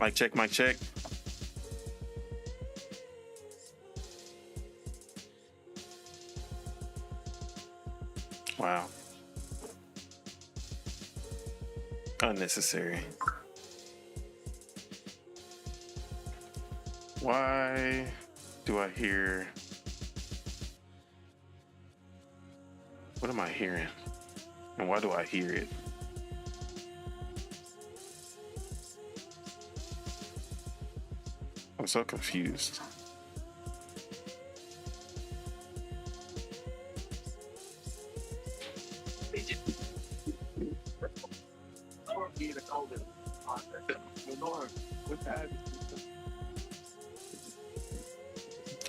Mic check, mic check. Wow. Unnecessary. Why do I hear... What am I hearing? And why do I hear it? I'm so confused.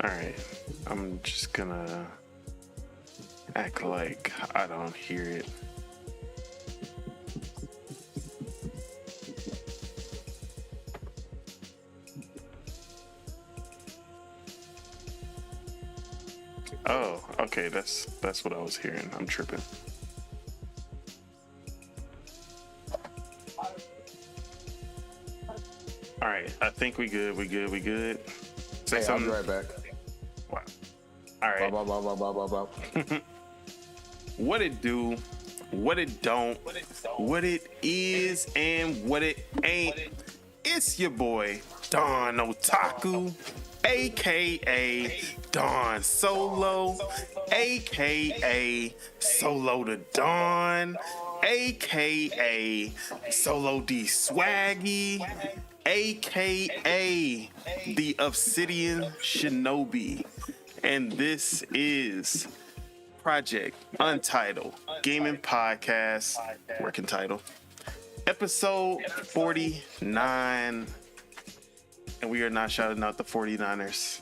Alright, I'm just gonna act like I don't hear it. Oh, okay, that's what I was hearing. I'm tripping. All right, I think we good. Say Hey, something. I'll be right back. Wow. All right. Blah. What it do, what it don't, what it is, and what it ain't. It's your boy, Don Otaku, aka Don Solo, aka Solo the Don, aka Solo D Swaggy, aka the Obsidian Shinobi. And this is Project Untitled Gaming Podcast, working title, episode 49. And we are not shouting out the 49ers.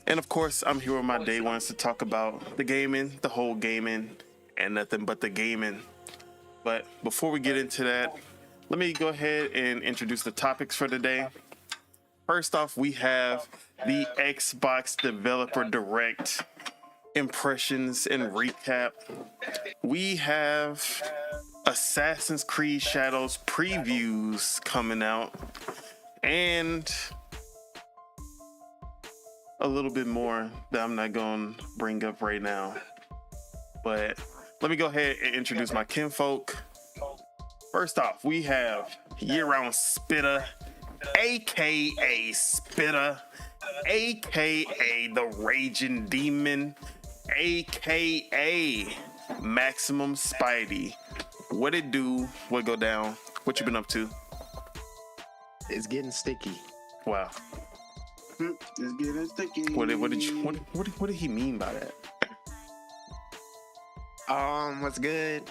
And of course, I'm here with my day ones to talk about the gaming, the whole gaming, and nothing but the gaming. But before we get into that, let me go ahead and introduce the topics for today. First off, we have the Xbox Developer Direct impressions and recap. We have Assassin's Creed Shadows previews coming out, and a little bit more that I'm not going to bring up right now. But let me go ahead and introduce my kinfolk. First off, we have Year-Round Spitter, aka Spitter, aka the Raging Demon, aka Maximum Spidey. What it do? What go down? What you been up to? It's getting sticky. Wow. It's getting sticky. What did he mean by that? What's good?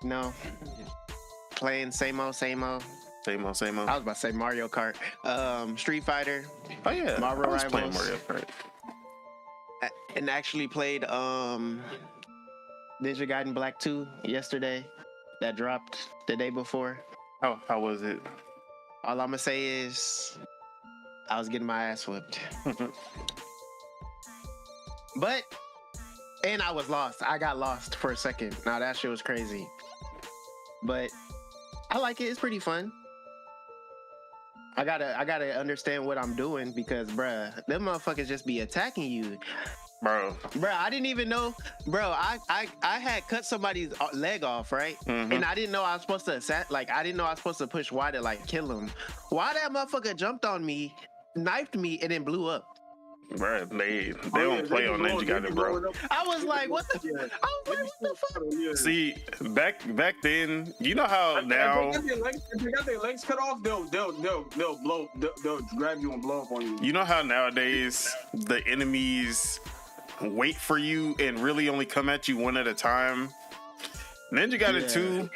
No. Playing same old. Same old. I was about to say Mario Kart. Street Fighter. Oh yeah, Marvel I was Rivals. playing Mario Kart. And actually played Ninja Gaiden Black 2 yesterday. That dropped the day before. How was it? All I'm gonna say is I was getting my ass whipped. And I was lost. I got lost for a second. Now that shit was crazy. But I like it. It's pretty fun. I gotta understand what I'm doing because, bruh, them motherfuckers just be attacking you. Bro, I didn't even know, bro. I had cut somebody's leg off, right? Mm-hmm. And I didn't know I was supposed to push Y to like kill him. Why that motherfucker jumped on me, knifed me, and then blew up? bro, they don't play on Ninja Gaiden, bro. I was like, what the? I was like, what the fuck? Yeah. See, back then, you know how now. If they got their legs cut off, they'll grab you and blow up on you. You know how nowadays the enemies wait for you and really only come at you one at a time. Ninja Gaiden 2,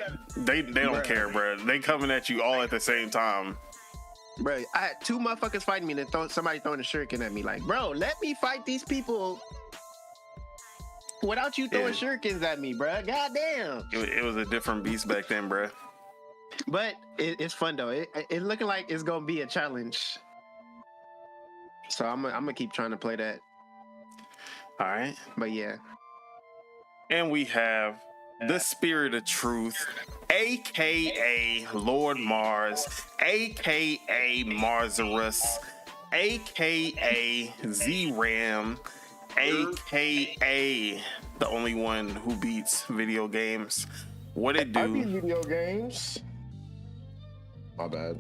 they don't care, bro. They coming at you all at the same time. Bro, I had two motherfuckers fighting me and then somebody throwing a shuriken at me. Like, bro, let me fight these people without you throwing shurikens at me, bro. Goddamn. It was a different beast back then, bro. But it's fun though. It looking like it's gonna be a challenge. So I'm gonna keep trying to play that. All right. But yeah. And we have the Spirit of Truth, aka Lord Mars, aka Marzarus, aka Z-Ram, aka the only one who beats video games. What it I beat do? video games. My bad.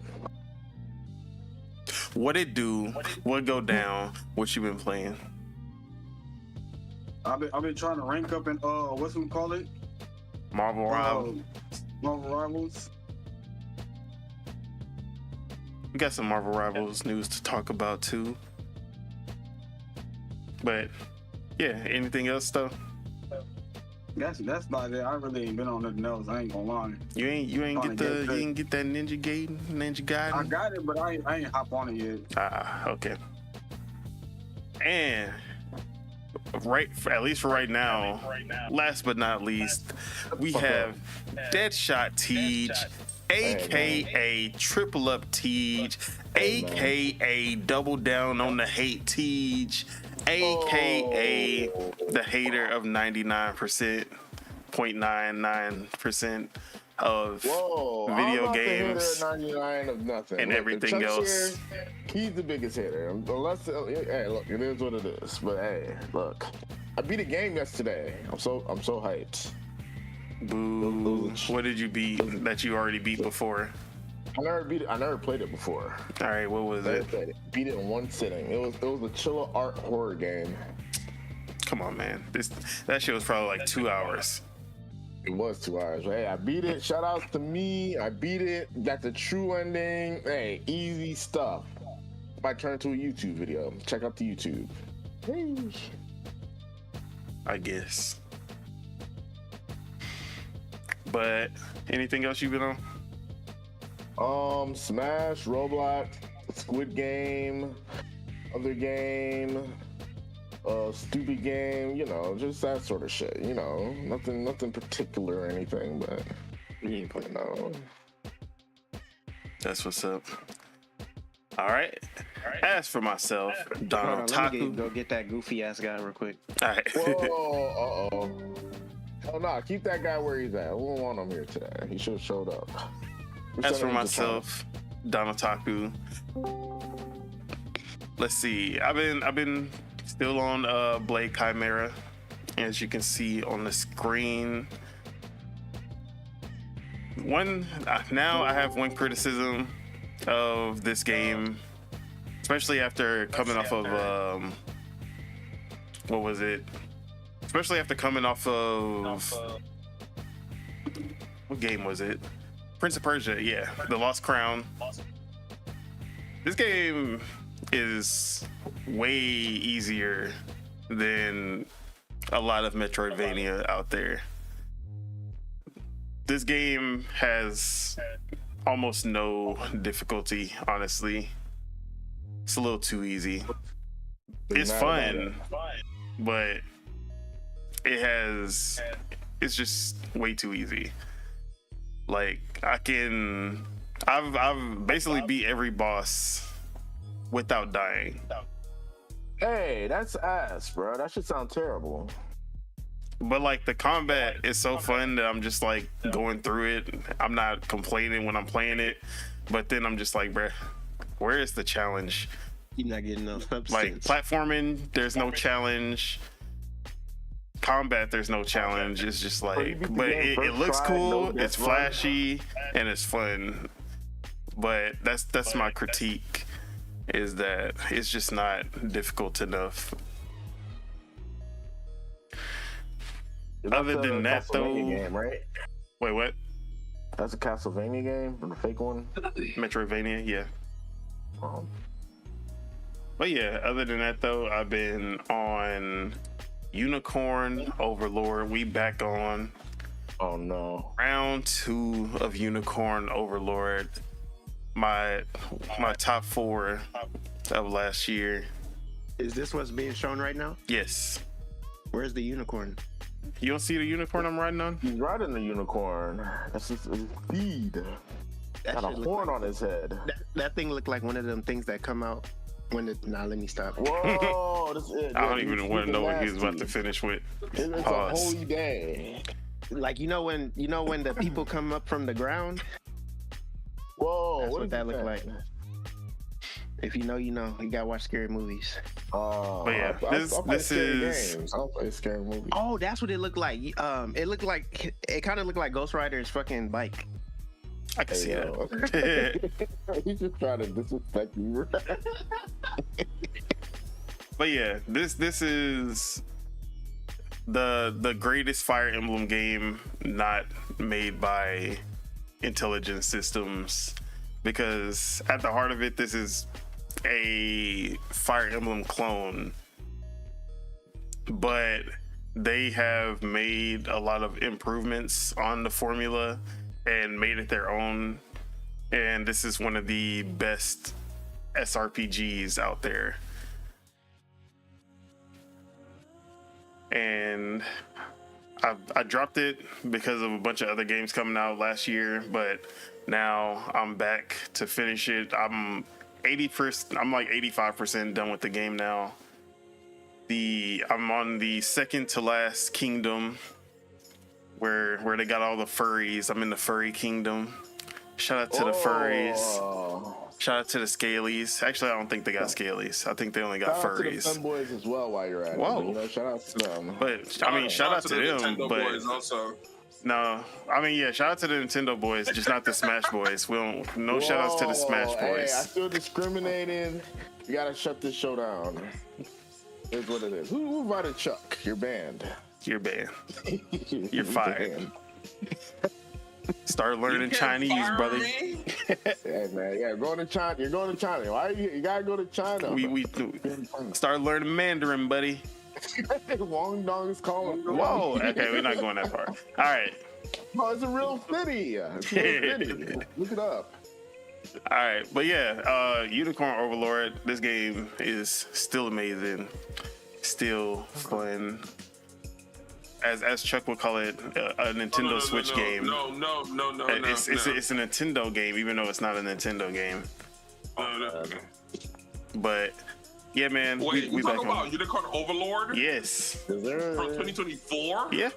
What it do? What go down? What you been playing? I've been trying to rank up in what's we call it? Marvel Rivals. Marvel Rivals. We got some Marvel Rivals news to talk about too. But yeah, anything else though? That's about it. I really ain't been on nothing else. I ain't gonna lie. You ain't get that Ninja Gaiden? I got it, but I ain't hop on it yet. Okay. And at least for right now, last but not least, we have Deadshot Tej, aka Triple Up Tej, aka Double Down on the Hate Tej, aka the hater of 99.99% of video games 99 of nothing and everything else. Here, he's the biggest hater. Unless, hey, look, it is what it is. But hey, look, I beat a game yesterday. I'm so hyped. Boo! What did you beat that you already beat before? I never played it before. All right, what was it? Beat it in one sitting. It was a chill art horror game. Come on, man. That shit was probably like 2 hours. It was 2 hours. Hey, I beat it. Shout outs to me. I beat it. Got the true ending. Hey, easy stuff. Might turn to a YouTube video. Check out the YouTube. Hey. I guess. But anything else you've been on? Smash, Roblox, Squid Game, other game, stupid game, just that sort of shit, nothing particular or anything, but That's what's up. All right. As for myself, Donald Let me Taku. go get that goofy ass guy real quick. All right. Whoa, Oh no, keep that guy where he's at. We don't want him here today. He should have showed up. As for myself, Donald Taku. Let's see. I've been still on Blade Chimera, as you can see on the screen. Now I have one criticism of this game, especially after coming off of what was it? Especially after coming off of what game was it? Prince of Persia, yeah, The Lost Crown. This game is way easier than a lot of Metroidvania out there. This game has almost no difficulty, honestly. It's a little too easy. It's fun, but it's just way too easy. Like I've basically beat every boss without dying. Hey, that's ass, bro. That should sound terrible. But like the combat is so fun that I'm just like going through it. I'm not complaining when I'm playing it, but then I'm just like, bruh, where is the challenge? You're not getting enough substance. Like platforming, there's no challenge. Combat, there's no challenge. It's just like, but it looks cool, it's flashy, and it's fun. But that's my critique, is that it's just not difficult enough. Other than that, though, game, right? Wait, what? That's a Castlevania game, the fake one. Metroidvania, yeah. But yeah, other than that, though, I've been on Unicorn Overlord. We back on. Oh no. Round 2 of Unicorn Overlord. My top 4 of last year. Is this what's being shown right now? Yes. Where's the unicorn? You don't see the unicorn I'm riding on? He's riding the unicorn. That's his speed. Got a horn on his head. That thing looked like one of them things that come out when the. Nah, let me stop. Whoa, this is it. I don't even want to know what he was about to finish with. It's a holy day. like you know when the people come up from the ground. Whoa, That's what is that look like. If you know, you know. You gotta watch scary movies. Oh, But yeah, this is. I don't play scary movies. Oh, that's what it looked like. It kind of looked like Ghost Rider's fucking bike. I can see yo. that. He's just trying to disrespect you. But yeah, this is the greatest Fire Emblem game not made by intelligent systems, because at the heart of it, this is a Fire Emblem clone, but they have made a lot of improvements on the formula and made it their own, and this is one of the best SRPGs out there. And I dropped it because of a bunch of other games coming out last year, but now I'm back to finish it. I'm like 85% done with the game now. I'm on the second to last kingdom where they got all the furries. I'm in the furry kingdom. Shout out to the furries. Shout out to the scalies. Actually, I don't think they got scalies. I think they only got furries. Shout out to the femboys as well while you're at Whoa. it. You know, shout out to them. But I mean, shout out to them. Nintendo But boys also. no, I mean, yeah, shout out to the Nintendo boys, just not the Smash boys. We don't. No shout outs to the Smash boys. Hey, I feel discriminated. You gotta shut this show down. Here's what it is. Who invited Chuck? Your band. You're banned. You're fired. Band. Start learning Chinese, brother. Hey man, yeah, going to China. You're going to China. Why you gotta go to China? We start learning Mandarin, buddy. Wong Dong is calling. Whoa. Okay, we're not going that far. All right. No, it's a real city. It's a real city. Look it up. All right, but yeah, Unicorn Overlord. This game is still amazing, still fun. As Chuck would call it, a Nintendo Switch game. No. It's a Nintendo game, even though it's not a Nintendo game. No. But yeah, man, Wait, we you back talking on. about Unicorn Overlord? Yes. Yes, sir. From 2024? Yeah.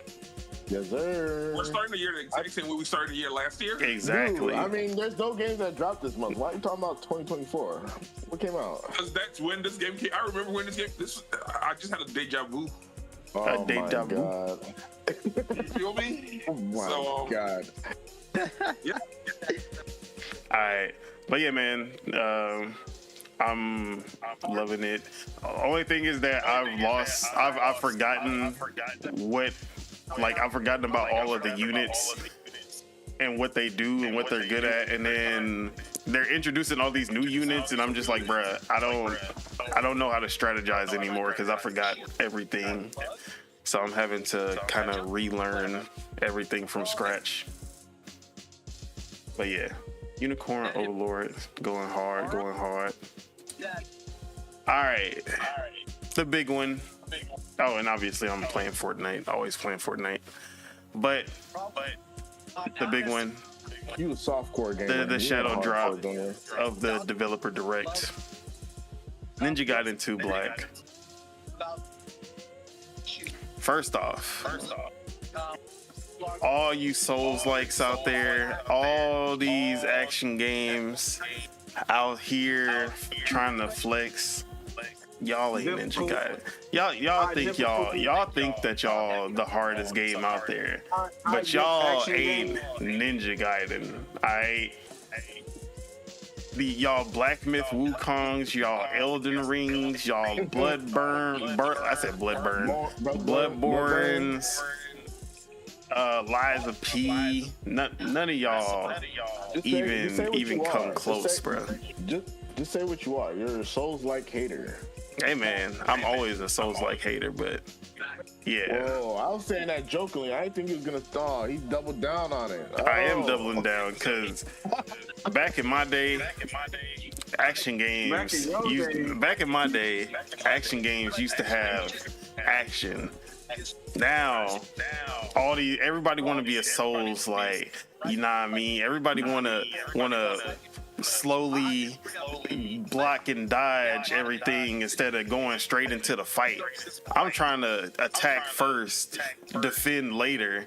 Yes, sir. We're starting the year the exact same way we started the year last year? Exactly. Dude, I mean, there's no games that dropped this month. Why are you talking about 2024? What came out? Because that's when this game came. I remember when this game. I just had a deja vu. Oh day my job. god. You feel me? Oh my god. Yeah. All right, but yeah, man, I'm loving it. Only thing is that I've forgotten I've forgotten about all of the units and what they do and what they're good at, and then they're introducing all these new units, and I'm just like, bruh, I don't know how to strategize anymore because I forgot everything. So I'm having to kind of relearn everything from scratch. But yeah, Unicorn Overlord, going hard. All right, the big one. Oh, and obviously I'm playing Fortnite, always playing Fortnite. But the big one, You a softcore gamer. the You shadow a drop hardcore gamer. of the developer direct, Ninja Gaiden 2 Black. First off, all you Souls-likes out there, all these action games out here trying to flex, y'all ain't Ninja Gaiden. Y'all think that y'all the hardest game out there, but y'all ain't Ninja Gaiden. Y'all Black Myth Wukongs, y'all Elden Rings, y'all Bloodborns, Lies of P. None of y'all even come close, bro. Just say what you are. You're a Souls-like hater. Hey man, I'm always a Souls-like hater, but yeah. Whoa, I was saying that jokingly. I didn't think he was gonna stall. He doubled down on it. I am doubling down because back in my day, action games used to have action. Now, everybody want to be a Souls, like, you know what I mean? Everybody want to slowly block and dodge everything instead of going straight into the fight. I'm trying to attack first, defend later,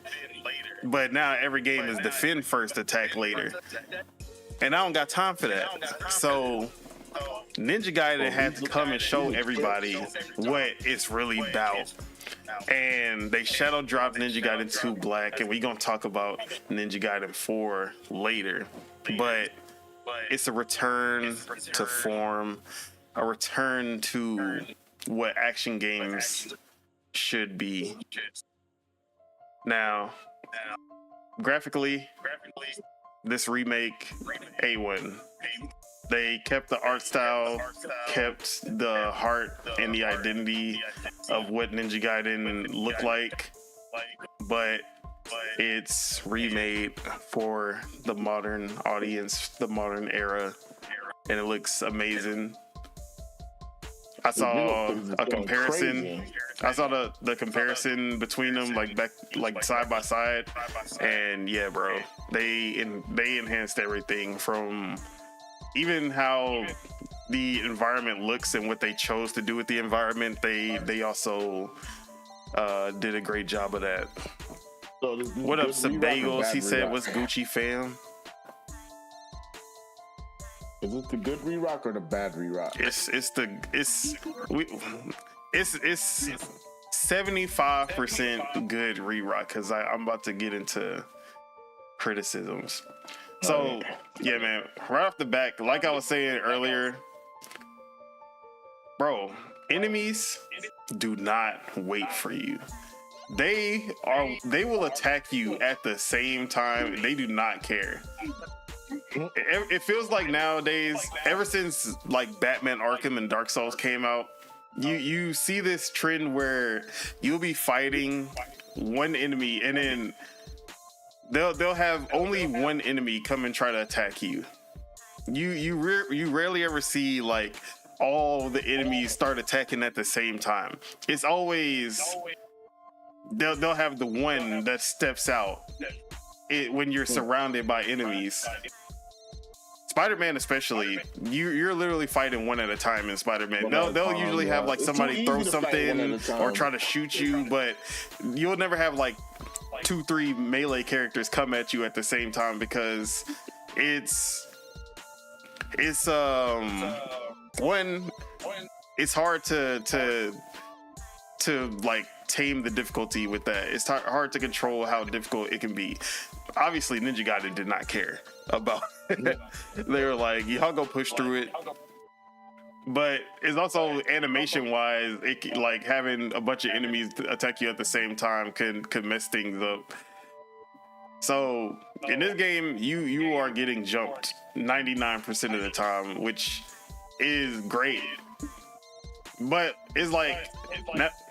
but now every game is defend first, attack later. And I don't got time for that. So Ninja Gaiden had to come and show everybody what it's really about. And they shadow dropped Ninja Gaiden 2 Black, and we're going to talk about Ninja Gaiden 4 later. But it's a return to form, a return to what action games should be. Now, graphically, this remake, A1. They kept the art style, kept the heart and the identity of what Ninja Gaiden looked like, but it's remade for the modern audience, the modern era, and it looks amazing. I saw a comparison. I saw the comparison between them, like side by side, and yeah, bro, they enhanced everything from even how the environment looks and what they chose to do with the environment. They also did a great job of that. So What up, some bagels? He said, "What's Gucci, fam?" Is it the good re-rock or the bad re-rock? It's 75% good re-rock, because I'm about to get into criticisms. So yeah, man, right off the back, like I was saying earlier, bro, enemies do not wait for you. They will attack you at the same time. They do not care. It feels like nowadays, ever since like Batman Arkham and Dark Souls came out, you see this trend where you'll be fighting one enemy and then they'll have only one enemy come and try to attack you. You rarely ever see like all the enemies start attacking at the same time. It's always they'll have the one that steps out when you're surrounded by enemies. Spider-Man especially, you're literally fighting one at a time in Spider-Man. They'll usually have like somebody throw something or try to shoot you, but you'll never have like 2-3 melee characters come at you at the same time, because it's hard to like tame the difficulty with that. It's hard to control how difficult it can be. Obviously, Ninja Gaiden did not care about it. They were like, y'all go push through it. But it's also animation wise, like having a bunch of enemies attack you at the same time could mess things up. So in this game, you are getting jumped 99% of the time, which is great. But it's like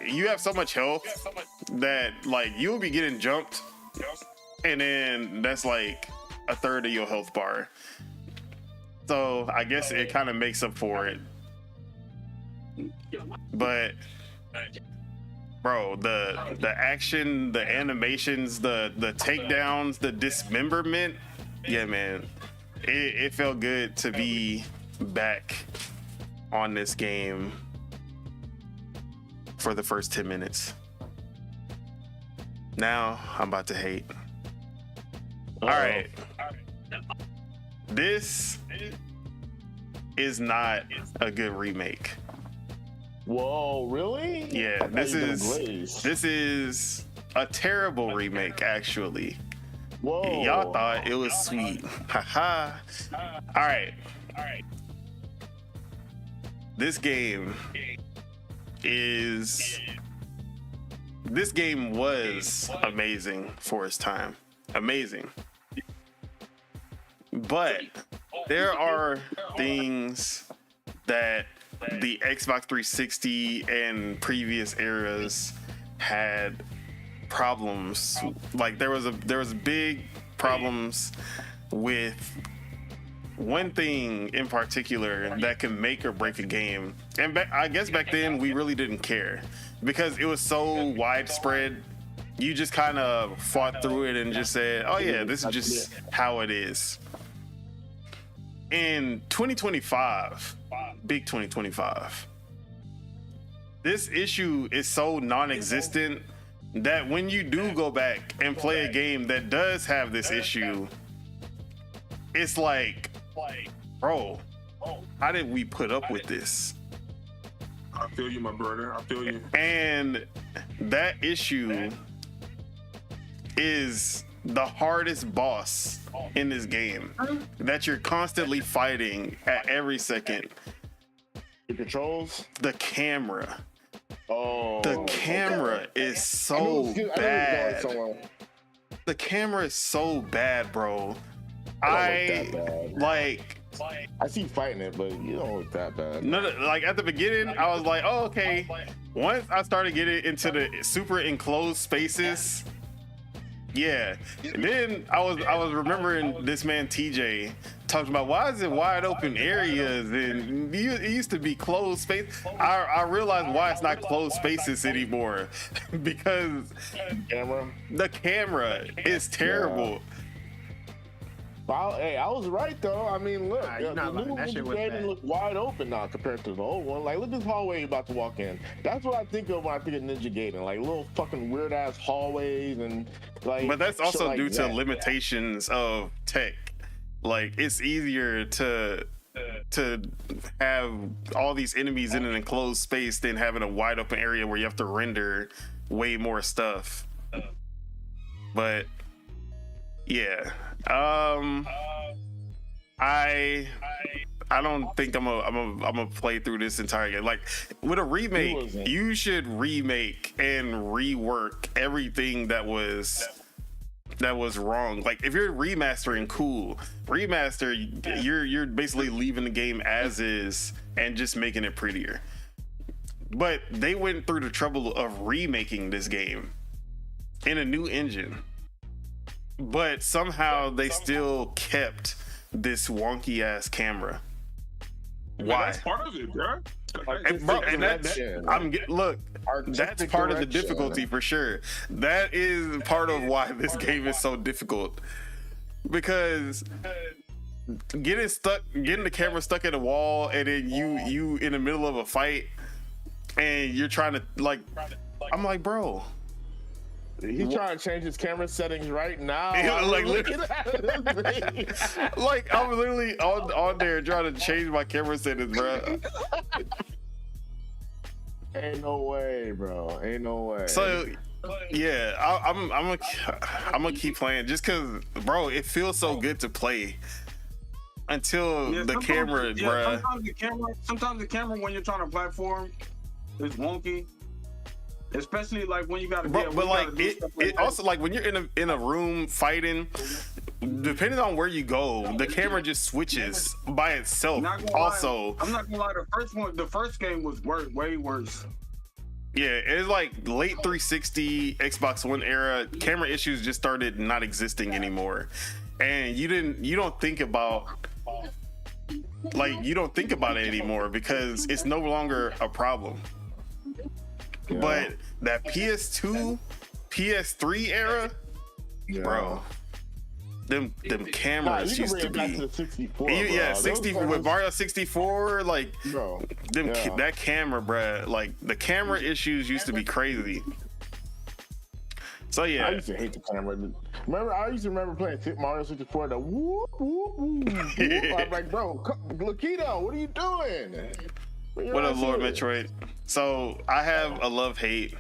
you have so much health that like you'll be getting jumped, and then that's like a third of your health bar. So I guess it kind of makes up for it. But bro, the action, the animations, the takedowns, the dismemberment, yeah, man, it felt good to be back on this game for the first 10 minutes. Now I'm about to hate. All right, this is not a good remake. Whoa, really? Yeah, this is a terrible remake, actually. Whoa. Y'all thought it was sweet. Haha. All right. This game was amazing for its time. Amazing. But there are things that the Xbox 360 and previous eras had problems. Like there was big problems with one thing in particular that can make or break a game. And I guess back then we really didn't care because it was so widespread. You just kind of fought through it and just said, oh yeah, this is just how it is. In 2025, big 2025, this issue is so non-existent that when you do go back and play a game that does have this issue, it's like, bro, how did we put up with this? I feel you, my brother. I feel you. And that issue is the hardest boss in this game that you're constantly fighting at every second. The controls? The camera. Oh. The camera is so bad. The camera is so bad, bro. I don't look that bad. Like, I see you fighting it, but you don't look that bad. like at the beginning, I was like, oh, okay. Once I started getting into the super enclosed spaces, yeah. And then I was remembering this man TJ talking about, why is it wide open areas and it used to be closed space. I realized why it's not closed spaces anymore because the camera is terrible. Yeah. Hey, I was right though. I mean, look, you're the not lying. new That shit was Gaiden bad. look wide open now compared to the old one. Like, look at this hallway you're about to walk in. That's what I think of when I think of Ninja Gaiden. Like little fucking weird ass hallways and like. But that's also like due to that. limitations of tech. Like, it's easier to have all these enemies in an enclosed space than having a wide open area where you have to render way more stuff. But yeah, I don't think I'm gonna play through this entire game. Like, with a remake, you should remake and rework everything that was wrong. Like, if you're remastering, cool. Remaster, you're basically leaving the game as is and just making it prettier. But they went through the trouble of remaking this game in a new engine. But somehow they still kept this wonky ass camera. Why? That's part of it, bro. And that's look, that's Artistic part of the direction. difficulty for sure. That is part of why this game is so difficult, because getting the camera stuck in a wall, and then you in the middle of a fight, and you're trying to like, I'm like, bro. He's trying to change his camera settings right now. Like, like, I'm literally on there trying to change my camera settings, bro. Ain't no way, bro. Ain't no way. So yeah, I'm gonna keep playing just because, bro, it feels so good to play until the camera, bro. Sometimes the camera when you're trying to platform is wonky. Especially like when you gotta, but like it also, like when you're in a room fighting, depending on where you go, the camera just switches by itself. Also, I'm not gonna lie, the first game was way worse. Yeah, it's like late 360 Xbox One era, camera issues just started not existing anymore, and you don't think about it anymore because it's no longer a problem. Yeah. But that PS2, PS3 era, bro, them cameras used to be. 64, yeah, 64 with Mario 64, like, bro, that camera, bro, like the camera issues used to be crazy. So yeah, I used to hate the camera. I used to remember playing Mario 64. The whoop whoop whoop. I'm like, bro, Lakido, what are you doing? What up, Lord Metroid? So I have a love-hate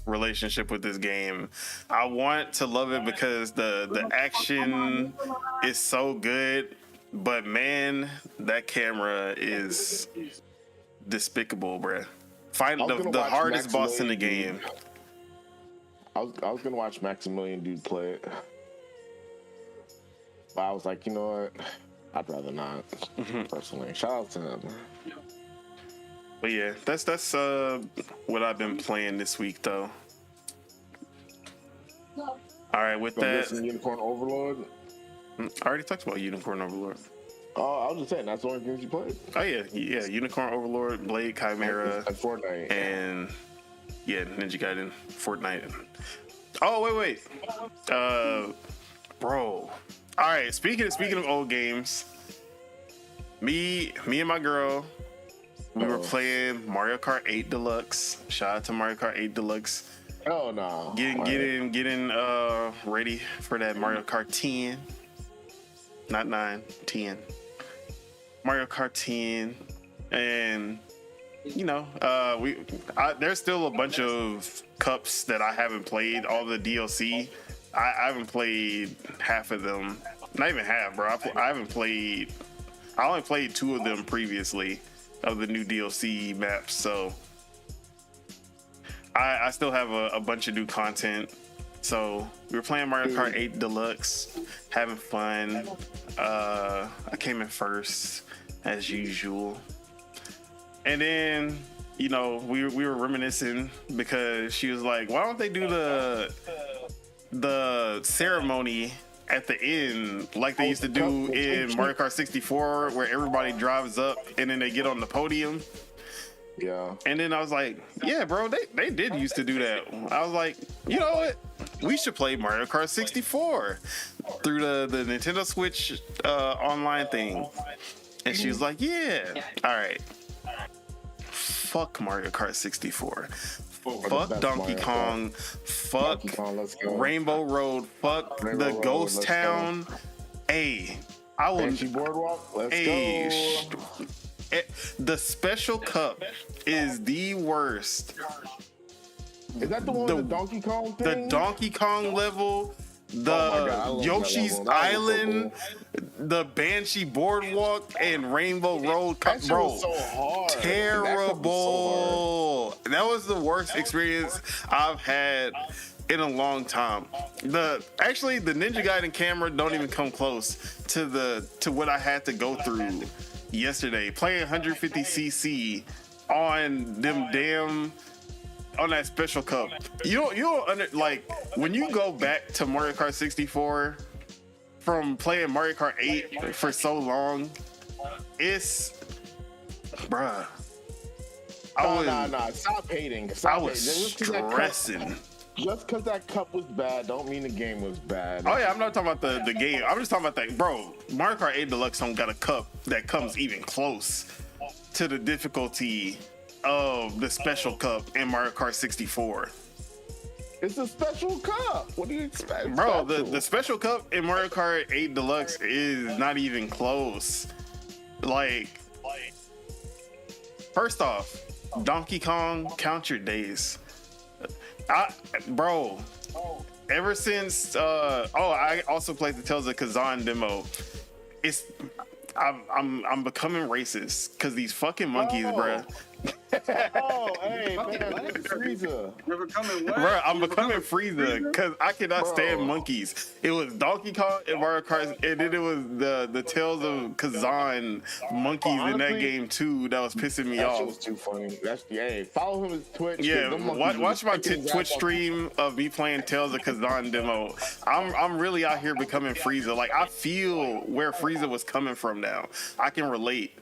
relationship with this game. I want to love it because the action is so good, but man, that camera is despicable, bruh. Find the hardest boss in the game. I was gonna watch Maximilian Dude play it, but I was like, you know what? I'd rather not. Personally, shout out to him. But yeah, that's what I've been playing this week, though. All right, with that, Unicorn Overlord. I already talked about Unicorn Overlord. Oh, I was just saying that's the only things you played. Oh yeah, Unicorn Overlord, Blade Chimera, and Fortnite, and yeah, Ninja Gaiden, Fortnite. Oh wait, bro. All right, speaking of old games, me and my girl. We were playing Mario Kart 8 Deluxe. Shout out to Mario Kart 8 Deluxe. Oh no. Getting ready for that Mario Kart 10. Not 9, 10. Mario Kart 10. And there's still a bunch of cups that I haven't played, all the DLC. I haven't played half of them. Not even half, bro. I only played 2 of them previously of the new DLC maps, so I still have a bunch of new content. So we were playing Mario Kart 8 Deluxe, having fun. I came in first as usual. And then, we were reminiscing because she was like, why don't they do the ceremony at the end like they used to do in Mario Kart 64 where everybody drives up and then they get on the podium? Yeah. And then I was like, yeah, bro, they did used to do that. I was like, you know what? We should play Mario Kart 64 through the Nintendo Switch online thing. And she was like, yeah, all right. Fuck Mario Kart 64. Fuck Donkey Kong. Fuck Rainbow Road. Fuck the Ghost Town. Hey, I will. Banshee Boardwalk. Let's go. The Special Cup is the worst. Is that the one with the Donkey Kong thing? The Donkey Kong level. The Yoshi's Island, the Banshee Boardwalk, and Rainbow Road. Bro, so hard. Terrible. That was the worst experience I've had in a long time. The Ninja Gaiden camera don't even come close to what I had to go through yesterday. Playing 150cc on that Special Cup. You don't when you go back to Mario Kart 64 from playing Mario Kart 8 for so long, it's bruh. No. Stop hating. I was stressing. Just because that cup was bad, don't mean the game was bad. Oh yeah, I'm not talking about the game. I'm just talking about that, bro. Mario Kart 8 Deluxe don't got a cup that comes even close to the difficulty of the Special Cup in Mario Kart 64. It's a Special Cup. What do you expect? Bro, the Special Cup in Mario Kart 8 Deluxe is not even close. First off, Donkey Kong, count your days. Ever since I also played the Tales of Kazan demo. I'm becoming racist because these fucking monkeys, bruh. Hey, man, Frieza. You're becoming what? Bro, I'm becoming Frieza because I cannot stand monkeys. It was Donkey Kong and Mario Kart, and then it was the Tales of Kazan monkeys in that game too that was pissing me off. That was too funny. Follow him on Twitch. Yeah, watch my Twitch stream of me playing Tales of Kazan demo. I'm really out here becoming Frieza. Like, I feel where Frieza was coming from now. I can relate.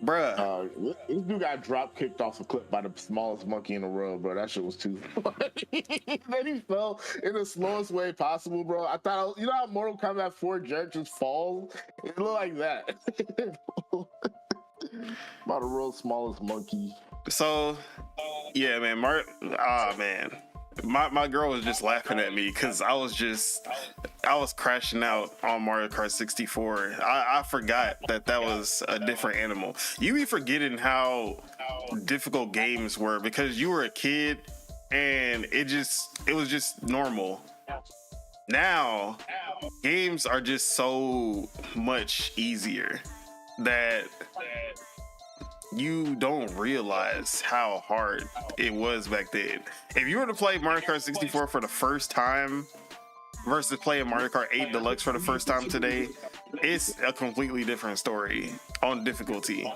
Bruh. This dude got drop kicked off a cliff by the smallest monkey in the world, bro. That shit was too funny. Then he fell in the slowest way possible, bro. I thought, you know how Mortal Kombat 4 Jerk just falls? It looked like that. About the world's smallest monkey. So, yeah, man. Man. My girl was just laughing at me because I was crashing out on Mario Kart 64. I forgot that was a different animal. You be forgetting how difficult games were because you were a kid and it was just normal. Now, games are just so much easier that you don't realize how hard it was back then. If you were to play Mario Kart 64 for the first time versus playing Mario Kart 8 Deluxe for the first time today, it's a completely different story on difficulty.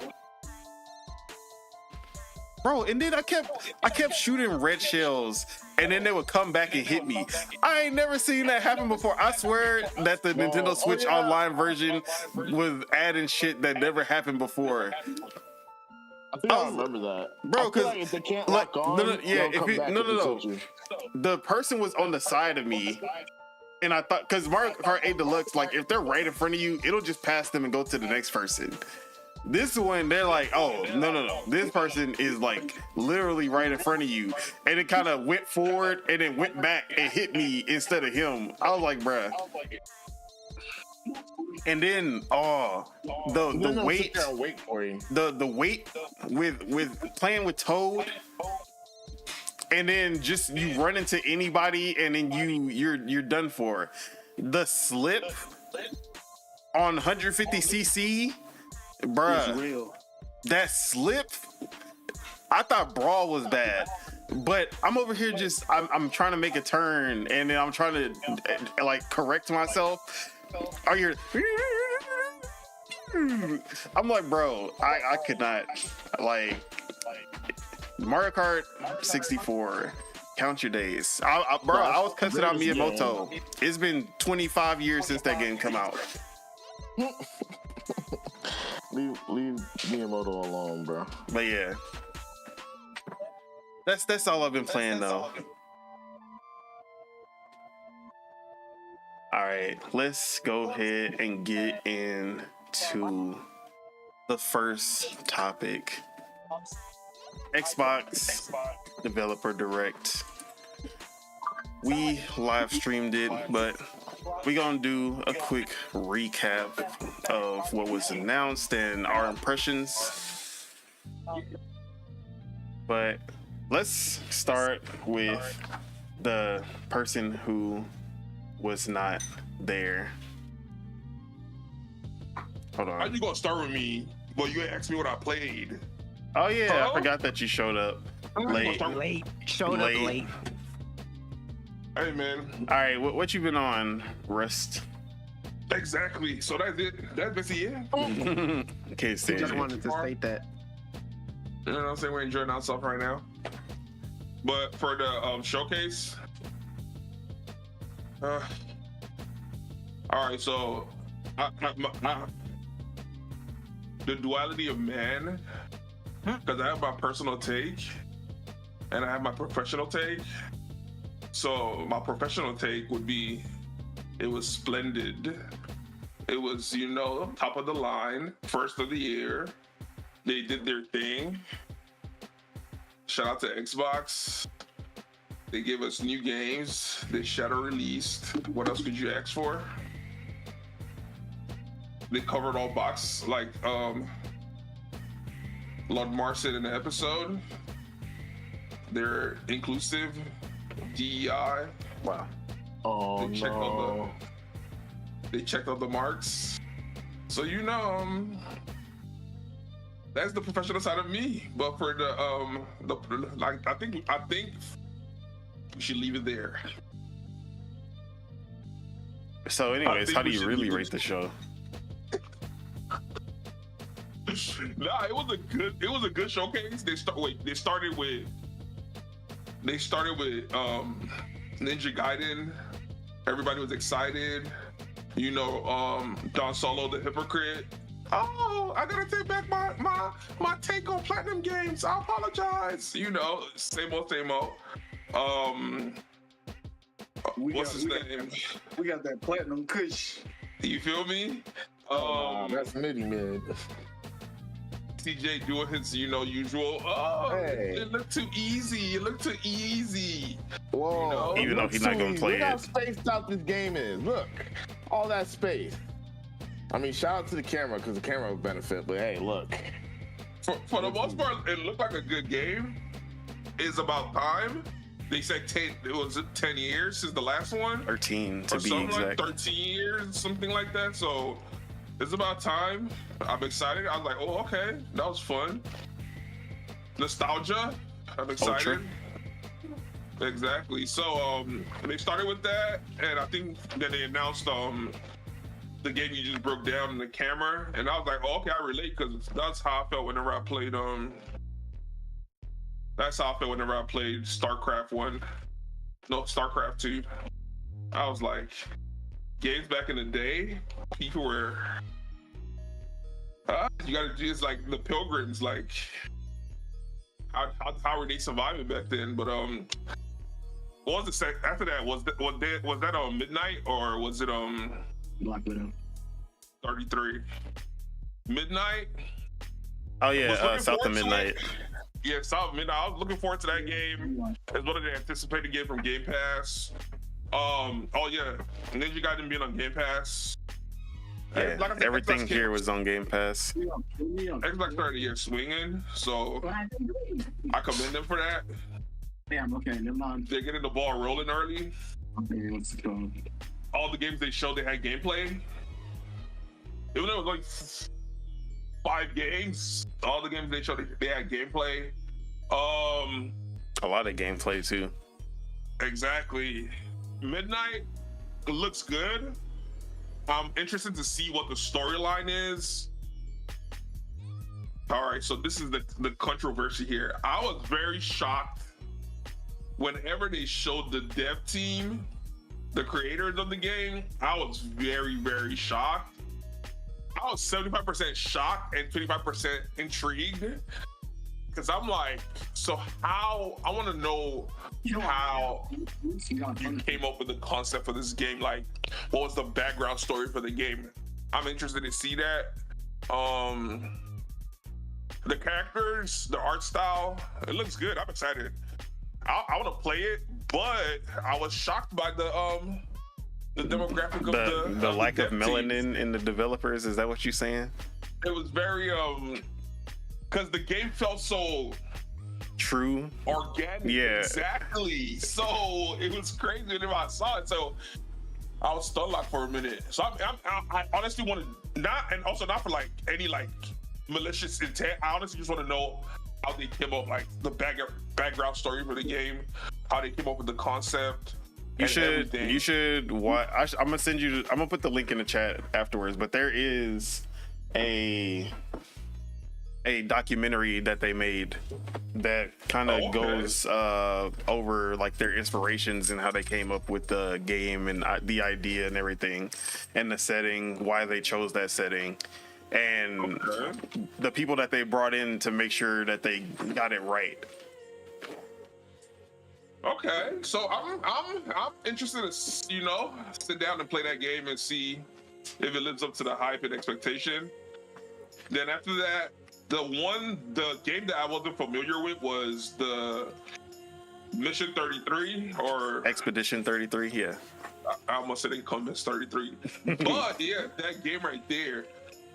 Bro, and then I kept shooting red shells and then they would come back and hit me. I ain't never seen that happen before. I swear that the Nintendo Switch Online version was adding shit that never happened before. I think I remember that, bro. Because if they can't lock on, the person was on the side of me, and I thought because Mario Kart 8 Deluxe, like if they're right in front of you, it'll just pass them and go to the next person. This one, they're like, oh, no. This person is like literally right in front of you. And it kind of went forward and then went back and hit me instead of him. I was like, bruh. And then, the weight, wait for you. the weight with playing with Toad, and then just you run into anybody and then you're done for. The slip on 150cc, bruh. Real. That slip, I thought Brawl was bad, but I'm over here I'm trying to make a turn and then I'm trying to like correct myself. I hear, I'm like, bro, I could not, like, Mario Kart 64. Count your days. I was cussing out Miyamoto. It's been 25 years since that game come out. leave Miyamoto alone, bro. But yeah, that's all I've been playing though. All right, let's go ahead and get into the first topic. Xbox Developer Direct. We live streamed it, but we're gonna do a quick recap of what was announced and our impressions. But let's start with the person who was not there. Hold How on. you gonna start with me? Well, you asked me what I played. Oh yeah, Huh? I forgot that you showed up late. Showed up late. Hey man, All right, what you been on, Rust? exactly. So that's it. That's basically it. Can't say Just it. wanted to state that. You know what I'm saying? We're enjoying ourselves right now. But for the showcase, all right. So, the duality of man, because I have my personal take and I have my professional take. So my professional take would be, it was splendid. It was, top of the line, first of the year. They did their thing. Shout out to Xbox. They gave us new games. They shadow released. What else could you ask for? They covered all boxes, like Lord Mar said in the episode. They're inclusive, DEI. Wow. Oh They checked all the marks. So that's the professional side of me. But for I think we should leave it there. So, anyways, think how do we you should really leave it. rate the show? Nah, it was a good showcase. They started with Ninja Gaiden. Everybody was excited. Don Solo the hypocrite. Oh, I gotta take back my take on Platinum Games. I apologize. Same old. What's his name? We got that platinum kush. You feel me? that's mid. TJ doing his, usual. Oh, Hey. It looked too easy. Whoa. Even though he's not gonna play Look how it. spaced out this game is. Look, all that space. I mean, shout out to the camera because the camera will benefit. But hey, look. For the most part, it looked like a good game. It's about time. They said 10 years since the last one. 13 to Or be something exact. like 13 years, something like that. So it's about time. I'm excited. I was like, oh, okay, that was fun. Nostalgia. I'm excited. Ultra. Exactly. So they started with that, and I think then they announced the game you just broke down in the camera, and I was like, oh, okay, I relate because that's how I felt whenever I played StarCraft 1. No, StarCraft 2. I was like, games back in the day, people were you gotta do, it's like the Pilgrims, like how were they surviving back then? But what was it after that? Was that on Midnight or was it Black Widow. 33? Midnight. Oh yeah, Was looking South of forward to Midnight. it. Yeah, South of Midnight. I was looking forward to that game. It's one of the anticipated games from Game Pass. Oh yeah, Ninja Gaiden being on Game Pass. Yeah, Like I said, everything Xbox here was on Game Pass. Xbox started the year swinging, so I commend them for that. Damn, okay, never mind. They're getting the ball rolling early. Okay, let's go. All the games they showed, they had gameplay. Even though it was like 5 games, all the games they showed, they had gameplay. A lot of gameplay too. Exactly. Midnight looks good. I'm interested to see what the storyline is. All right, so this is the controversy here. I was very shocked whenever they showed the dev team, the creators of the game. I was very, very shocked. I was 75% shocked and 25% intrigued. Because I'm like, so how, I want to know how you came up with the concept for this game. Like, what was the background story for the game? I'm interested to see that. The characters, the art style, it looks good. I'm excited. I want to play it, but I was shocked by the demographic of the lack of dev melanin teams. in the developers. Is that what you're saying? It was very because the game felt so True. organic. Yeah. Exactly. So it was crazy whenever I saw it. So I was stunned like for a minute. So I honestly wanted not, and also not for like any like malicious intent. I honestly just want to know how they came up, like the background story for the game, how they came up with the concept. You should watch. I'm gonna send you. I'm gonna put the link in the chat afterwards. But there is a documentary that they made that kind of goes over like their inspirations and how they came up with the game and the idea and everything, and the setting, why they chose that setting, and the people that they brought in to make sure that they got it right. Okay, so I'm interested to sit down and play that game and see if it lives up to the hype and expectation. Then after that, the game that I wasn't familiar with was the Mission 33 or Expedition 33, yeah. I almost said Incumbents 33, but yeah, that game right there.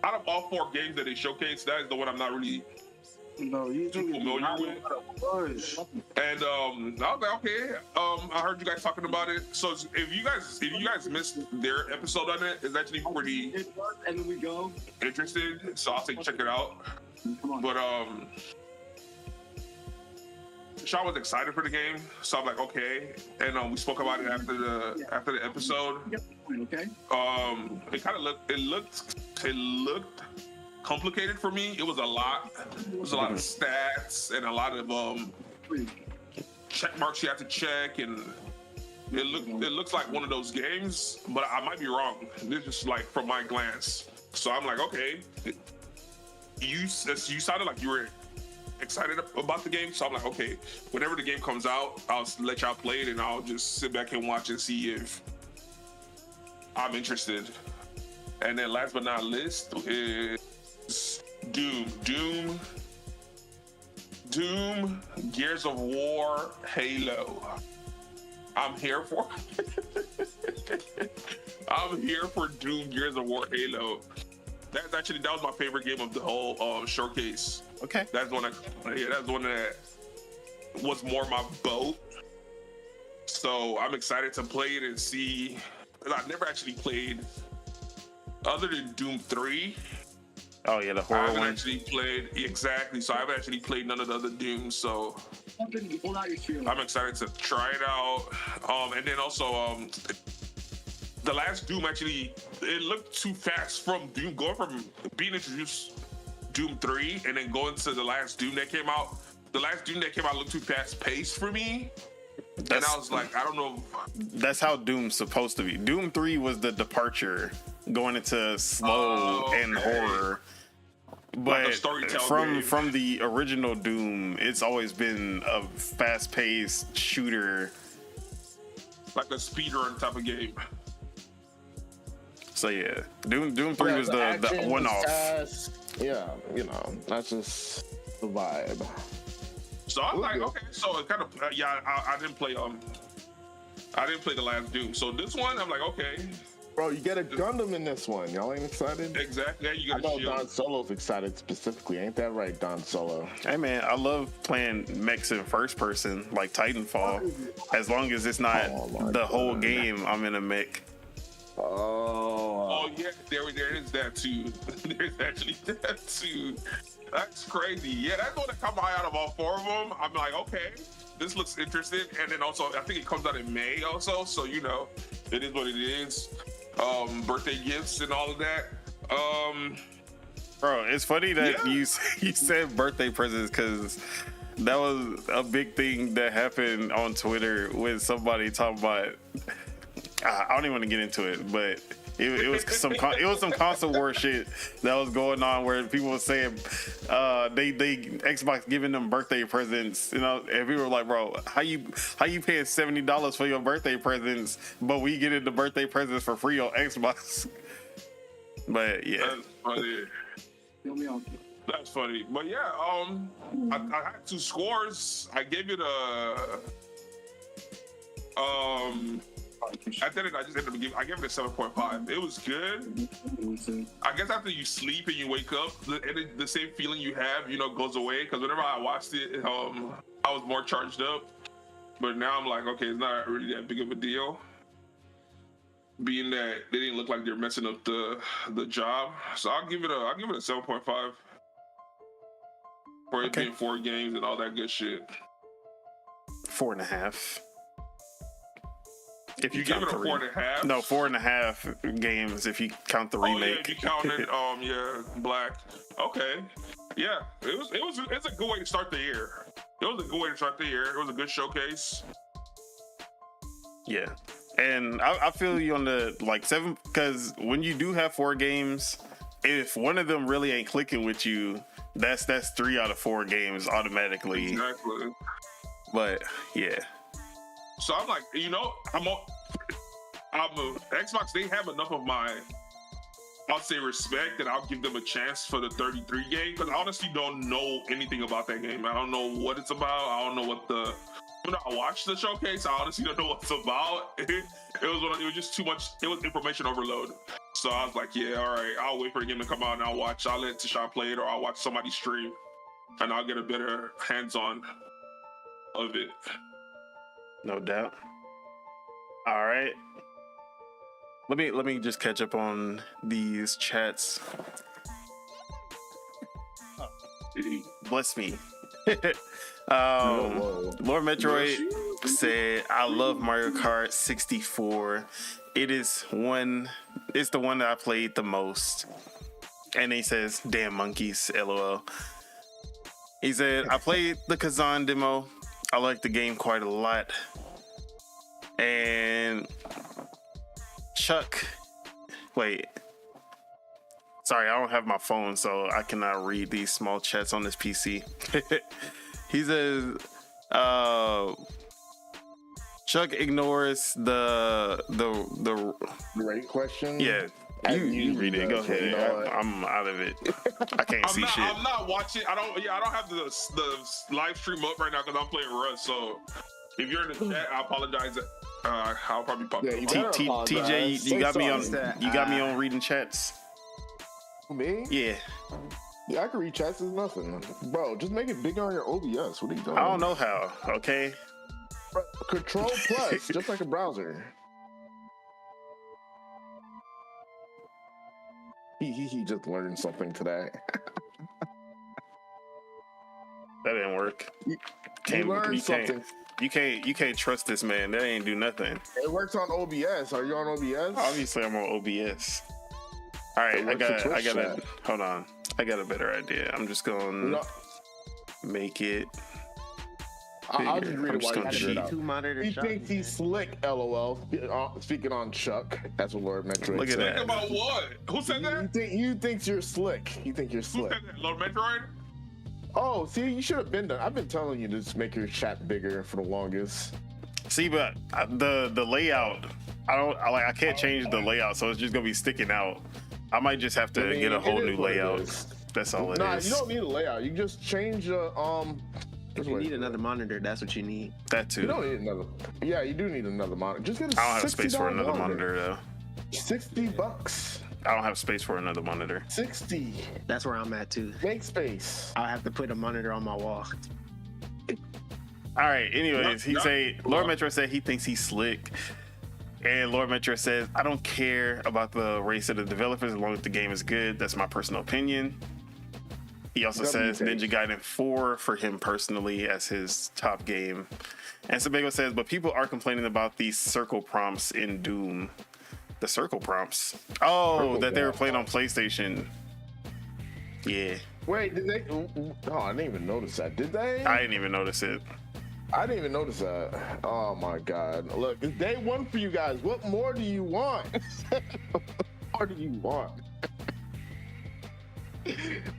Out of all 4 games that they showcased, that is the one I'm not really too familiar with. And I was like, okay. I heard you guys talking about it. So if you guys missed their episode on it, it's actually pretty interesting. So I'll say check it out. But Sean was excited for the game, so I'm like, okay. And we spoke about it after the episode. Okay. It kind of looked complicated for me. It was a lot. It was a lot of stats and a lot of check marks you have to check, and it looks like one of those games, but I might be wrong. This is just like from my glance. So I'm like, okay. You sounded like you were excited about the game, so I'm like, okay, whenever the game comes out, I'll let y'all play it, and I'll just sit back and watch and see if I'm interested. And then last but not least is Doom, Gears of War, Halo. I'm here for Doom, Gears of War, Halo. That was my favorite game of the whole showcase. Okay. That's one that was more my boat. So I'm excited to play it and see. I've never actually played, other than Doom 3. Oh yeah, the horror I haven't one. actually played, exactly. So I haven't actually played none of the other Dooms. So I'm excited to try it out. And then also the last Doom, actually, it looked too fast from Doom, going from being introduced Doom 3 and then going to the last Doom that came out. The last Doom that came out looked too fast paced for me. And I was like, I don't know. That's how Doom's supposed to be. Doom 3 was the departure, going into slow and horror. But Like a storytelling from the original Doom, it's always been a fast-paced shooter. Like a speedrun type of game. So yeah, Doom 3 was the one-off. Yeah, you know, that's just the vibe. So I was like, okay, so it kind of I didn't play I didn't play the last Doom. So this one, I'm like, okay. Bro, you get a Gundam in this one. Y'all ain't excited? Exactly. Yeah, you I got know a shield. Don Solo's excited specifically. Ain't that right, Don Solo? Hey man, I love playing mechs in first person, like Titanfall. As long as it's not the whole game, I'm in a mech. Oh yeah, there is that too. There's actually that too. That's crazy. Yeah, that's one that caught my eye out of all four of them. I'm like, okay, this looks interesting. And then also, I think it comes out in May also, so you know, it is what it is. Birthday gifts and all of that. Bro, it's funny that you said birthday presents because that was a big thing that happened on Twitter with somebody talking about. I don't even want to get into it, but it was some console war shit that was going on where people were saying they Xbox giving them birthday presents, you know, and people were like, bro, how you paying $70 for your birthday presents, but we getting the birthday presents for free on Xbox. But yeah, that's funny. That's funny. But yeah, I had 2 scores. I gave it a at the end, I just ended up I gave it a 7.5. It was good. I guess after you sleep and you wake up, the same feeling you have, you know, goes away. Because whenever I watched it, I was more charged up. But now I'm like, okay, it's not really that big of a deal. Being that they didn't look like they're messing up the job, so I'll give it a 7.5 for it being 4 games and all that good shit. 4.5. If you give it a 4.5? No, 4.5 games if you count the remake. Oh yeah, if you counted Black. Okay. Yeah, it's a good way to start the year. It was a good way to start the year. It was a good showcase. Yeah. And I feel you on the 7, because when you do have 4 games, if one of them really ain't clicking with you, that's 3 out of 4 games automatically. Exactly. But yeah. So I'm like, you know, I'm a Xbox. They have enough of my, I'll say, respect that I'll give them a chance for the 33 game, because I honestly don't know anything about that game. I don't know what it's about. I don't know what when I watched the showcase, I honestly don't know what it's about. It was just too much. It was information overload. So I was like, yeah, all right, I'll wait for the game to come out and I'll watch. I'll let Tashawn play it, or I'll watch somebody stream, and I'll get a better hands-on of it. No doubt. All right. Let me just catch up on these chats. Bless me. Lord Metroid said, I love Mario Kart 64. It's the one that I played the most. And he says, damn monkeys, LOL. He said, I played the Kazan demo. I like the game quite a lot. And Chuck, wait. Sorry, I don't have my phone, so I cannot read these small chats on this PC. He says, Chuck ignores the right question. Yeah, you read it. Go ahead. You know I'm out of it. I can't see shit. I'm not watching. I don't have the live stream up right now because I'm playing Rust. So if you're in the chat, I apologize. I'll probably pop. Yeah, TJ, you got me on reading chats. Me? Yeah. Yeah, I can read chats. It's nothing, bro. Just make it bigger on your OBS. What are you doing? I don't know how. Okay. Control plus, just like a browser. He just learned something today. That didn't work. He learned something. You can't trust this man. That ain't do nothing. It works on OBS. Are you on OBS? Obviously, I'm on OBS. All right, I got a better idea. I'm just gonna make it. I'll just read it while you cheat. He thinks he's slick, LOL. Speaking on Chuck, that's what Lord Metroid Look at said. that. About what? Who said that? You think you're slick. You think you're slick. Who said that? Lord Metroid? Oh, see, you should have been done. I've been telling you to just make your chat bigger for the longest. See, but the layout, I can't change the layout, so it's just gonna be sticking out. I might just have to get a whole new layout. That's all it Nah, is. you don't need a layout. You just change the If you need another monitor, that's what you need. That too. You don't need another. Yeah, you do need another monitor. Just get a I don't have space for $60 another monitor though. $60. I don't have space for another monitor. 60. That's where I'm at too. Make space. I'll have to put a monitor on my wall. All right. Anyways, Lord Yeah. Metro said he thinks he's slick, and Lord Metro says I don't care about the race of the developers as long as the game is good. That's my personal opinion. He also says Ninja Gaiden 4 for him personally as his top game. And Sebago says, but people are complaining about these circle prompts in Doom. The circle prompts. Oh, that they were playing on PlayStation. Yeah. Wait, did they? Oh, I didn't even notice that. Did they? I didn't even notice it. I didn't even notice that. Oh my god! Look, it's day one for you guys. What more do you want? What more do you want?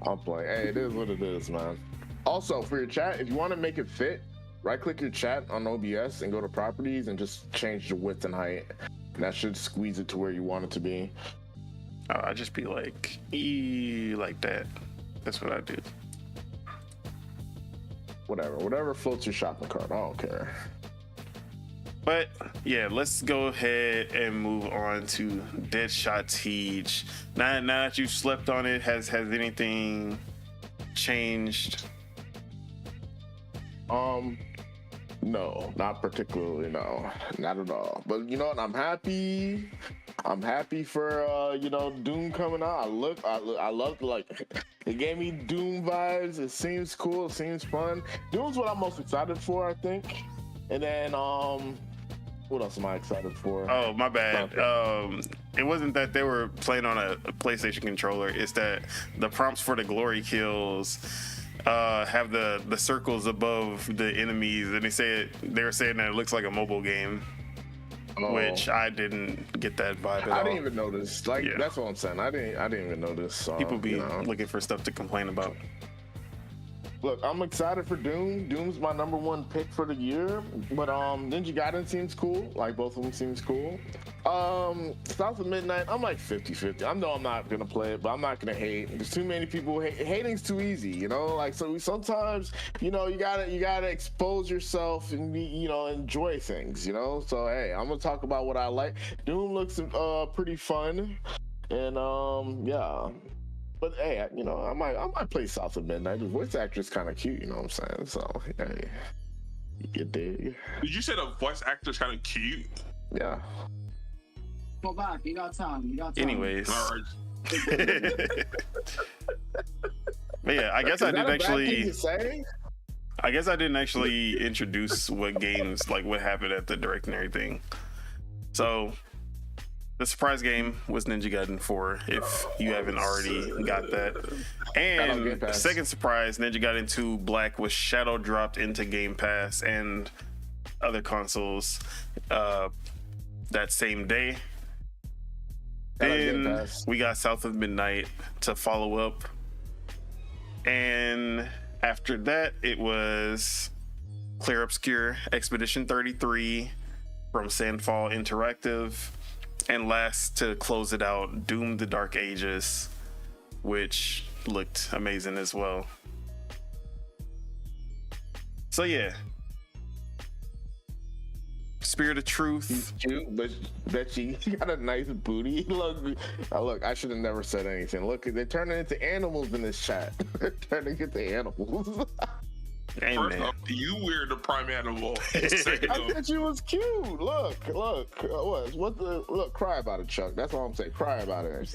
I'm playing. Hey, it is what it is, man. Also, for your chat, if you want to make it fit, right-click your chat on OBS and go to properties and just change the width and height. And that should squeeze it to where you want it to be. I just be like, like that. That's what I do. Whatever floats your shopping cart. I don't care. But yeah, let's go ahead and move on to Deadshot Siege. Now that you've slept on it, has anything changed? No, not particularly. No, not at all. But you know what? I'm happy. I'm happy for Doom coming out. I love like it gave me Doom vibes. It seems cool. It seems fun. Doom's what I'm most excited for, I think. And then what else am I excited for? Oh, my bad. It wasn't that they were playing on a PlayStation controller. It's that the prompts for the glory kills have the circles above the enemies, and they were saying that it looks like a mobile game. Which I didn't get that vibe at all. I didn't even notice. Like that's what I'm saying. I didn't even notice. People be looking for stuff to complain about. Look, I'm excited for Doom. Doom's my number one pick for the year. But Ninja Gaiden seems cool. Like both of them seems cool. South of Midnight, I'm like 50-50. I know I'm not gonna play it, but I'm not gonna hate. There's too many people hating's too easy, you know? Like so sometimes, you gotta expose yourself and enjoy things, you know? So hey, I'm gonna talk about what I like. Doom looks pretty fun. And yeah. But hey, I might play South of Midnight. The voice actor's kind of cute, you know what I'm saying? So, hey, you dig? Did you say the voice actor's kind of cute? Yeah. Go back. You got time. Anyways. All right. But yeah, I guess I didn't actually. Say? I guess I didn't actually introduce what games, like what happened at the direct and everything. So. The surprise game was Ninja Gaiden 4, if you haven't already got that. And the second surprise, Ninja Gaiden 2 Black, was shadow dropped into Game Pass and other consoles that same day. Then we got South of Midnight to follow up. And after that, it was Clear Obscure Expedition 33 from Sandfall Interactive. And last, to close it out, Doom: The Dark Ages, which looked amazing as well. So yeah, Spirit of Truth. But bet you got a nice booty. Look, I should have never said anything. Look, they're turning into animals in this chat. They're turning into animals. First off, you wear the prime animal. I thought you was cute. Look. Look, cry about it, Chuck. That's all I'm saying. Cry about it.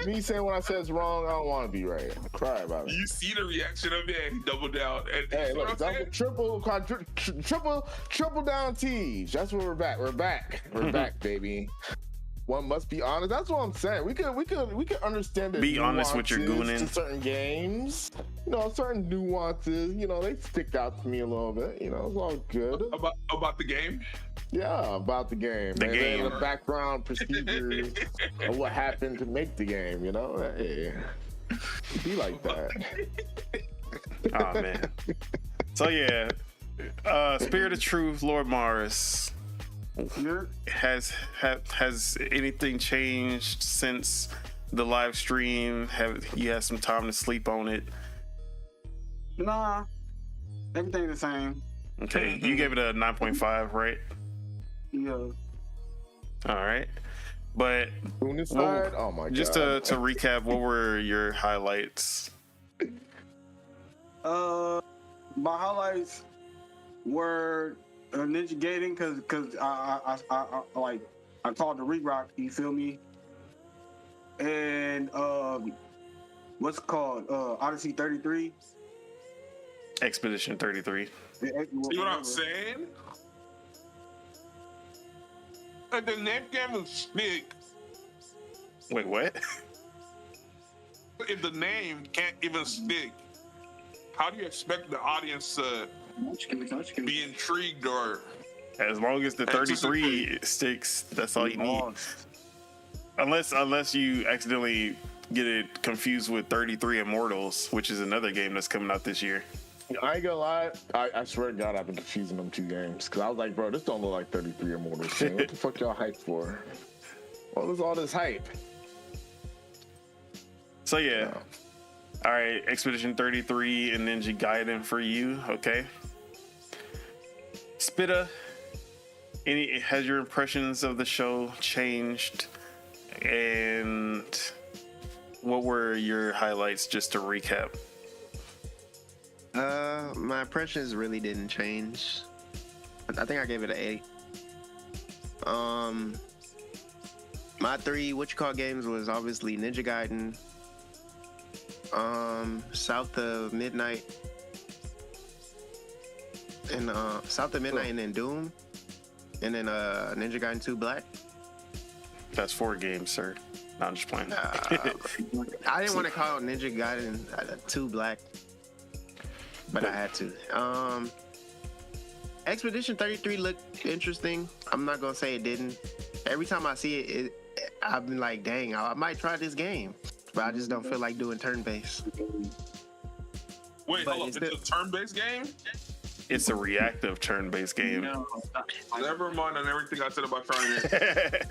Me saying what I said is wrong, I don't want to be right. Cry about it. You see the reaction of it, and he doubled down. And hey, look, triple down T's. That's where we're back. We're back, baby. One must be honest. That's what I'm saying. We could understand the be honest with your gooning to certain games. Certain nuances. They stick out to me a little bit. It's all good. About the game. Yeah, about the game. Then the background procedures of what happened to make the game. Hey, be like that. Oh man. So yeah, Spirit of Truth, Lord Morris. Has anything changed since the live stream? Have you had some time to sleep on it? Nah, everything the same. Okay, you gave it a 9.5, right? Yeah. All right, but Boone side? Oh my god. just to recap, what were your highlights? My highlights were Ninja Gaiden because I called the re-rock. You feel me? And what's it called? Odyssey 33. Expedition 33. See what I'm saying? And the next game is stick. Wait, what? If the name can't even stick, how do you expect the audience to be intrigued or? As long as the 33 sticks, that's all you need. Unless you accidentally get it confused with 33 Immortals, which is another game that's coming out this year. I ain't gonna lie. I swear to God, I've been confusing them two games because I was like, bro, this don't look like 33 Immortals. Man. What the fuck y'all hyped for? What was all this hype? So yeah. All right, Expedition 33 and Ninja Gaiden for you, okay? Spitta, has your impressions of the show changed? And what were your highlights, just to recap? My impressions really didn't change. I think I gave it an 8. My 3 games was obviously Ninja Gaiden, South of Midnight, and and then Doom, and then Ninja Gaiden 2 Black. That's 4 games, sir. No, I'm just playing. I didn't want to call Ninja Gaiden 2 Black, but I had to. Expedition 33 looked interesting. I'm not gonna say it didn't. Every time I see it, I've been like, dang, I might try this game, but I just don't feel like doing turn-based. Wait, hold on. It's a turn-based game? It's a reactive turn-based game. Never mind on everything I said about trying it.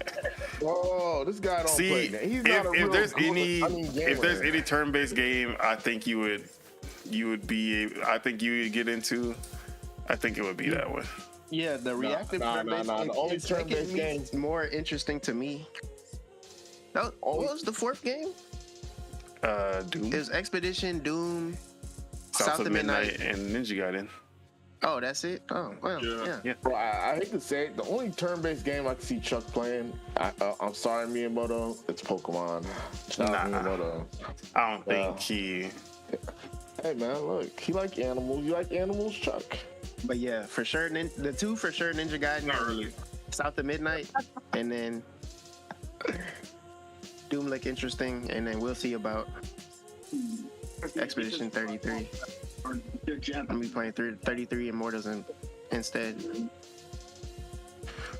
Oh, this guy don't play. He's not a if real there's gamer. if there's any turn-based game, I think you would get into. I think it would be that one. Yeah, the reactive turn-based The only it's turn-based making me more interesting to me. What was the 4th game? Doom. It was Expedition, Doom, South of Midnight, and Ninja Gaiden. Oh, that's it? Oh, well, yeah. Bro, I hate to say it, the only turn-based game I can see Chuck playing, I'm sorry, Miyamoto, it's Pokemon. Miyamoto. I don't think he... Hey, man, look, he like animals. You like animals, Chuck? But yeah, for sure, the 2 for sure, Ninja Gaiden. Not really. South of Midnight, and then Doom look interesting, and then we'll see about Expedition 33. I'm gonna be playing 33 Immortals instead.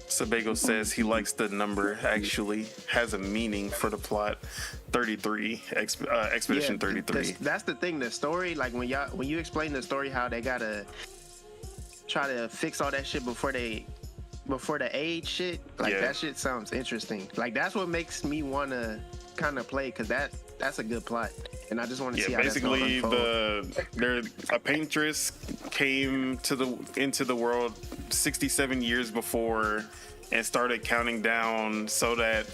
Sebago says he likes the number, actually has a meaning for the plot. 33, Expedition 33. That's the thing, the story, like when you explain the story, how they gotta try to fix all that shit before the age shit, like that shit sounds interesting. Like that's what makes me want to kind of play, because that's a good plot, and I just want to see how basically that's a paintress came into the world 67 years before and started counting down so that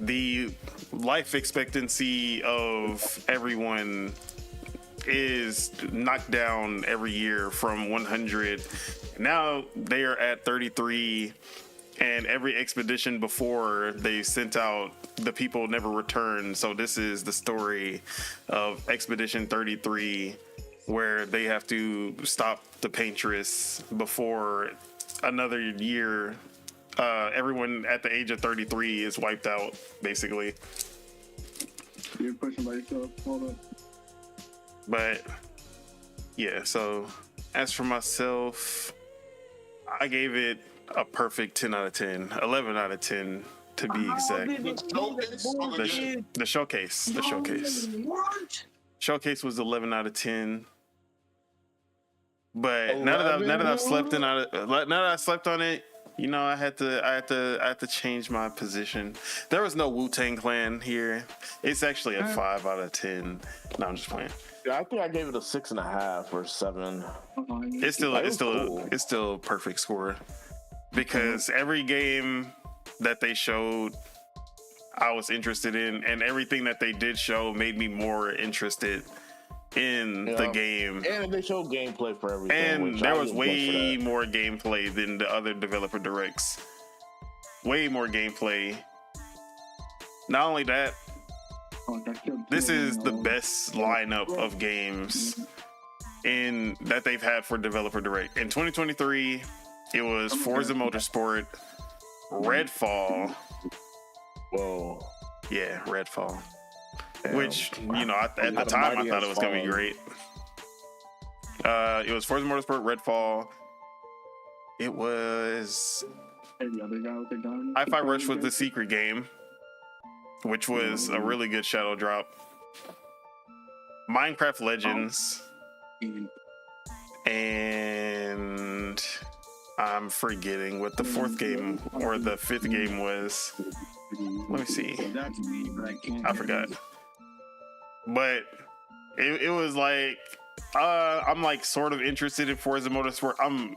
the life expectancy of everyone is knocked down every year from 100. Now they are at 33, and every expedition before they sent out, the people never returned. So this is the story of Expedition 33, where they have to stop the paintress before another year. Everyone at the age of 33 is wiped out, basically. You're pushing by yourself. Hold up. But yeah, so as for myself, I gave it a perfect 10 out of 10, 11 out of 10 to be exact. The showcase. What? Showcase was 11 out of 10. But now that I slept on it, You know, I had to change my position. There was no Wu-Tang Clan here. It's actually a 5 out of 10. No, I'm just playing. Yeah, I think I gave it a 6.5 or 7. It's cool. still a perfect score because every game that they showed, I was interested in, and everything that they did show made me more interested in the game. And they showed gameplay for everything. And there was way more gameplay than the other developer directs. Way more gameplay. Not only that, this is the best lineup of games that they've had for developer direct. In 2023, it was Forza Motorsport, Redfall. Whoa. Yeah, Redfall. Damn. Which, you know, at the time I thought it was going to be great. It was Forza Motorsport, Redfall. It was Hi-Fi Rush was the secret game, which was a really good shadow drop. Minecraft Legends. And I'm forgetting what the fourth game or the fifth game was. Let me see. I forgot. But it was like I'm like sort of interested in Forza Motorsport. I'm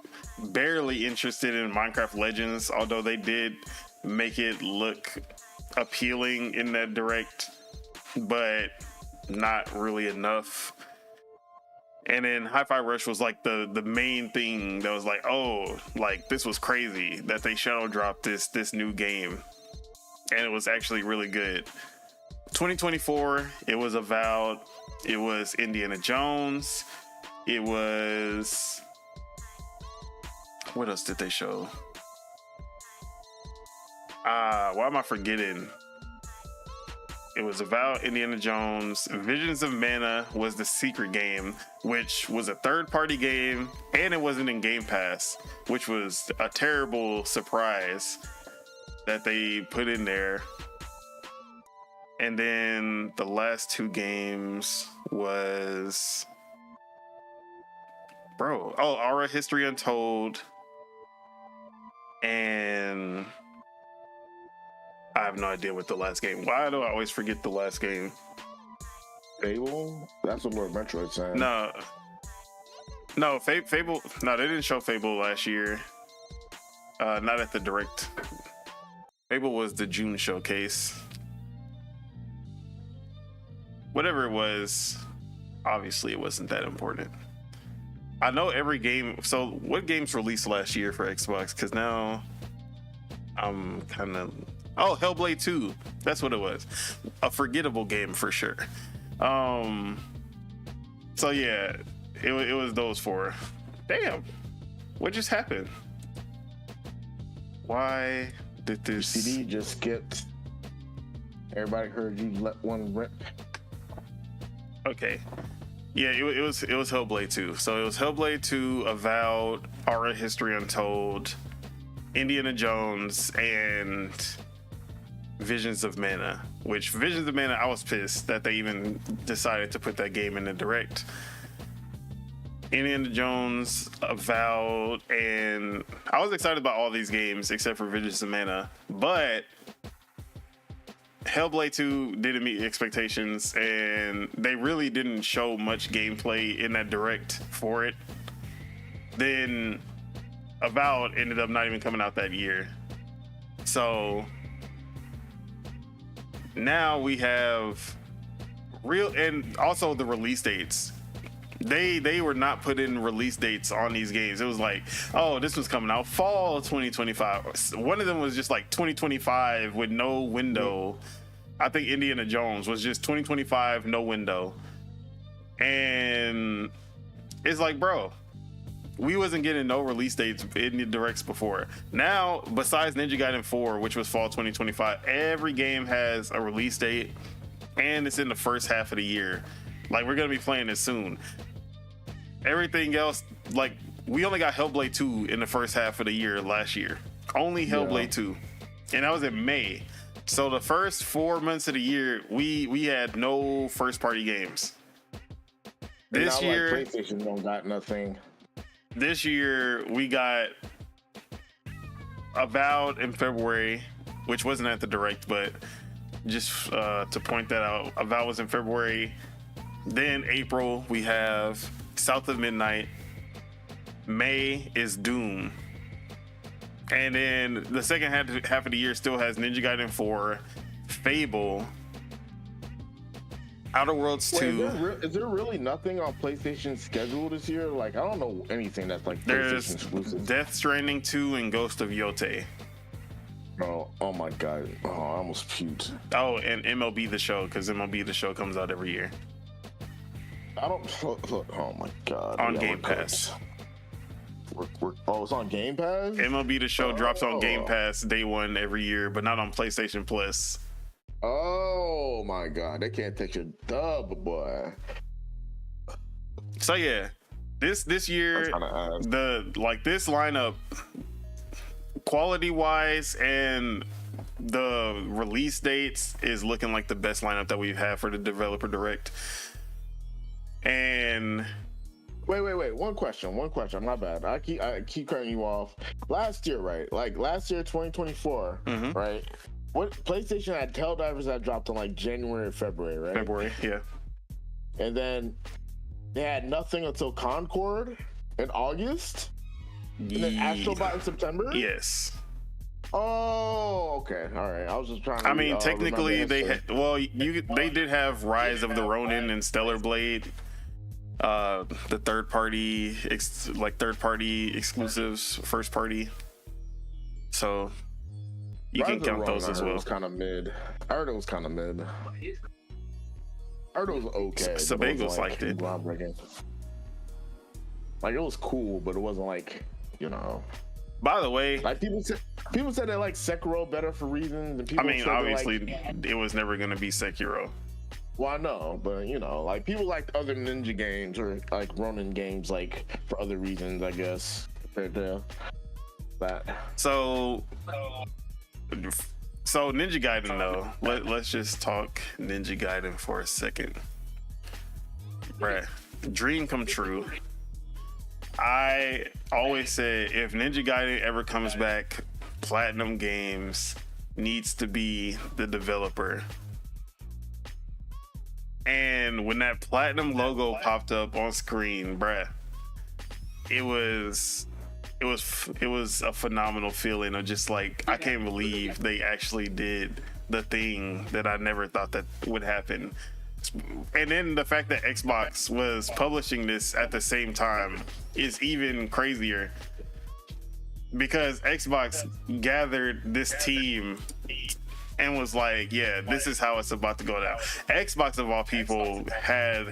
barely interested in Minecraft Legends, although they did make it look appealing in that direct, but not really enough. And then Hi-Fi Rush was like the main thing that was like, oh, like this was crazy that they shadow dropped this new game. And it was actually really good. 2024, it was Avowed. It was Indiana Jones. It was... What else did they show? Why am I forgetting? It was Avowed, Indiana Jones. Visions of Mana was the secret game, which was a third-party game, and it wasn't in Game Pass, which was a terrible surprise that they put in there. And then the last two games was... Aura History Untold. And... I have no idea what the last game. Why do I always forget the last game? Fable? That's what Lord Metroid said. No, Fable. No, they didn't show Fable last year. Not at the direct. Fable was the June showcase. Whatever it was, obviously it wasn't that important. I know every game. So, what games released last year for Xbox? Because now I'm kind of. Oh, Hellblade 2. That's what it was. A forgettable game for sure. So yeah, it was those four. Damn. What just happened? Why did this CD just skipped? Everybody heard you let one rip. Okay. Yeah, it was Hellblade 2. So it was Hellblade 2, Avowed, Aura History Untold, Indiana Jones, and Visions of Mana, which Visions of Mana, I was pissed that they even decided to put that game in the direct. Indiana Jones, Avowed, and I was excited about all these games except for Visions of Mana, but Hellblade 2 didn't meet expectations, and they really didn't show much gameplay in that direct for it. Then Avowed ended up not even coming out that year. So now we have and also the release dates. They were not putting release dates on these games. It was like, oh, this was coming out fall 2025. One of them was just like 2025 with no window. I think Indiana Jones was just 2025, no window. And it's like, bro, we wasn't getting no release dates in the directs before. Now, besides Ninja Gaiden 4, which was fall 2025, every game has a release date, and it's in the first half of the year. Like, we're gonna be playing it soon. Everything else, like, we only got Hellblade 2 in the first half of the year last year. Only Hellblade 2. And that was in May. So the first 4 months of the year, we had no first-party games. This year, like PlayStation don't got nothing. This year we got Avowed in February, which wasn't at the Direct, but just to point that out, Avowed was in February. Then April, we have South of Midnight. May is Doom. And then the second half of the year still has Ninja Gaiden 4, Fable, Outer Worlds 2. Is there really nothing on PlayStation's schedule this year? Like, I don't know anything that's like PlayStation exclusive. Death Stranding 2 and Ghost of Yotei. Oh my god. Oh, I almost puked. Oh, and MLB The Show, because MLB The Show comes out every year. Oh my god. On Game Pass. It's on Game Pass? MLB The Show drops on Game Pass day one every year, but not on PlayStation Plus. Oh my god, they can't take your dub, boy. So yeah, this year this lineup, quality wise and the release dates, is looking like the best lineup that we've had for the Developer Direct. And wait, one question, my bad. I keep cutting you off. Last year, right? Like last year, 2024, right? What PlayStation had Helldivers that dropped in like January or February, right? February, yeah. And then they had nothing until Concord in August. And then Astrobot in September? Yes. Oh, okay. All right. I was just trying to... I mean, technically, they did have Rise of the Ronin and Stellar Blade, the third-party exclusives, first-party. So you can count those as well. Was kind of mid. I heard it was kind of mid. I heard it was okay. Sabagos liked it. Groundbreaking. Like, it was cool, but it wasn't like, you know... By the way, like people said they like Sekiro better for reasons. And people obviously, it was never going to be Sekiro. Well, I know, but you know, like people liked other ninja games or like Ronin games, like for other reasons, I guess, compared to that. So Ninja Gaiden though. Let's just talk Ninja Gaiden for a second. Bruh, dream come true. I always said if Ninja Gaiden ever comes back, Platinum Games needs to be the developer. And when that Platinum logo popped up on screen, bruh, it was a phenomenal feeling of just like, I can't believe they actually did the thing that I never thought that would happen. And then the fact that Xbox was publishing this at the same time is even crazier, because Xbox gathered this team and was like, yeah, this is how it's about to go down. Xbox of all people had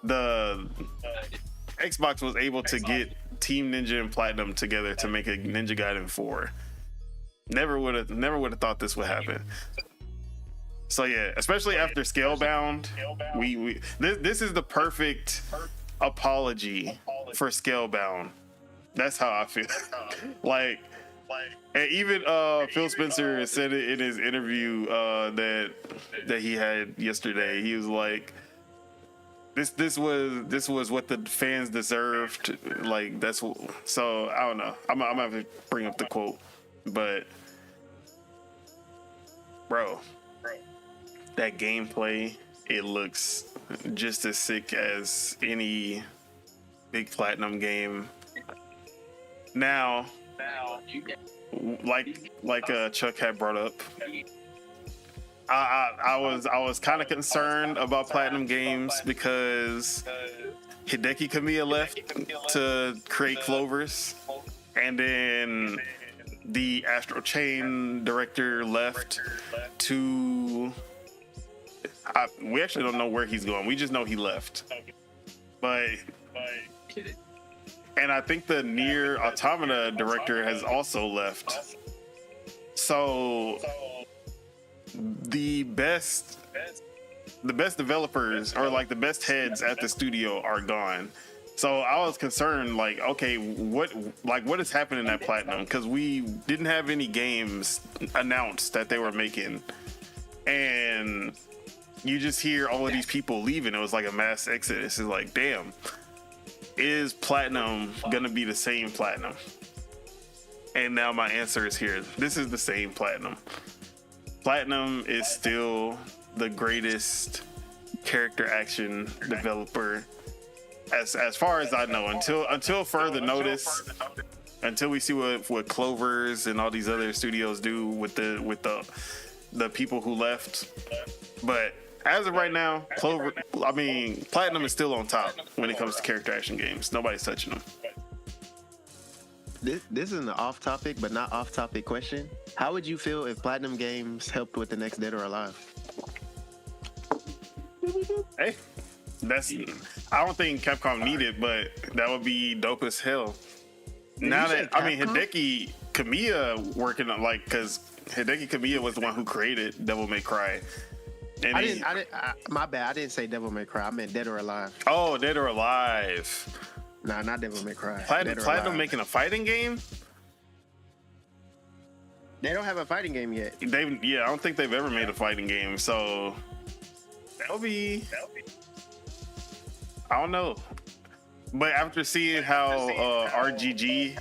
the Xbox was able to get Team Ninja and Platinum together to make a Ninja Gaiden 4. Never would have thought this would happen. So yeah, especially after Scalebound, this is the perfect apology for Scalebound. That's how I feel. like, and even Phil Spencer said it in his interview that he had yesterday. He was like, this was what the fans deserved. Like so I don't know. I'm gonna have to bring up the quote, but bro. That gameplay, it looks just as sick as any big Platinum game. Now, like Chuck had brought up, I was kind of concerned about Platinum Games because Hideki Kamiya left to create Clovers, and then the Astral Chain director left to... we actually don't know where he's going. We just know he left. And I think the Nier Automata director has also left. So the best developers, or like the best heads at the studio, are gone. So I was concerned, like, okay, what is happening at Platinum? Because we didn't have any games announced that they were making, and you just hear all of these people leaving. It was like a mass exodus. It's like, damn, is Platinum gonna be the same Platinum? And now my answer is here. This is the same Platinum. Platinum is still the greatest character action developer as far as I know, until further notice, until we see what Clovers and all these other studios do with the people who left. But as of right now, Platinum is still on top when it comes to character action games. Nobody's touching them. This is an off-topic, but not off-topic question. How would you feel if Platinum Games helped with the next Dead or Alive? Hey, I don't think Capcom need it, but that would be dope as hell. Now that Hideki Kamiya working on because Hideki Kamiya was the one who created Devil May Cry. And my bad. I didn't say Devil May Cry. I meant Dead or Alive. Oh, Dead or Alive. Nah, not Devil May Cry. Platinum making a fighting game? They don't have a fighting game yet. I don't think they've ever made a fighting game, so that'll be I don't know. But after seeing how RGG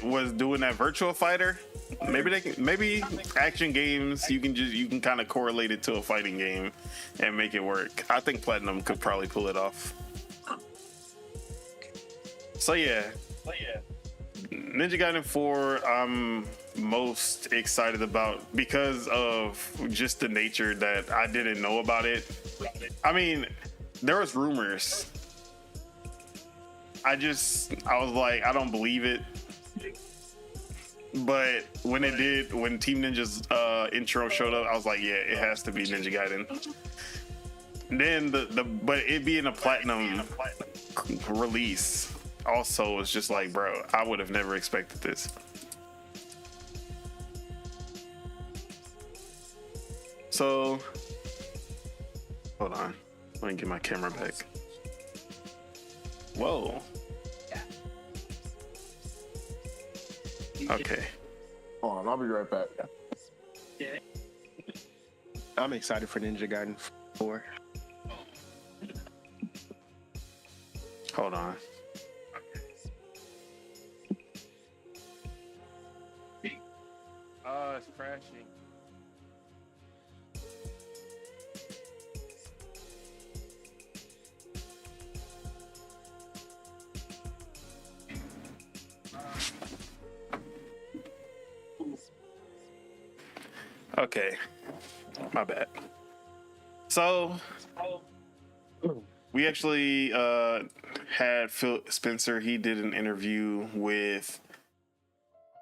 was doing that virtual fighter, maybe action games you can kind of correlate it to a fighting game and make it work. I think Platinum could probably pull it off. So yeah, Ninja Gaiden 4 I'm most excited about because of just the nature that I didn't know about it. I mean, there was rumors. I was like, I don't believe it. But when Team Ninja's intro showed up, I was like, yeah, it has to be Ninja Gaiden. And then but it being a Platinum release also was just like, bro, I would have never expected this. So, hold on. Let me get my camera back. Whoa. Okay. Hold on, I'll be right back. I'm excited for Ninja Gaiden 4. Hold on. It's crashing. Okay, my bad. So we actually had Phil Spencer. He did an interview with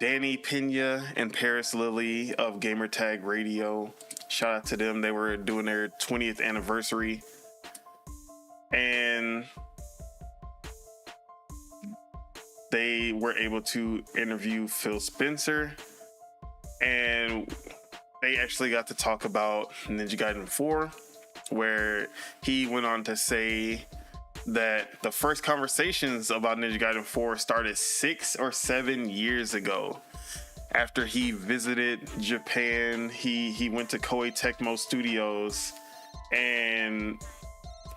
Danny Pena and Paris Lilly of Gamertag Radio. Shout out to them. They were doing their 20th anniversary. And they were able to interview Phil Spencer. And they actually got to talk about Ninja Gaiden 4, where he went on to say that the first conversations about Ninja Gaiden 4 started 6 or 7 years ago. After he visited Japan, he went to Koei Tecmo Studios and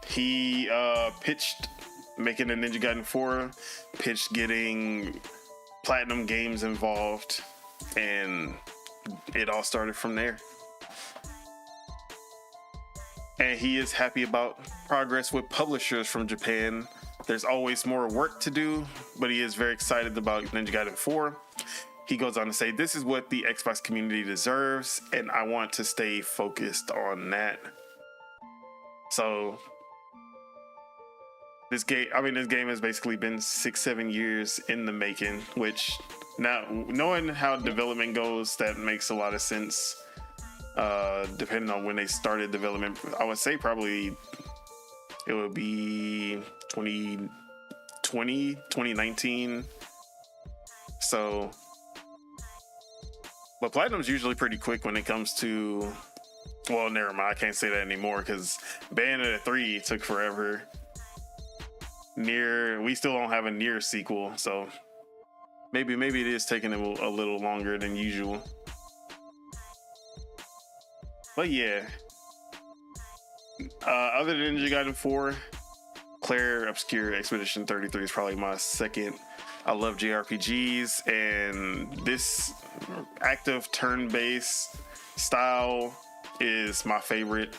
he pitched making a Ninja Gaiden 4, pitched getting Platinum Games involved, and it all started from there. And he is happy about progress with publishers from Japan. There's always more work to do, but he is very excited about Ninja Gaiden 4. He goes on to say, this is what the Xbox community deserves, and I want to stay focused on that. So this game has basically been 6-7 years in the making, which now knowing how development goes, that makes a lot of sense. Depending on when they started development, I would say probably it would be 2020, 2019. So, but Platinum's usually pretty quick when it comes to, well, never mind, I can't say that anymore because Bayonetta 3 took forever. We still don't have a Nier sequel, so maybe it is taking them a little longer than usual. But yeah, other than Ninja Gaiden 4, Claire Obscure Expedition 33 is probably my second I love JRPGs, and this active turn-based style is my favorite.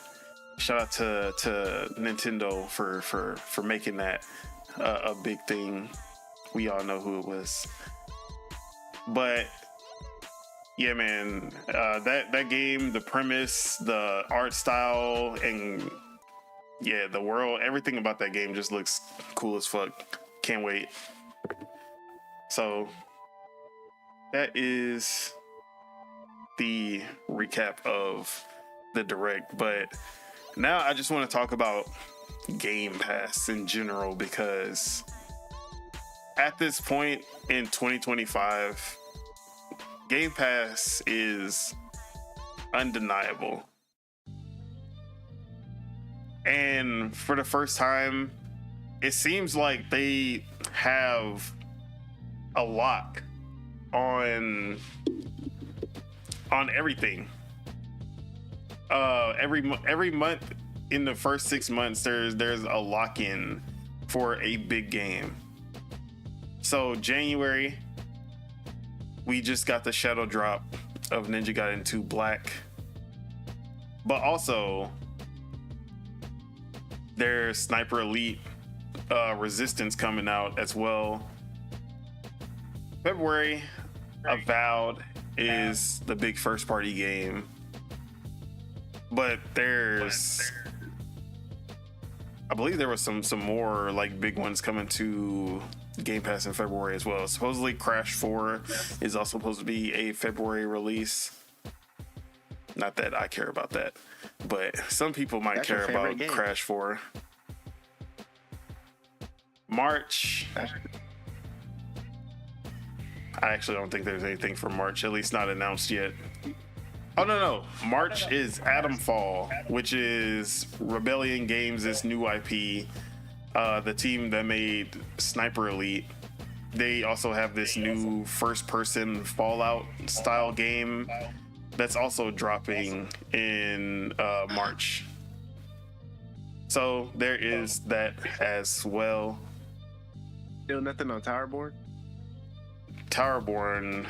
Shout out to Nintendo for making that a big thing. We all know who it was. But yeah, man, that game, the premise, the art style, and yeah, the world, everything about that game just looks cool as fuck. Can't wait. So that is the recap of the Direct. But now I just want to talk about Game Pass in general, because at this point in 2025, Game Pass is undeniable. And for the first time, it seems like they have a lock on everything. Every month in the first 6 months, there's a lock-in for a big game. So January, we just got the shadow drop of Ninja Gaiden 2 Black. But also, there's Sniper Elite Resistance coming out as well. February, Avowed is the big first party game. But I believe there was some more like big ones coming to Game Pass in February as well. Supposedly Crash 4 is also supposed to be a February release. Not that I care about that, but some people might care about Crash 4. March, I actually don't think there's anything for March, at least not announced yet. Oh, no. March is Atomfall, which is Rebellion Games' new IP. The team that made Sniper Elite. They also have this new first-person Fallout style game that's also dropping in March. So there is that as well. Still nothing on Towerborn? Towerborn.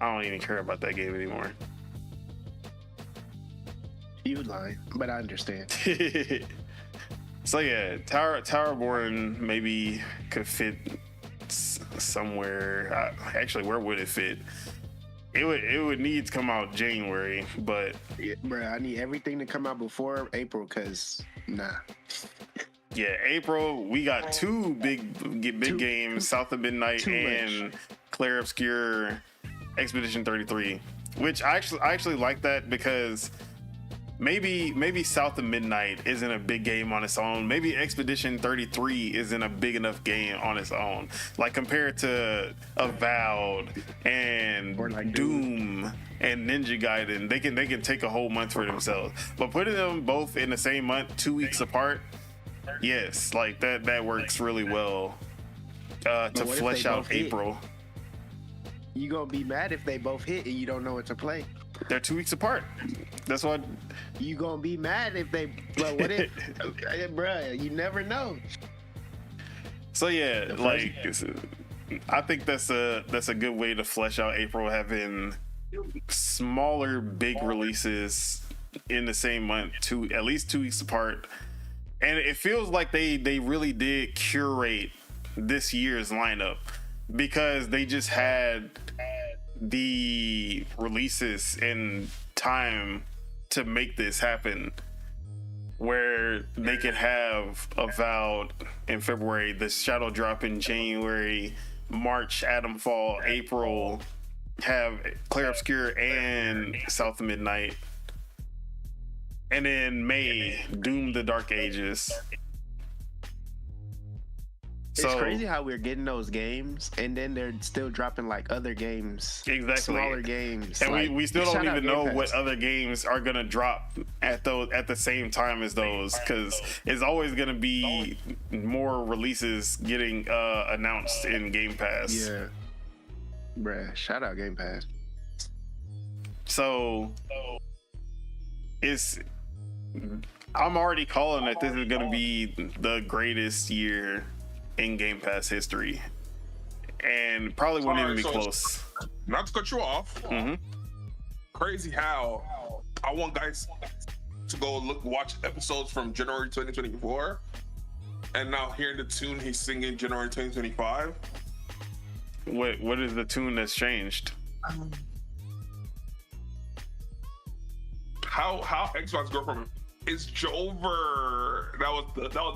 I don't even care about that game anymore. You lying, but I understand. So yeah, Towerborn maybe could fit somewhere. Actually, where would it fit? It would need to come out January, but yeah, bro, I need everything to come out before April, cause nah. Yeah, April we got two big games, South of Midnight and Clair Obscur Expedition 33, which I actually like that, because maybe South of Midnight isn't a big game on its own. Maybe Expedition 33 isn't a big enough game on its own. Like compared to Avowed and like Doom and Ninja Gaiden, they can take a whole month for themselves. But putting them both in the same month, 2 weeks apart, yes, like that works really well to flesh out April. You gonna be mad if they both hit and you don't know what to play. They're 2 weeks apart. That's what. You gonna be mad if they. But what if, bruh? You never know. So yeah, like I think that's a good way to flesh out April, having smaller big releases in the same month, at least 2 weeks apart, and it feels like they really did curate this year's lineup, because they just had the releases in time to make this happen, where they could have Avowed in February, the Shadow Drop in January, March Atomfall, April have Clair Obscur and South of Midnight, and then May Doom the Dark Ages. It's crazy how we're getting those games, and then they're still dropping like other games, exactly, smaller games, and like, we still don't even know what other games are gonna drop at the same time as those, because it's always gonna be more releases getting announced in Game Pass. Yeah, bruh, shout out Game Pass. So I'm already calling that this is gonna be the greatest year in Game Pass history, and probably won't even be close. Not to cut you off. Mm-hmm. Crazy how I want guys to go watch episodes from January 2024, and now hearing the tune he's singing January 2025. What is the tune that's changed? How Xbox go from "It's Jover"? That was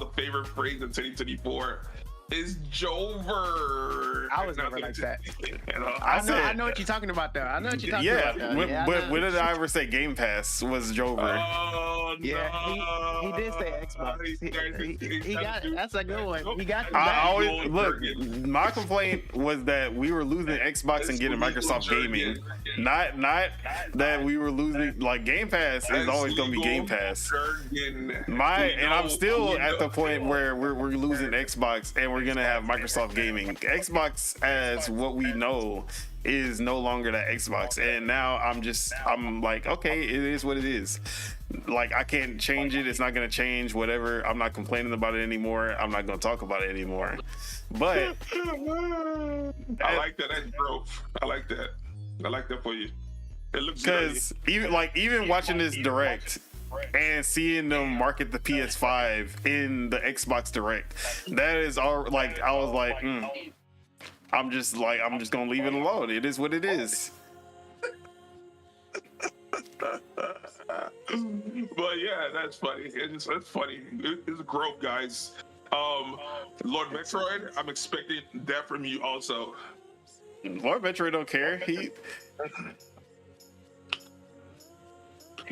the favorite phrase in 2024. It's Jover. I was never like that. You know? I know what you're talking about, though. I know what you're talking about. Though. But when did I ever say Game Pass was Jover? Oh, yeah, no. he did say Xbox. He got it. That's a good one. He got it. I always look. My complaint was that we were losing Xbox and getting Microsoft Gaming. Not that we were losing. Like Game Pass is always going to be Game Pass. And I'm still at the point where we're losing Xbox and we're gonna have Microsoft Gaming. Xbox, as what we know, is no longer that Xbox, and now I'm like, okay, it is what it is. Like, I can't change it. It's not gonna change. Whatever. I'm not complaining about it anymore. I'm not gonna talk about it anymore. But I like that. That's growth. I like that. I like that for you. It looks good. Because even watching this direct and seeing them market the PS5 in the Xbox Direct, that is all. Like, I was like, I'm just gonna leave it alone. It is what it is. But yeah, that's funny. That's funny. It's growth, guys. Lord Metroid, I'm expecting that from you also. Lord Metroid don't care. He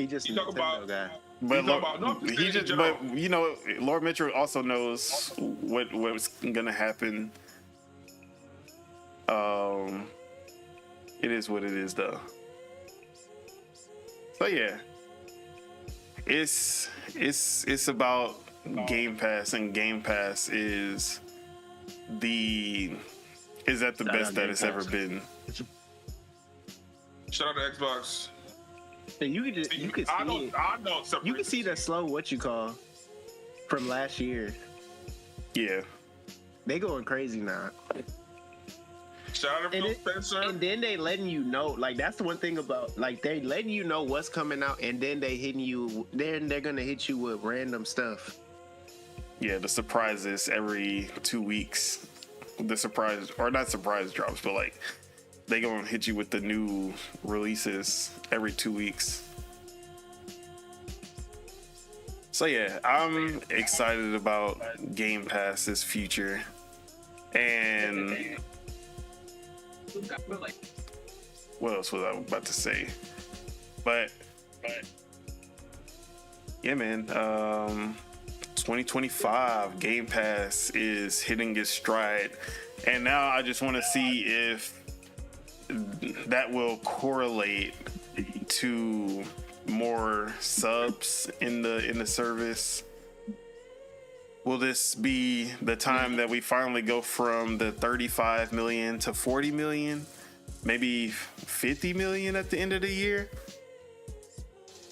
just You talk about guy. But talk about- no, he just, general. but you know, Lord Metroid also knows what's gonna happen. It is what it is, though. So yeah, it's about Game Pass, and Game Pass is at the best that it's ever been. Shout out to Xbox. You can see it. I know. You can see the slow from last year. Yeah. They going crazy now. Shout out to Phil Spencer. And then they letting you know, like, that's the one thing about, like, they letting you know what's coming out, and then they're gonna hit you with random stuff. Yeah, the surprises every 2 weeks. The surprise, or not surprise drops, but like they gonna hit you with the new releases every 2 weeks. So yeah, I'm excited about Game Pass's future. And what else was I about to say? But yeah, man, 2025 Game Pass is hitting its stride, and now I just want to see if that will correlate to more subs in the service. Will this be the time that we finally go from the 35 million to 40 million, maybe 50 million at the end of the year?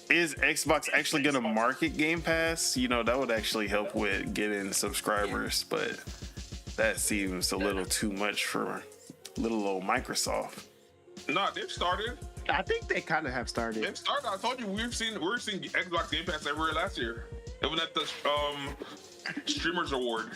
Is Xbox actually going to market Game Pass? You know, that would actually help with getting subscribers, but that seems a little too much for little old Microsoft. No, they've started. I think they kind of have started. They've started. I told you we're seeing Xbox Game Pass everywhere last year. Even at the Streamers Award,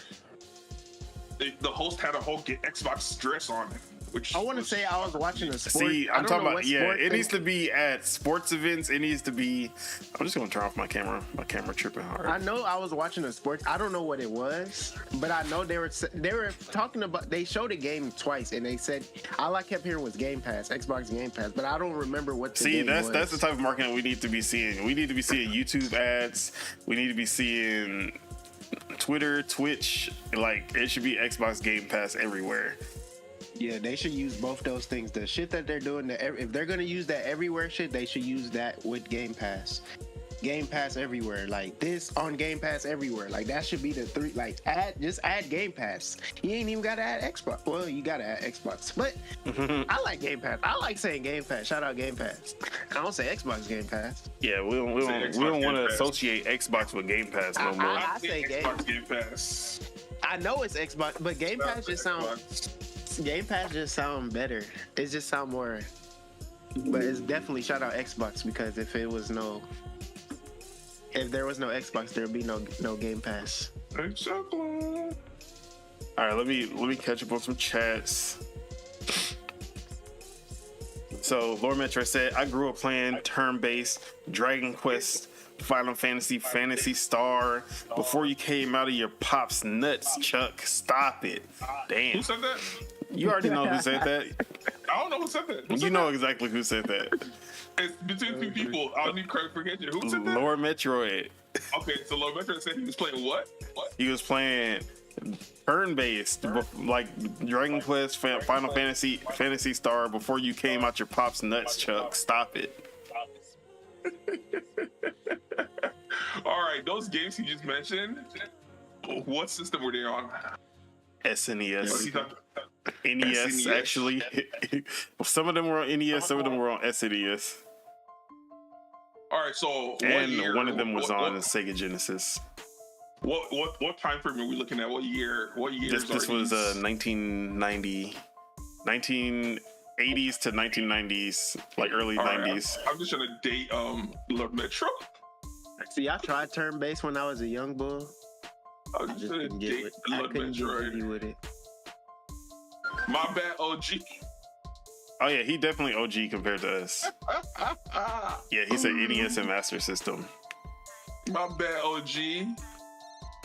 the host had a whole Xbox dress on. Which I want to say I was watching a sport. See, I'm talking about, yeah, it needs to be at sports events. It needs to be, I'm just going to turn off my camera. My camera tripping hard. I know I was watching a sports. I don't know what it was, but I know they were talking about, they showed a game twice, and they said, all I kept hearing was Game Pass, Xbox Game Pass, but I don't remember what the game was. That's the type of marketing we need to be seeing. We need to be seeing YouTube ads. We need to be seeing Twitter, Twitch. Like, it should be Xbox Game Pass everywhere. Yeah, they should use both those things. The shit that they're doing, if they're gonna use that everywhere shit, they should use that with Game Pass. Game Pass everywhere, like this on Game Pass everywhere. Like that should be the three. Like just add Game Pass. You ain't even gotta add Xbox. Well, you gotta add Xbox, but I like Game Pass. I like saying Game Pass. Shout out Game Pass. I don't say Xbox Game Pass. Yeah, we don't want to associate Xbox with Game Pass no more. I say Xbox Game Pass. I know it's Xbox, but Game Pass just sound better. It just sound more. But it's definitely shout out Xbox, because if there was no Xbox, there'd be no Game Pass. Exactly. All right, let me catch up on some chats. So Lord Metro said, I grew up playing turn-based Dragon Quest, Final Fantasy, Phantasy Star before you came out of your pop's nuts, Chuck. Stop it. Damn. Who said that? You already know who said that. I don't know who said that. Who You said know that? exactly who said that. It's between two people. I need clarification. Who said that? Lord Metroid. Okay, so Lord Metro said he was playing what? What? He was playing turn-based, like Dragon Quest, Final Fantasy, Phantasy Star before you came out your pop's nuts, Chuck. Stop it. All right, those games he just mentioned, what system were they on? SNES. He's not- NES, SNES. actually. Some of them were on NES, some of them were on SNES. All right, so what And year, one of them was on what, Sega Genesis. what time frame are we looking at? What year? What years? This are was these? 1990, 1980s to 1990s, like early All right, 90s. I'm just trying to date Lord Metro. See, I tried turn based when I was a young bull. I'm I just just trying couldn't to get date with. I Lord couldn't get Metroid. jiggy with it. My bad, OG. Oh yeah, he definitely OG compared to us. Yeah, he said NES and Master System. My bad, OG.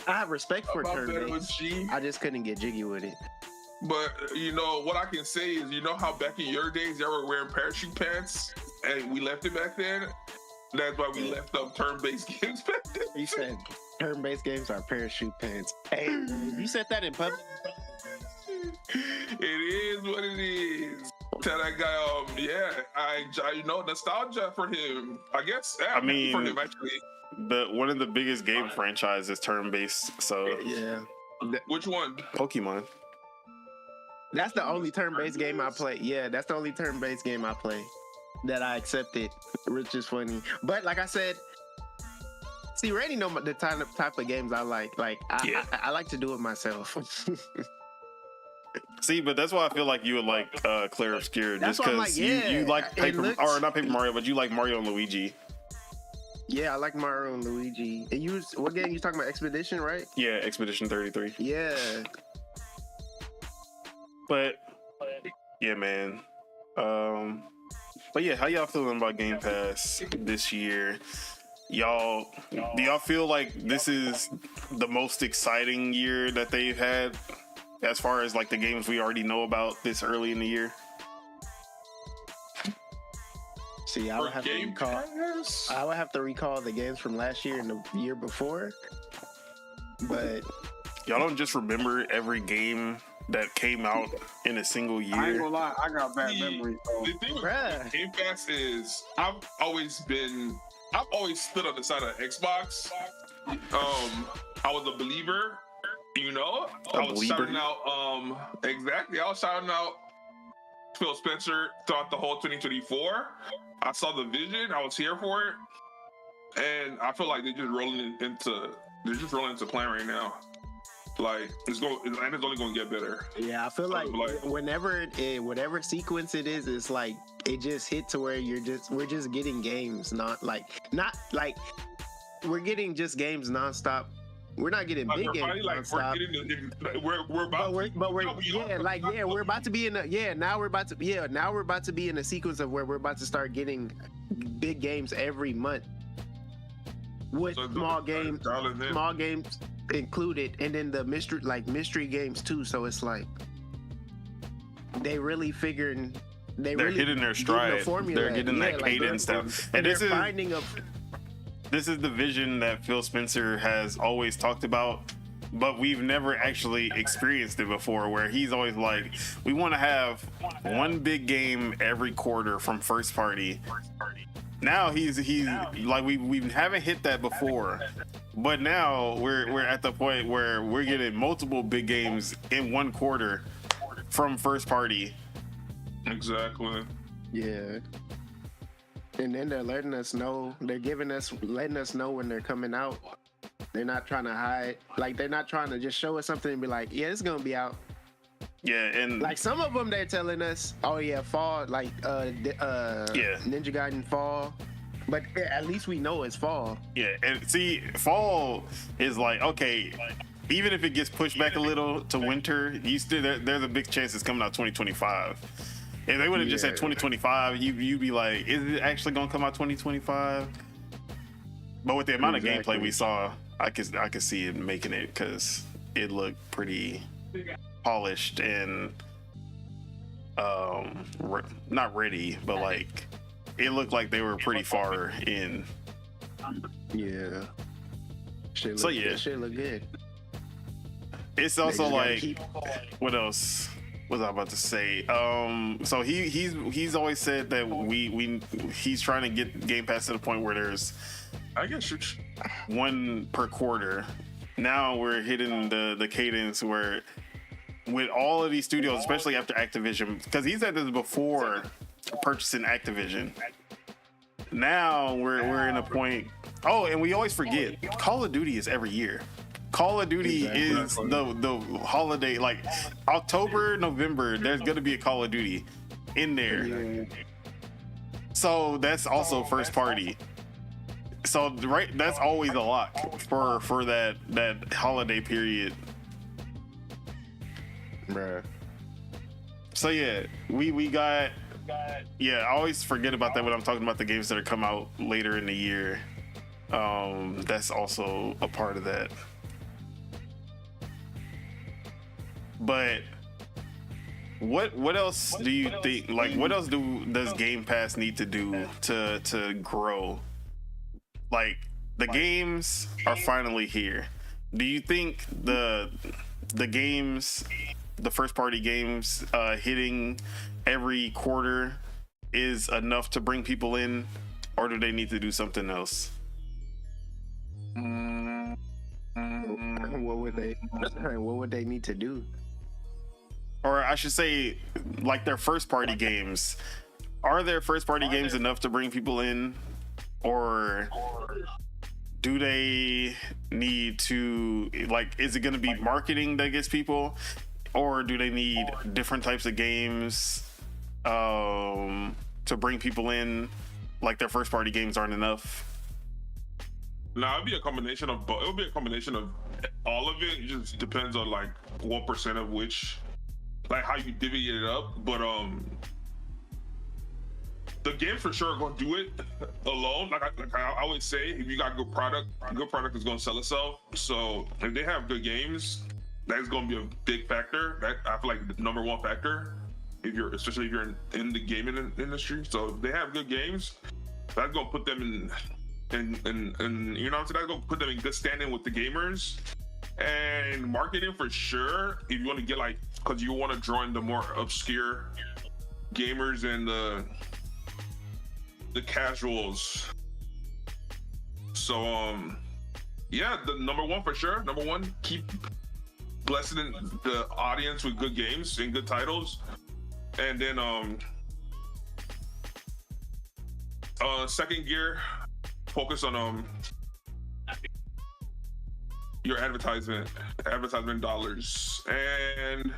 I have respect for My turn bad, based. OG. I just couldn't get jiggy with it. But you know what I can say is, you know how back in your days y'all were wearing parachute pants, and we left it back then. That's why we left up turn-based games back then. You said turn based games are parachute pants. Hey, you said that in public. It is what it is. Tell that guy, yeah, I you know, nostalgia for him. I guess, yeah, I mean, for him actually. One of the biggest game franchises turn-based, so Yeah, Which one? Pokemon. that's the only turn based game I play. Yeah, that's the only turn based game I play that I accepted, which is funny. But like I said, see, Randy know the type of games I like. Like Yeah. I like to do it myself. See, but that's why I feel like you would like Clear Obscure, That's just why I'm because like, yeah, you like it looks- or not Paper Mario, but you like Mario and Luigi. Yeah, I like Mario and Luigi. And what game you talking about? Expedition, right? Yeah, Expedition 33. Yeah. But yeah, man. But yeah, how y'all feeling about Game Pass this year? Do y'all feel like this is the most exciting year that they've had as far as like the games we already know about this early in the year? See, I For would have to Game recall. Pass? I would have to recall the games from last year and the year before. But Y'all don't just remember every game that came out in a single I ain't year. gonna lie, I got bad See, memory. So. The thing with Bruh. Game Pass is I've always stood on the side of Xbox. I was a believer, you know. I was believer? shouting out exactly. I was shouting out Phil Spencer throughout the whole 2024. I saw the vision. I was here for it, and I feel like they're just rolling into plan right now. Like it's only going to get better. yeah, I feel like Like- whenever whatever sequence it is, it's like it just hit to where we're just getting games, not like we're getting just games nonstop. We're not getting Like, big we're games finally, like, nonstop. we're about We're about to be in now we're about to be in a sequence of where we're about to start getting big games every month with So small dialing in. games included, and then the mystery games too. So it's like they really figuring They're really hitting their getting stride. the formula. They're getting that like, cadence down. And they're this is finding a the vision that Phil Spencer has always talked about, but we've never actually experienced it before, where he's always like, we want to have one big game every quarter from first party. Now he's like, we haven't hit that before, but now we're at the point where we're getting multiple big games in one quarter from first party. Exactly. Yeah. And then they're letting us know, letting us know when they're coming out. They're not trying to hide. Like, they're not trying to just show us something and be like, yeah, it's gonna be out. Yeah, and Like, some of them, they're telling us, oh yeah, fall. Like, Ninja Gaiden fall. But at least we know it's fall. yeah, and see, fall is like, okay, even if it gets pushed back a little to winter, you still there's a big chance it's coming out 2025. If they would have just said 2025, you'd be like, is it actually gonna come out 2025? But with the amount of gameplay we saw, I could see it making it, because it looked pretty polished and not ready, but like it looked like they were pretty far in. Yeah. So yeah, that shit look good. it's also just gotta like, keep- what else was I about to say? So he's always said that he's trying to get Game Pass to the point where there's I guess one per quarter. Now we're hitting the cadence where, with all of these studios, especially after Activision, because he said this before purchasing Activision. Now we're in a point. Oh, and we always forget, Call of Duty is every year. Call of Duty is the holiday, like October, November. There's gonna be a Call of Duty in there. Yeah. So that's also first party. So right, that's always a lock for that holiday period. Bruh. So yeah, we got. Yeah, I always forget about that when I'm talking about the games that are come out later in the year. That's also a part of that. But what else do you think? Like, what else does Game Pass need to do to grow? Like, the games are finally here. Do you think the games, the first party games, hitting every quarter is enough to bring people in, or do they need to do something else? What would they need to do? Or I should say, like, their first party games. Are their first party games enough to bring people in, or do they need to, like, is it going to be marketing that gets people, or do they need different types of games to bring people in? Like, their first party games aren't enough. No, it'd be a combination of both. It would be a combination of all of it. It just depends on like what percent of which, like how you divvy it up. But the game for sure are gonna do it alone. Like I always say, if you got good product is gonna sell itself. So if they have good games, that's gonna be a big factor. That I feel like the number one factor. Especially if you're in the gaming industry. So if they have good games, that's gonna put them in you know what I'm saying, that's gonna put them in good standing with the gamers. And marketing for sure, if you want to get like, because you want to draw in the more obscure gamers and the casuals. So yeah, the number one for sure. Number one, keep blessing the audience with good games and good titles. And then second gear, focus on your advertisement dollars. And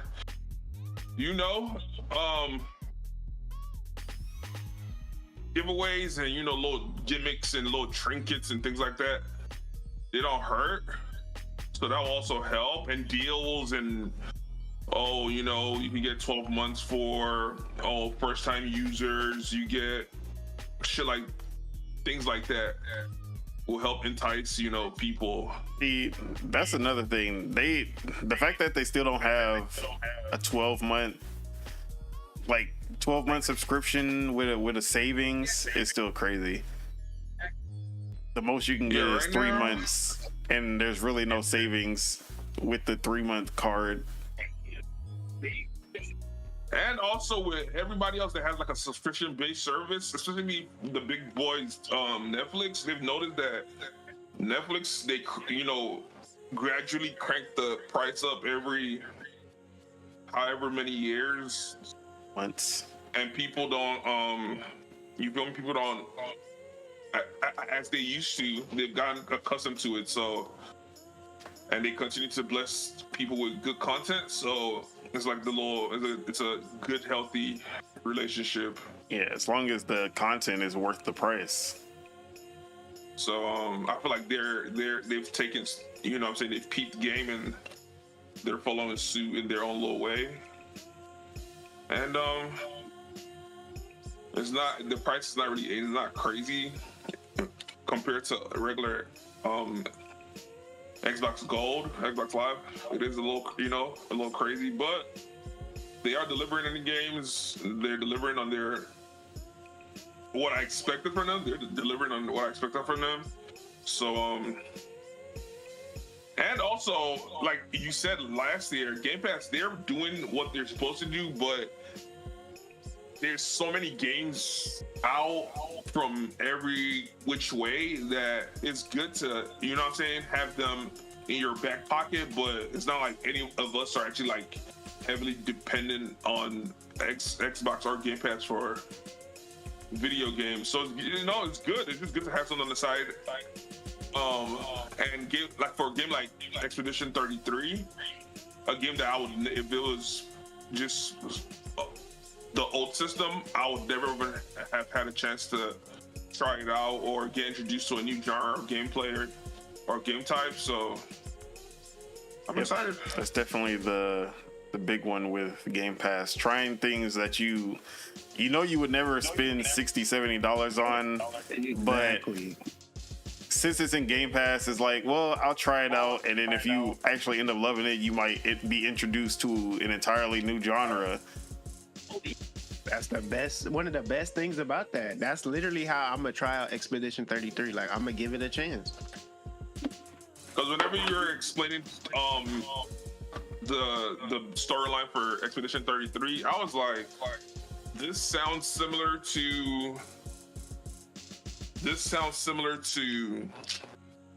giveaways and little gimmicks and little trinkets and things like that, they don't hurt. So that will also help. And deals and you can get 12 months for first time users. You get shit like things like that will help entice people. That's another thing. The fact that they still don't have a 12-month subscription with a savings is still crazy. The most you can get is 3 months, and there's really no savings with the 3-month card. And also with everybody else that has like a subscription-based service, especially the big boys, Netflix, they've noticed that Netflix, they gradually crank the price up every however many years. Months. And people don't, people don't, as they used to, they've gotten accustomed to it. So and they continue to bless people with good content. So it's like it's a good, healthy relationship. Yeah, as long as the content is worth the price. So I feel like they've taken, you know what I'm saying, they've peaked the game and they're following suit in their own little way. And the price is not crazy compared to a regular Xbox Gold, Xbox Live. It is a little crazy, but they are delivering in the games. They're delivering on what I expected from them. They're delivering on what I expected from them. So, and also, like you said last year, Game Pass, they're doing what they're supposed to do, but there's so many games out from every which way that it's good to, you know what I'm saying, have them in your back pocket, but it's not like any of us are actually like heavily dependent on Xbox or Game Pass for video games. So, you know, it's good. It's just good to have something on the side. And for a game like Expedition 33, a game that I would, if it was just the old system, I would never have had a chance to try it out or get introduced to a new genre of gameplay or game type. So I'm excited. That's definitely the big one with Game Pass. Trying things that you would never spend $60-$70 on, Exactly. but since it's in Game Pass, it's like, well, I'll try it out, and then if you actually end up loving it, you might be introduced to an entirely new genre. That's one of the best things about that. That's literally how I'm gonna try out Expedition 33. Like, I'm gonna give it a chance. Because whenever you're explaining the storyline for Expedition 33, I was like, this sounds similar to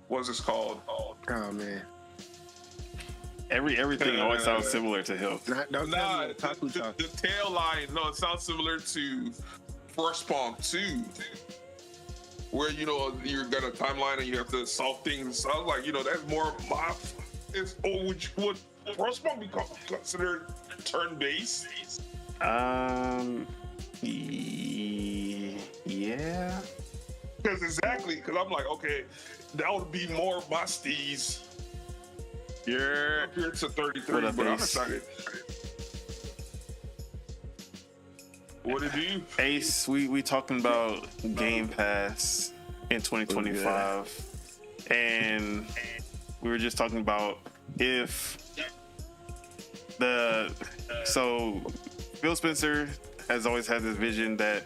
what's this called? Oh man, Everything always sounds similar to him. The tail line. No, it sounds similar to Frostpunk 2, where you're got a timeline and you have to solve things. So I was like, that's more my. Would Frostpunk be considered turn-based? Yeah. Because I'm like, okay, that would be more of my steez. Yeah. Here to 33, but I'm excited. What did you? Ace, we talking about Game Pass in 2025, and we were just talking about if so Phil Spencer has always had this vision that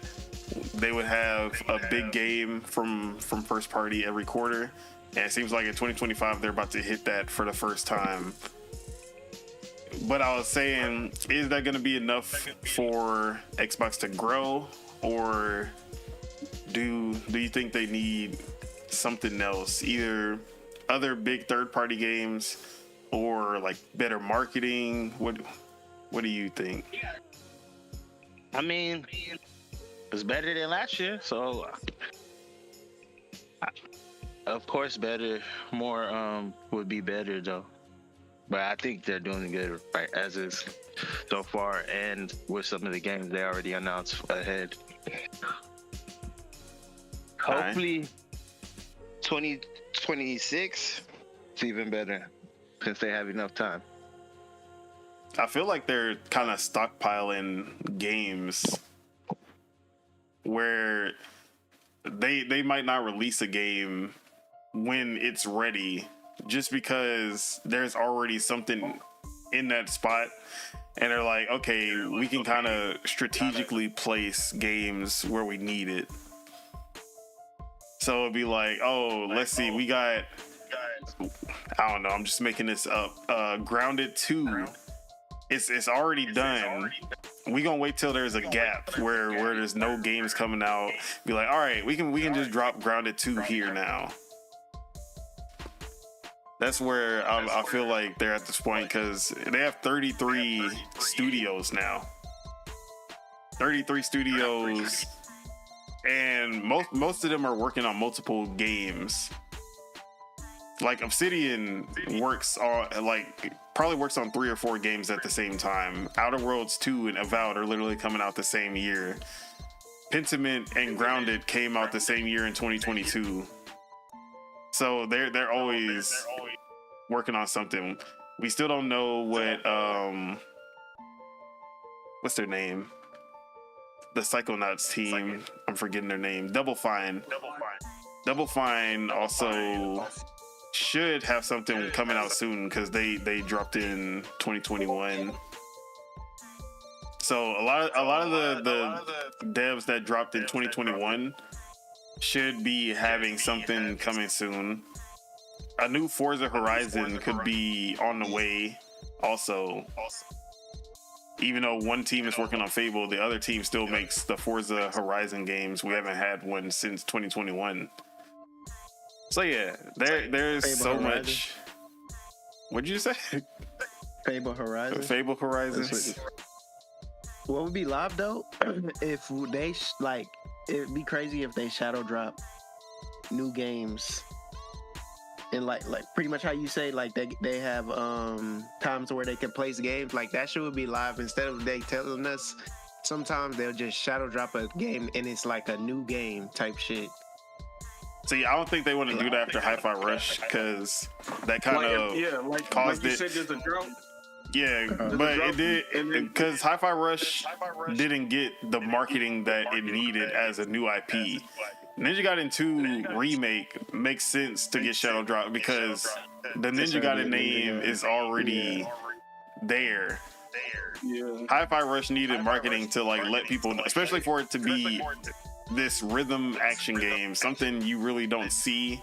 they would have a big game from first party every quarter, and it seems like in 2025 they're about to hit that for the first time. But I was saying, is that going to be enough for Xbox to grow, or do you think they need something else, either other big third-party games or like better marketing? What do you think? I mean, it's better than last year, so of course better, more would be better though. But I think they're doing good right as is so far, and with some of the games they already announced ahead. Hopefully 2026 it's even better since they have enough time. I feel like they're kind of stockpiling games where they might not release a game when it's ready, just because there's already something in that spot, and they're like, okay, we can kind of strategically place games where we need it. So it'd be like, oh, let's see, we got, I don't know, I'm just making this up, Grounded 2. It's already done. We gonna wait till there's a gap where there's no games coming out. Be like, all right, we can just drop Grounded 2 here now. That's where I feel like they're at this point, because they have 33 studios now. 33 studios, and most of them are working on multiple games. like Obsidian probably works on 3 or 4 games at the same time. Outer Worlds 2 and Avowed are literally coming out the same year. Pentiment and Grounded came out the same year in 2022. So they're always working on something. We still don't know what what's their name? The Psychonauts team. I'm forgetting their name. Double Fine also should have something coming out soon because they dropped in 2021. So a lot of the devs that dropped in 2021 should be having something coming soon. A new Forza Horizon could be on the way also. Even though one team is working on Fable, the other team still makes the Forza Horizon games. We haven't had one since 2021. So yeah, there's Fable so Horizon. much. What'd you say? Fable Horizon. Fable Horizon. What would be live though? If they it'd be crazy if they shadow drop new games. And like pretty much how you say, like they have times where they can place games, like that shit would be live instead of they telling us. Sometimes they'll just shadow drop a game and it's like a new game type shit. See, I don't think they want to do that after Hi-Fi Rush because that kind of caused you it. said there's a drought. Yeah, but it did because Hi-Fi Rush didn't get the marketing that it needed as a new IP. Ninja Gaiden 2 remake makes sense to get shadow dropped because the Ninja Gaiden name is already there. Yeah. Hi-Fi Rush needed marketing to like let people know, especially for it to be this rhythm action game, something you really don't see.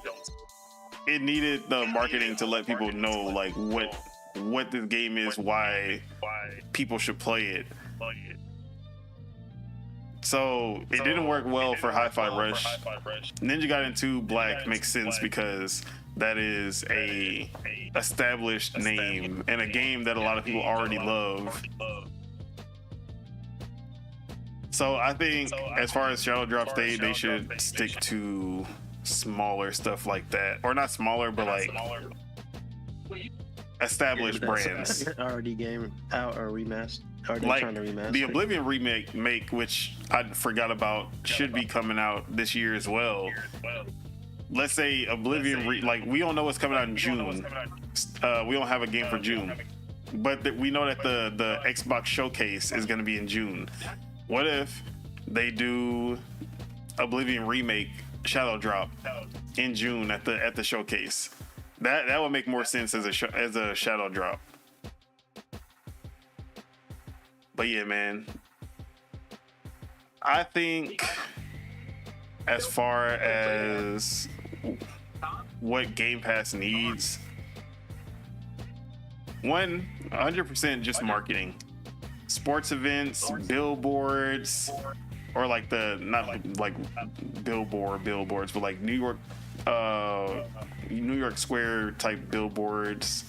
It needed the marketing to let people know like what this game is, why people should play it. So it didn't work well for Hi-Fi Rush. Ninja Gaiden 2 Black makes sense because that is a established name and a game that a lot of people already love. So I think as far as shadow drops, they should stick to smaller stuff like that, or not smaller, but like established brands. Already game out or remastered. Are they Like trying to remaster? the Oblivion remake, which I forgot about, should be coming out this year as well. Let's say Oblivion, we don't know what's coming out in June. We don't have a game for June, but we know that the Xbox Showcase is going to be in June. What if they do Oblivion remake shadow drop in June at the showcase? That would make more sense as a shadow drop. But yeah, man, I think as far as what Game Pass needs, 100% just marketing, sports events, billboards, or like not like billboards, but like New York Square type billboards.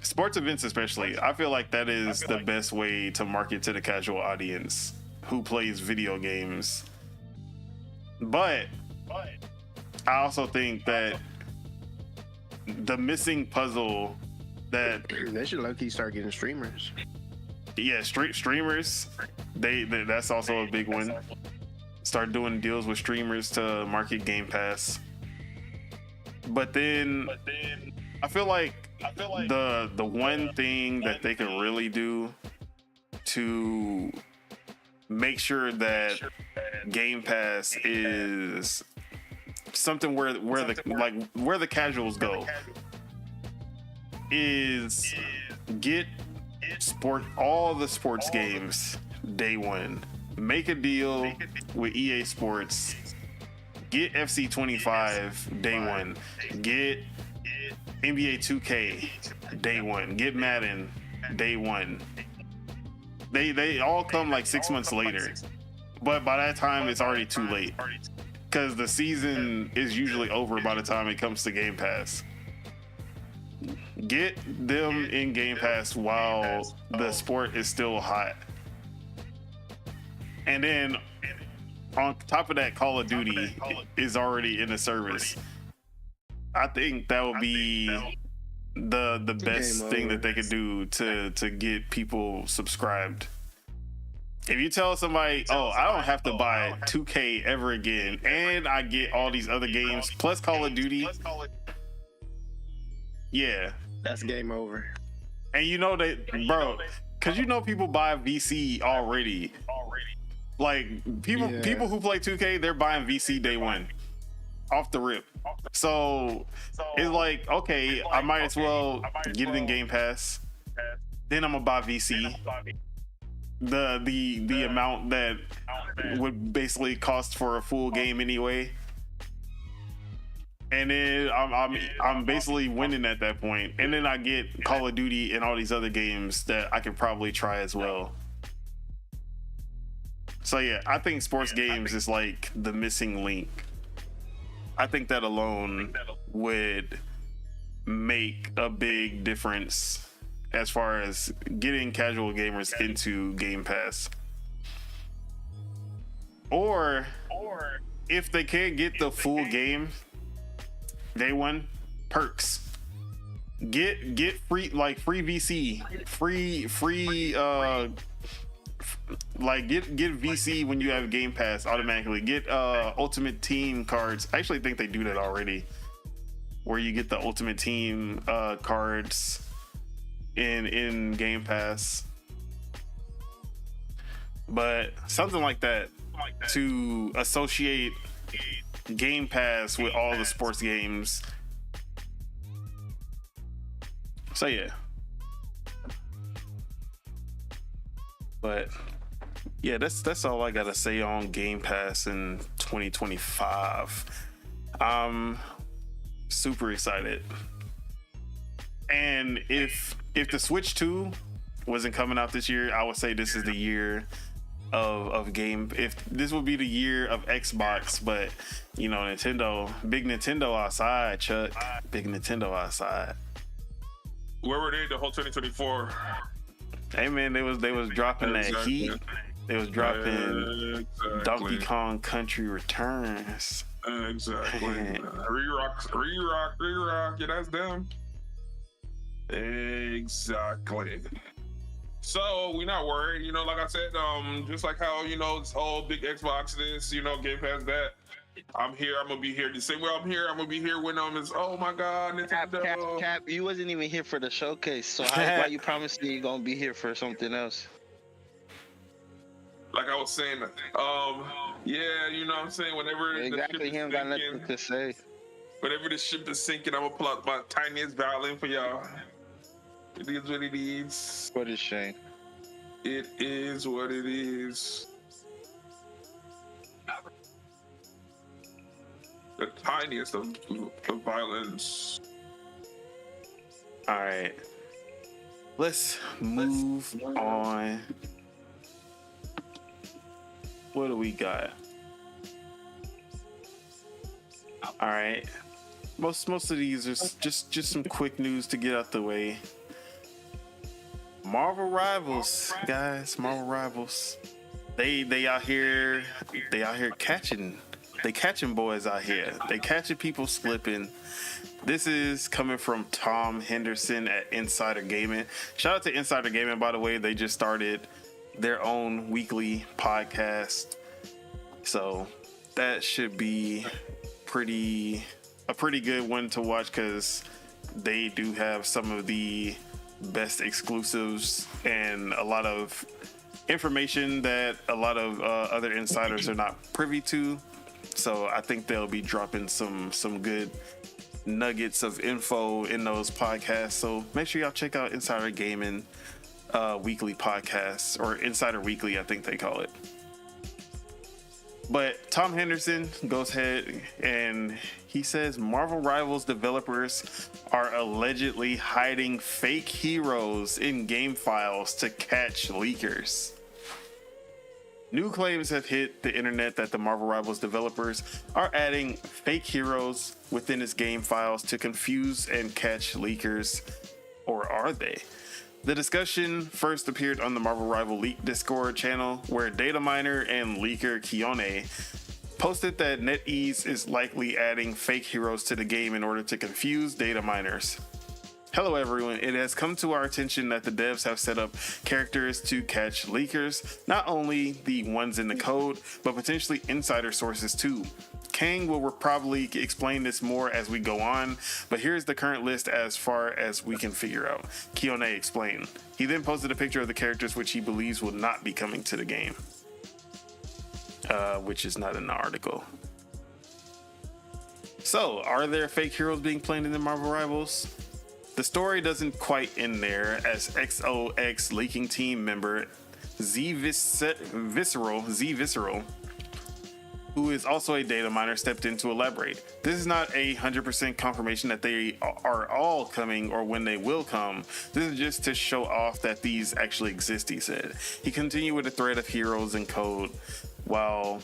Sports events especially, I feel like that is the best way to market to the casual audience who plays video games. But I also think that the missing puzzle that they should low-key start getting streamers. Yeah, streamers, that's also a big one. Start doing deals with streamers to market Game Pass. But then I feel like the one thing that they can really do to make sure that Game Pass is something where the casuals go is get all the sports games day one. Make a deal with EA Sports. Get FC 25 day one. Get NBA 2K day one. Get Madden day one. They all come like 6 months later, but by that time it's already too late because the season is usually over by the time it comes to Game Pass. Get them in Game Pass while the sport is still hot, and then on top of that, Call of Duty is already in the service. I think that would be the best thing that they could do to get people subscribed. If you tell somebody, oh, I don't have to buy 2K ever again, and I get all these other games plus Call of Duty, yeah, That's game over. and you know that, bro, because you know people buy VC already. Like people who play 2K, they're buying VC day one, off the rip. So it's like, okay, I might as well get it in Game Pass. Then I'm gonna buy VC. The amount that would basically cost for a full game anyway, and then I'm basically winning at that point. And then I get Call of Duty and all these other games that I could probably try as well. So yeah, I think sports games is like the missing link. I think that alone would make a big difference as far as getting casual gamers into Game Pass. Or if they can't get the full game day one, perks. Get free, like free VC, free like get VC when you have Game Pass automatically. Get Ultimate Team cards. I actually think they do that already, where you get the Ultimate Team cards in Game Pass. But something like that to associate Game Pass with all the sports games. So yeah. But yeah, that's all I gotta say on Game Pass in 2025. I'm super excited. And if the Switch 2 wasn't coming out this year, I would say this is the year of game. If this would be the year of Xbox, but you know, big Nintendo outside, Chuck. Big Nintendo outside. Where were they the whole 2024? Hey man, they was dropping that heat. They was dropping Donkey Kong Country Returns. Exactly. Re-rock. Yeah, that's them. Exactly. So we're not worried, you know, like I said, just like how, you know, this whole big Xbox this, you know, Game Pass that. I'm here, I'm gonna be here the same way I'm here, I'm gonna be here when it's, oh my god, Nintendo. Cap, you wasn't even here for the showcase, so why you promising you're gonna be here for something else? Like I was saying, yeah, you know what I'm saying, whenever exactly, he don't got nothing to say. Whenever the ship is sinking, I'm gonna pull out my tiniest violin for y'all. It is what it is. What a shame. It is what it is. The tiniest of violins. All right, let's move on. What do we got? All right, most of these are just some quick news to get out the way. Marvel Rivals, guys. Marvel Rivals. They out here catching. They catching boys out here. They catching people slipping. This is coming from Tom Henderson at Insider Gaming. Shout out to Insider Gaming, by the way. They just started their own weekly podcast, so that should be a pretty good one to watch, because they do have some of the best exclusives and a lot of information that a lot of other insiders are not privy to. So I think they'll be dropping some good nuggets of info in those podcasts. So make sure y'all check out Insider Gaming weekly podcasts, or Insider Weekly, I think they call it. But Tom Henderson goes ahead and he says Marvel Rivals developers are allegedly hiding fake heroes in game files to catch leakers. New claims have hit the internet that the Marvel Rivals developers are adding fake heroes within its game files to confuse and catch leakers. Or are they? The discussion first appeared on the Marvel Rival Leak Discord channel, where data miner and leaker Kione posted that NetEase is likely adding fake heroes to the game in order to confuse data miners. Hello everyone, it has come to our attention that the devs have set up characters to catch leakers, not only the ones in the code, but potentially insider sources too. Kang will probably explain this more as we go on, but here's the current list as far as we can figure out. Kione explained. He then posted a picture of the characters which he believes will not be coming to the game, which is not in the article. So, are there fake heroes being played in the Marvel Rivals? The story doesn't quite end there, as XOX leaking team member Z Visceral, who is also a data miner, stepped in to elaborate. This is not 100% confirmation that they are all coming or when they will come. This is just to show off that these actually exist, he said. He continued with a thread of heroes and code. While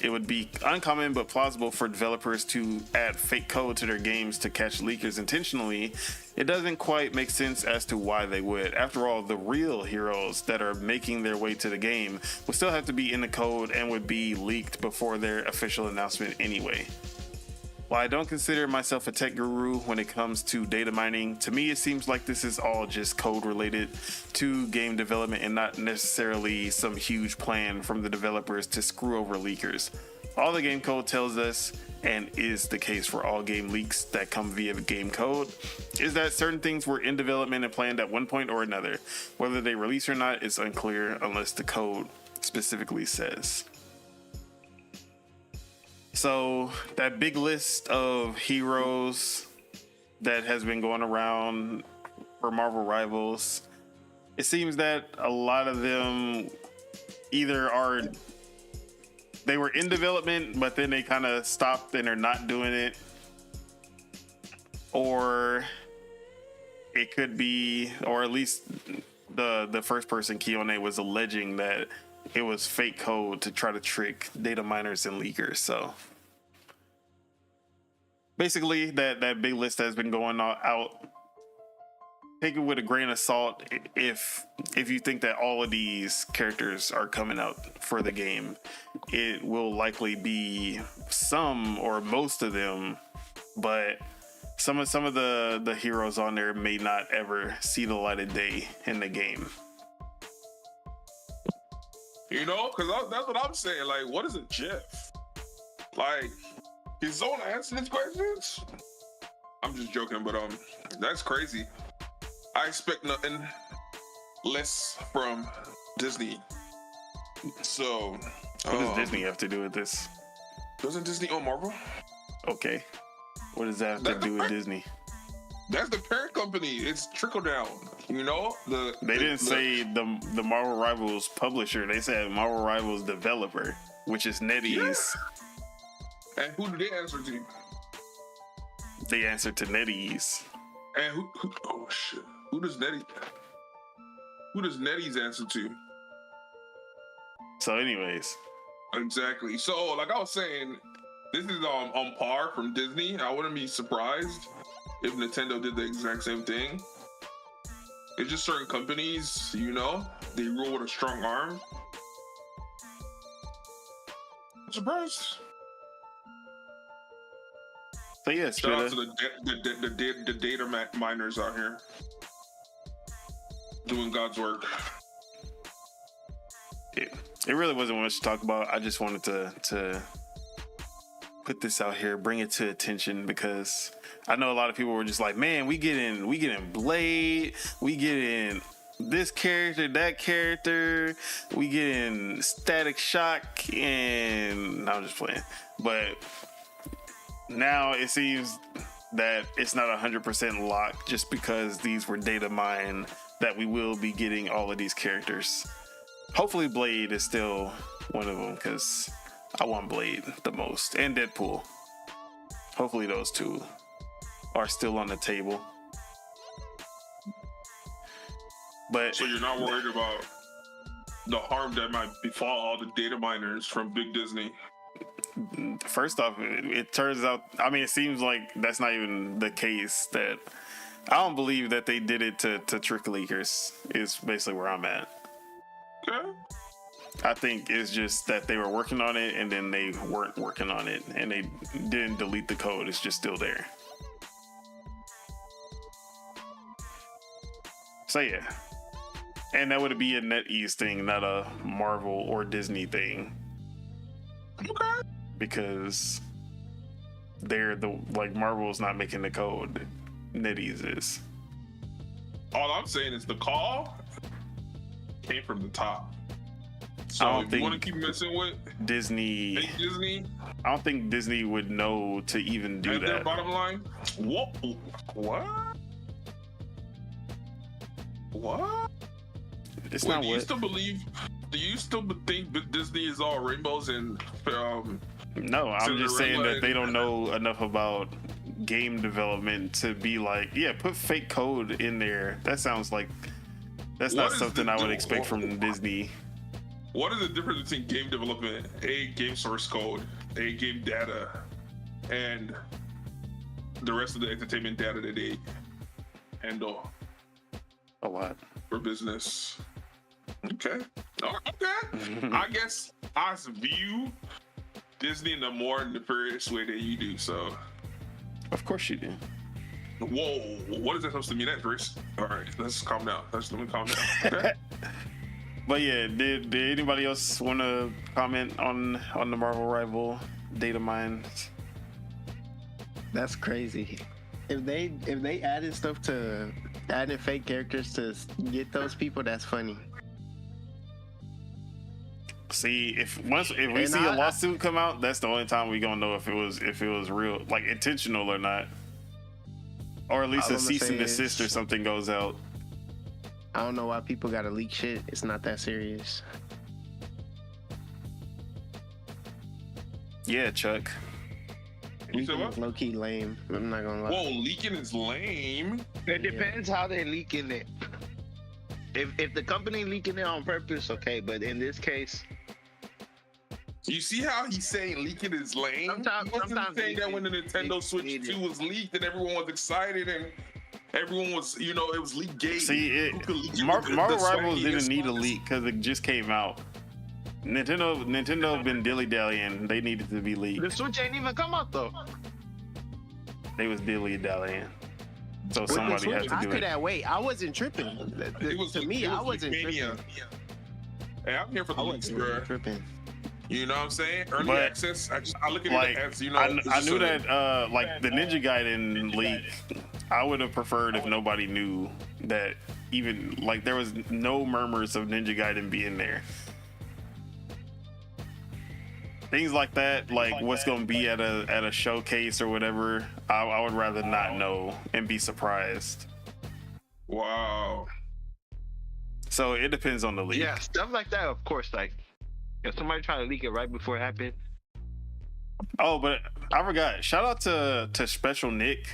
it would be uncommon but plausible for developers to add fake code to their games to catch leakers intentionally, it doesn't quite make sense as to why they would. After all, the real heroes that are making their way to the game would still have to be in the code and would be leaked before their official announcement anyway. While I don't consider myself a tech guru when it comes to data mining, to me it seems like this is all just code related to game development and not necessarily some huge plan from the developers to screw over leakers. All the game code tells us, and is the case for all game leaks that come via game code, is that certain things were in development and planned at one point or another. Whether they release or not is unclear unless the code specifically says. So that big list of heroes that has been going around for Marvel Rivals, it seems that a lot of them either they were in development, but then they kind of stopped and are not doing it. Or it could be, or at least the first person, Kione, was alleging that it was fake code to try to trick data miners and leakers. So basically that big list has been going out. Take it with a grain of salt if you think that all of these characters are coming out for the game. It will likely be some or most of them, but some of the heroes on there may not ever see the light of day in the game. You know, because that's what I'm saying. Like, what is a GIF? Like, his own answer these questions? I'm just joking, but that's crazy. I expect nothing less from Disney. So, what does Disney have to do with this? Doesn't Disney own Marvel? Okay. What does that have to do with Disney? That's the parent company. It's trickle down. You know, they didn't say the Marvel Rivals publisher. They said Marvel Rivals developer, which is NetEase. Yeah. And who do they answer to? They answer to NetEase. And who oh shit. Who does NetEase answer to? So anyways. Exactly. So like I was saying, this is on par from Disney. I wouldn't be surprised if Nintendo did the exact same thing. It's just certain companies, you know, they rule with a strong arm. I'm surprised. So yes, shout out to the data miners out here doing God's work. It really wasn't much to talk about. I just wanted to put this out here, bring it to attention, because I know a lot of people were just like, man, we get in Blade, we get in this character, that character, we get in Static Shock, and no, I'm just playing. But now it seems that it's not 100% locked just because these were data mined, that we will be getting all of these characters. Hopefully Blade is still one of them, because I want Blade the most, and Deadpool. Hopefully those two are still on the table. But so you're not worried about the harm that might befall all the data miners from Big Disney? First off, it turns out, I mean, it seems like that's not even the case. That I don't believe that they did it to trick leakers, is basically where I'm at. Okay. I think it's just that they were working on it and then they weren't working on it and they didn't delete the code. It's just still there. So yeah. And that would be a NetEase thing, not a Marvel or Disney thing. Okay. Because they're Marvel's not making the code. NetEase is. All I'm saying is the call came from the top. So I don't if you want think to keep messing with Disney. I don't think Disney would know to even do and that. their bottom line, what? It's Wait, not do you what. still believe? Do you still think that Disney is all rainbows and No, I'm just saying that they don't and- know enough about game development to be like, yeah, put fake code in there. That sounds like that's What not is something the I would deal? expect from Disney. What is the difference between game development, a game source code, a game data, and the rest of the entertainment data that they handle A lot. for business? Okay. Okay. I guess I view Disney in a more nefarious way than you do, so. Of course you do. Whoa, what is that supposed to mean at first? All right, let's calm down. Let me calm down. Okay? But yeah, did anybody else want to comment on the Marvel rival data mines? That's crazy. If they added stuff to adding fake characters to get those people, that's funny. See, if we And see a lawsuit come out, that's the only time we gonna know if it was real, like intentional or not, or at least All a I'ma cease and say desist is- or something goes out. I don't know why people gotta leak shit. It's not that serious. Yeah, Chuck. You said Leaking what? is low key lame. I'm not gonna lie. Whoa, leaking is lame. It depends how they leaking it. If the company leaking it on purpose, okay. But in this case, You see how he's saying leaking is lame? Sometimes- He wasn't sometimes saying that when the Nintendo it- Switch it- 2 was leaked and everyone was excited and everyone was, it was leak gate. See, Who could leak it? Marvel The Rivals Sony didn't need a is- leak because it just came out. Nintendo been dilly dallying. They needed to be the leaked. Switch ain't even come out though. They was dilly dallying. So With the somebody Switch, had to I do could it. have wait. I wasn't tripping. It was, To me, it was I wasn't Leakmania. tripping. Hey, I'm here for the I leaks, wasn't bro. tripping. You know what I'm saying? Early But, access. I look at Like, it as, I knew that like the Ninja Gaiden leak, I would have preferred if nobody knew that, even like there was no murmurs of Ninja Gaiden being there. Things like that, like what's gonna be at a showcase or whatever, I would rather not know and be surprised. Wow. So it depends on the leak. Yeah, stuff like that. Of course, like if somebody trying to leak it right before it happened. Oh, but I forgot. Shout out to Special Nick.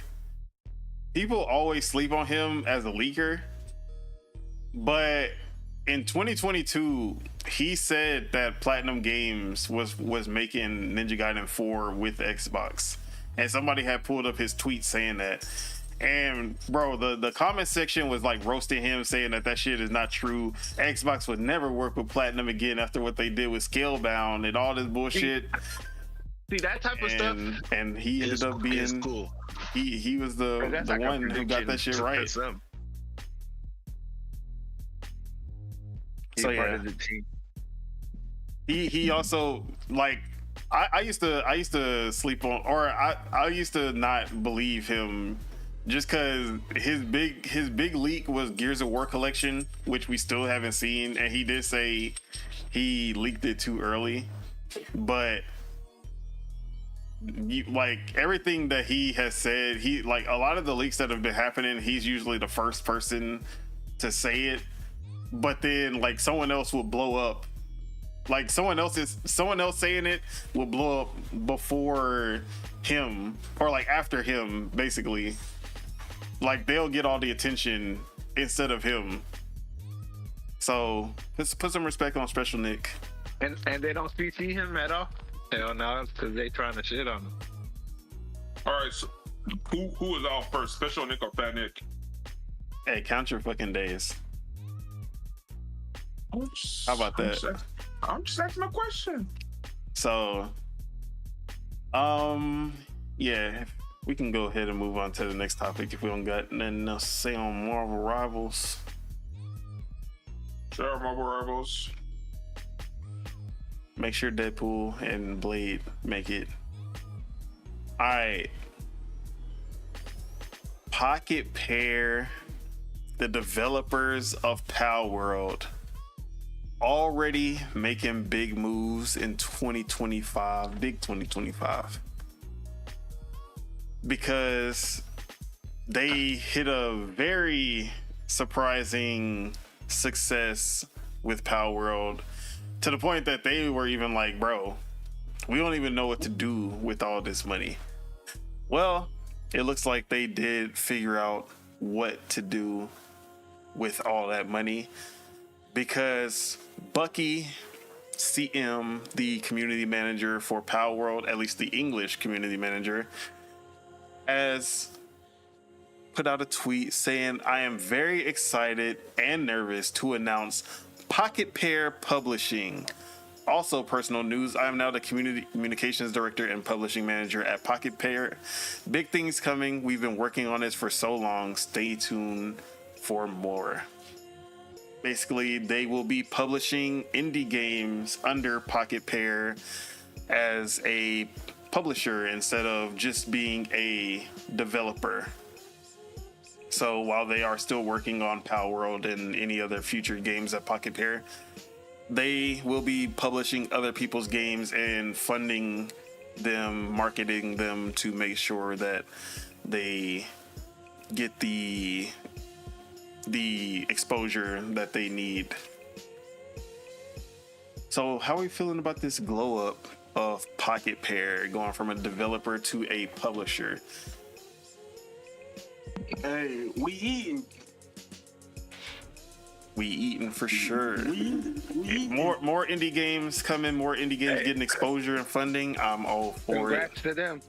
People always sleep on him as a leaker, but in 2022, he said that Platinum Games was making Ninja Gaiden 4 with Xbox, and somebody had pulled up his tweet saying that. And bro, the comment section was like roasting him, saying that shit is not true. Xbox would never work with Platinum again after what they did with Scalebound and all this bullshit. See that type of stuff. And he ended up is being cool. he was the That's like a one who got prediction that shit to right. some. He's So part yeah, of the team. he also like I used to sleep on, or I used to not believe him just because his big leak was Gears of War collection, which we still haven't seen, and he did say he leaked it too early, but like everything that he has said, he like a lot of the leaks that have been happening, he's usually the first person to say it, but then like someone else will blow up. Like someone else saying it will blow up before him, or like after him, basically. Like they'll get all the attention instead of him. So let's put some respect on Special Nick. And they don't CC him at all. Hell no, because they trying to shit on him. All right, so who is out first, Special Nick or Fat Nick? Hey, count your fucking days. How about that? I'm just asking a question. So, yeah, we can go ahead and move on to the next topic if we don't got nothing else to say on Marvel Rivals. Sure, Marvel Rivals. Make sure Deadpool and Blade make it. All right. Pocket Pair, the developers of Pal World, already making big moves in 2025, big 2025. Because they hit a very surprising success with Pal World, to the point that they were even like, bro, we don't even know what to do with all this money. Well, it looks like they did figure out what to do with all that money, because Bucky CM, the community manager for Pal World, at least the English community manager, has put out a tweet saying, I am very excited and nervous to announce Pocket Pair Publishing. Also, personal news, I am now the communications director and publishing manager at Pocket Pair. Big things coming. We've been working on this for so long. Stay tuned for more. Basically, they will be publishing indie games under Pocket Pair as a publisher instead of just being a developer. So while they are still working on Pal World and any other future games at Pocket Pair, they will be publishing other people's games and funding them, marketing them to make sure that they get the exposure that they need. So how are we feeling about this glow up of Pocket Pair going from a developer to a publisher? Hey, we eating For sure. we eating. More indie games coming, more indie games getting exposure and funding. I'm all for Congrats to them.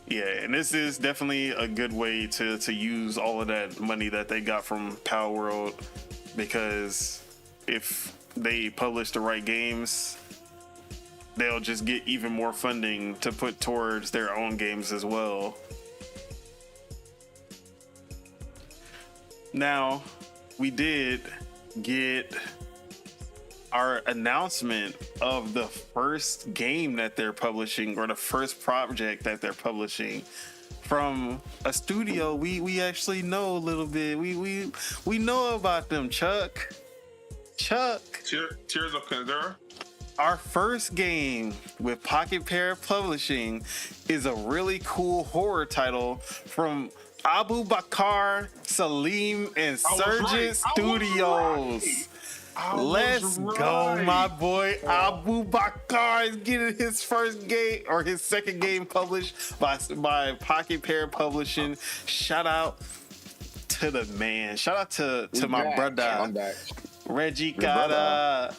Yeah, and this is definitely a good way to use all of that money that they got from Pal World, because if they publish the right games, they'll just get even more funding to put towards their own games as well. Now, we did get our announcement of the first game that they're publishing, or the first project that they're publishing, from a studio we actually know a little bit. We know about them, Chuck. Tears of Kandor. Our first game with Pocket Pair Publishing is a really cool horror title from Abu Bakr, Salim, and Surgeon Studios. Let's go, my boy. Abu Bakr is getting his first game, or his second game, published by Pocket Pair Publishing. Shout out to the man. Shout out to my brother. I'm back. Reggie Kata.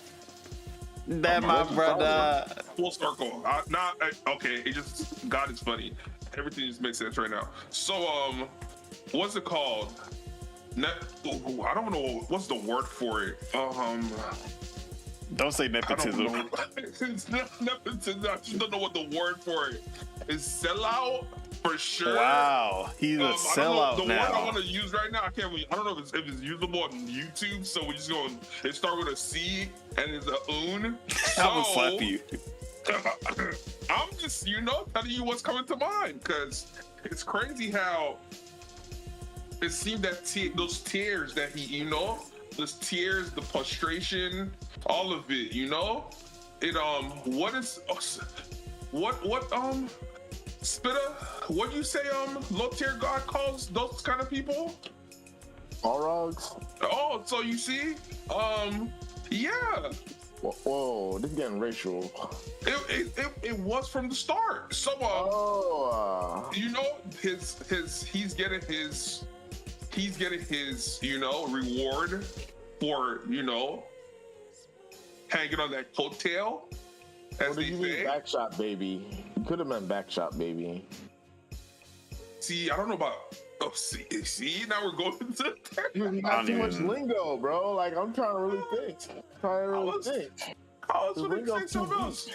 That my brother. Full circle. Okay, it just, God is funny. Everything just makes sense right now. So, what's it called? I don't know what's the word for it. Don't say nepotism. I don't know. It's not nepotism. I just don't know what the word for it is. Sellout for sure. Wow, he's a sellout the now. word I want to use right now, I don't know if it's usable on YouTube. So we're just going. It start with a C and it's a un. I will slap you. I'm just, telling you what's coming to mind, because it's crazy how it seemed that those tears that he, those tears, the frustration, all of it, Spitta, what do you say, low tier God calls those kind of people? Balrogs? Oh, so you see, yeah. Whoa, this is getting racial. It was from the start. So he's getting his reward for hanging on that coattail, as they say. Backshot baby. You could have meant backshot baby. See, I don't know about Oh, see, now we're going to. You got too much lingo, bro. Like, I'm trying to really think. I was going to say something else.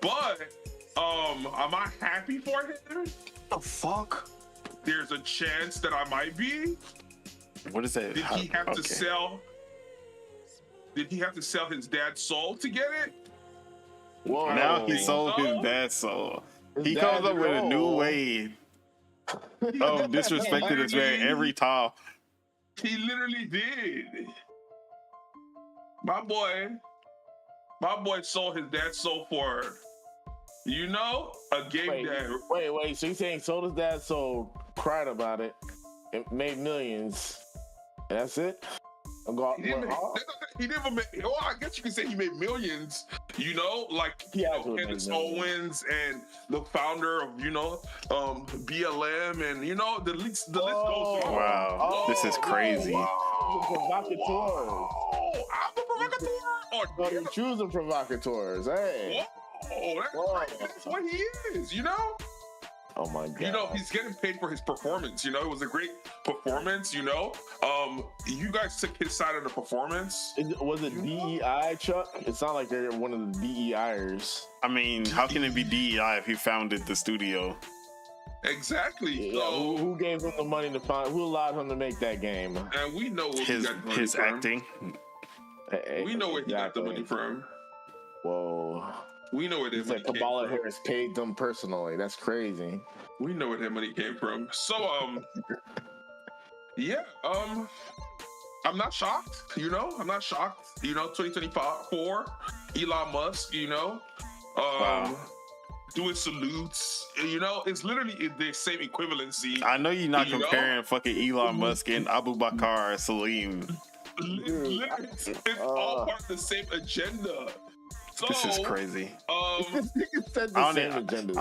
But, am I happy for him? The fuck? There's a chance that I might be. What is that? Did he have to sell? Did he have to sell his dad's soul to get it? Whoa. Now he sold his dad's soul. He comes up with a new way of disrespecting this man every time. He literally did. My boy sold his dad's soul for, a game that. Wait. So you're saying sold his dad's soul, cried about it, and made millions, and that's it? He never made. Well, I guess you can say he made millions. Like Candace Owens and the founder of BLM, and the list goes on. Wow, this is crazy. Provocateurs. I'm the provocateur. You're choosing provocateurs. Hey. Whoa, that's what he is. Oh my God. He's getting paid for his performance. It was a great performance. You guys took his side of the performance. Was it DEI, Chuck? It's not like they're one of the DEIers. I mean, how can it be DEI if he founded the studio? Exactly. Yeah, So, who gave him the money to found? Who allowed him to make that game? And we know what his acting. We know where he got the money from. Whoa. We know where that money came Kabbalah from. Harris paid them personally. That's crazy. We know where that money came from. So, yeah, I'm not shocked. I'm not shocked. 2024, Elon Musk. Doing salutes. It's literally the same equivalency. I know you're not comparing fucking Elon Musk and Abu Bakr Salim. It's all part of the same agenda. So, This is crazy. Said the same agenda.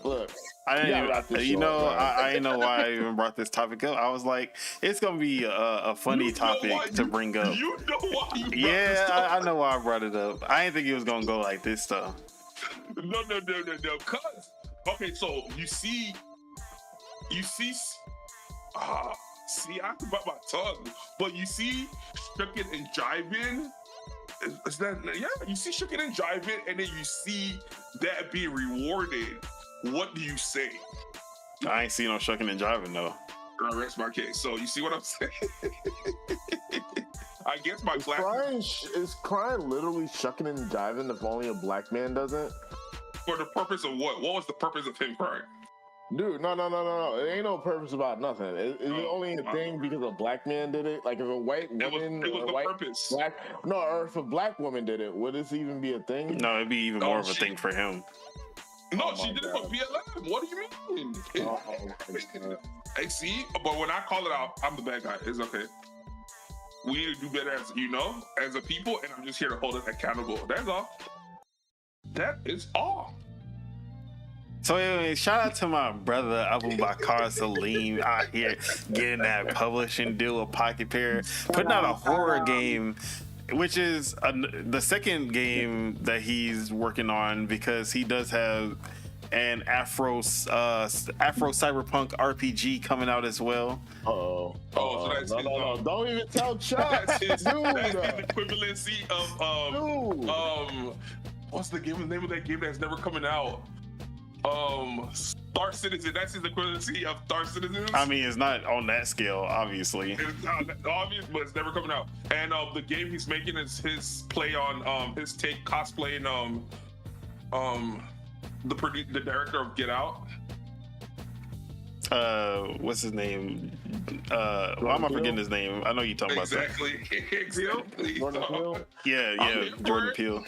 Look, I didn't know why I even brought this topic up. I was like, it's gonna be a funny topic to bring up. You know why you brought this Yeah, I know why I brought it up. I didn't think it was gonna go like this though. No. Cause okay, so you see. I have to bite my tongue, but you see, Shukin and Jivin. Is that you see Shukin and Jivin, and then you see that being rewarded. What do you say? I ain't seen no shucking and jiving though. Rest my case. So you see what I'm saying? I guess my is crying literally shucking and jiving if only a black man does it? For the purpose of what? What was the purpose of him crying? Dude, no. It ain't no purpose about nothing. Is it only a thing because a black man did it? Like if a white woman, it was the purpose. Or if a black woman did it, would this even be a thing? No, it'd be even more of a thing for him. No, she did it for BLM. What do you mean? I see, but when I call it out, I'm the bad guy. It's okay. We need to do better as a people, and I'm just here to hold it accountable. That's all. That is all. So anyway, shout out to my brother Abu Bakr Salim out here getting that publishing deal with PUGP, putting out a horror game, which is the second game that he's working on, because he does have an Afro cyberpunk RPG coming out as well. So that's no. Don't even tell Chuck. That's the equivalency of what's the name of that game that's never coming out? Star Citizen. That's his equivalency of Star Citizens. I mean, it's not on that scale, obviously. It's not obvious, but it's never coming out. And the game he's making is his play on his take cosplaying the director of Get Out. What's his name? Why am I forgetting his name? I know you're talking about that. Exactly. Jordan Peele? Yeah, Jordan Peele.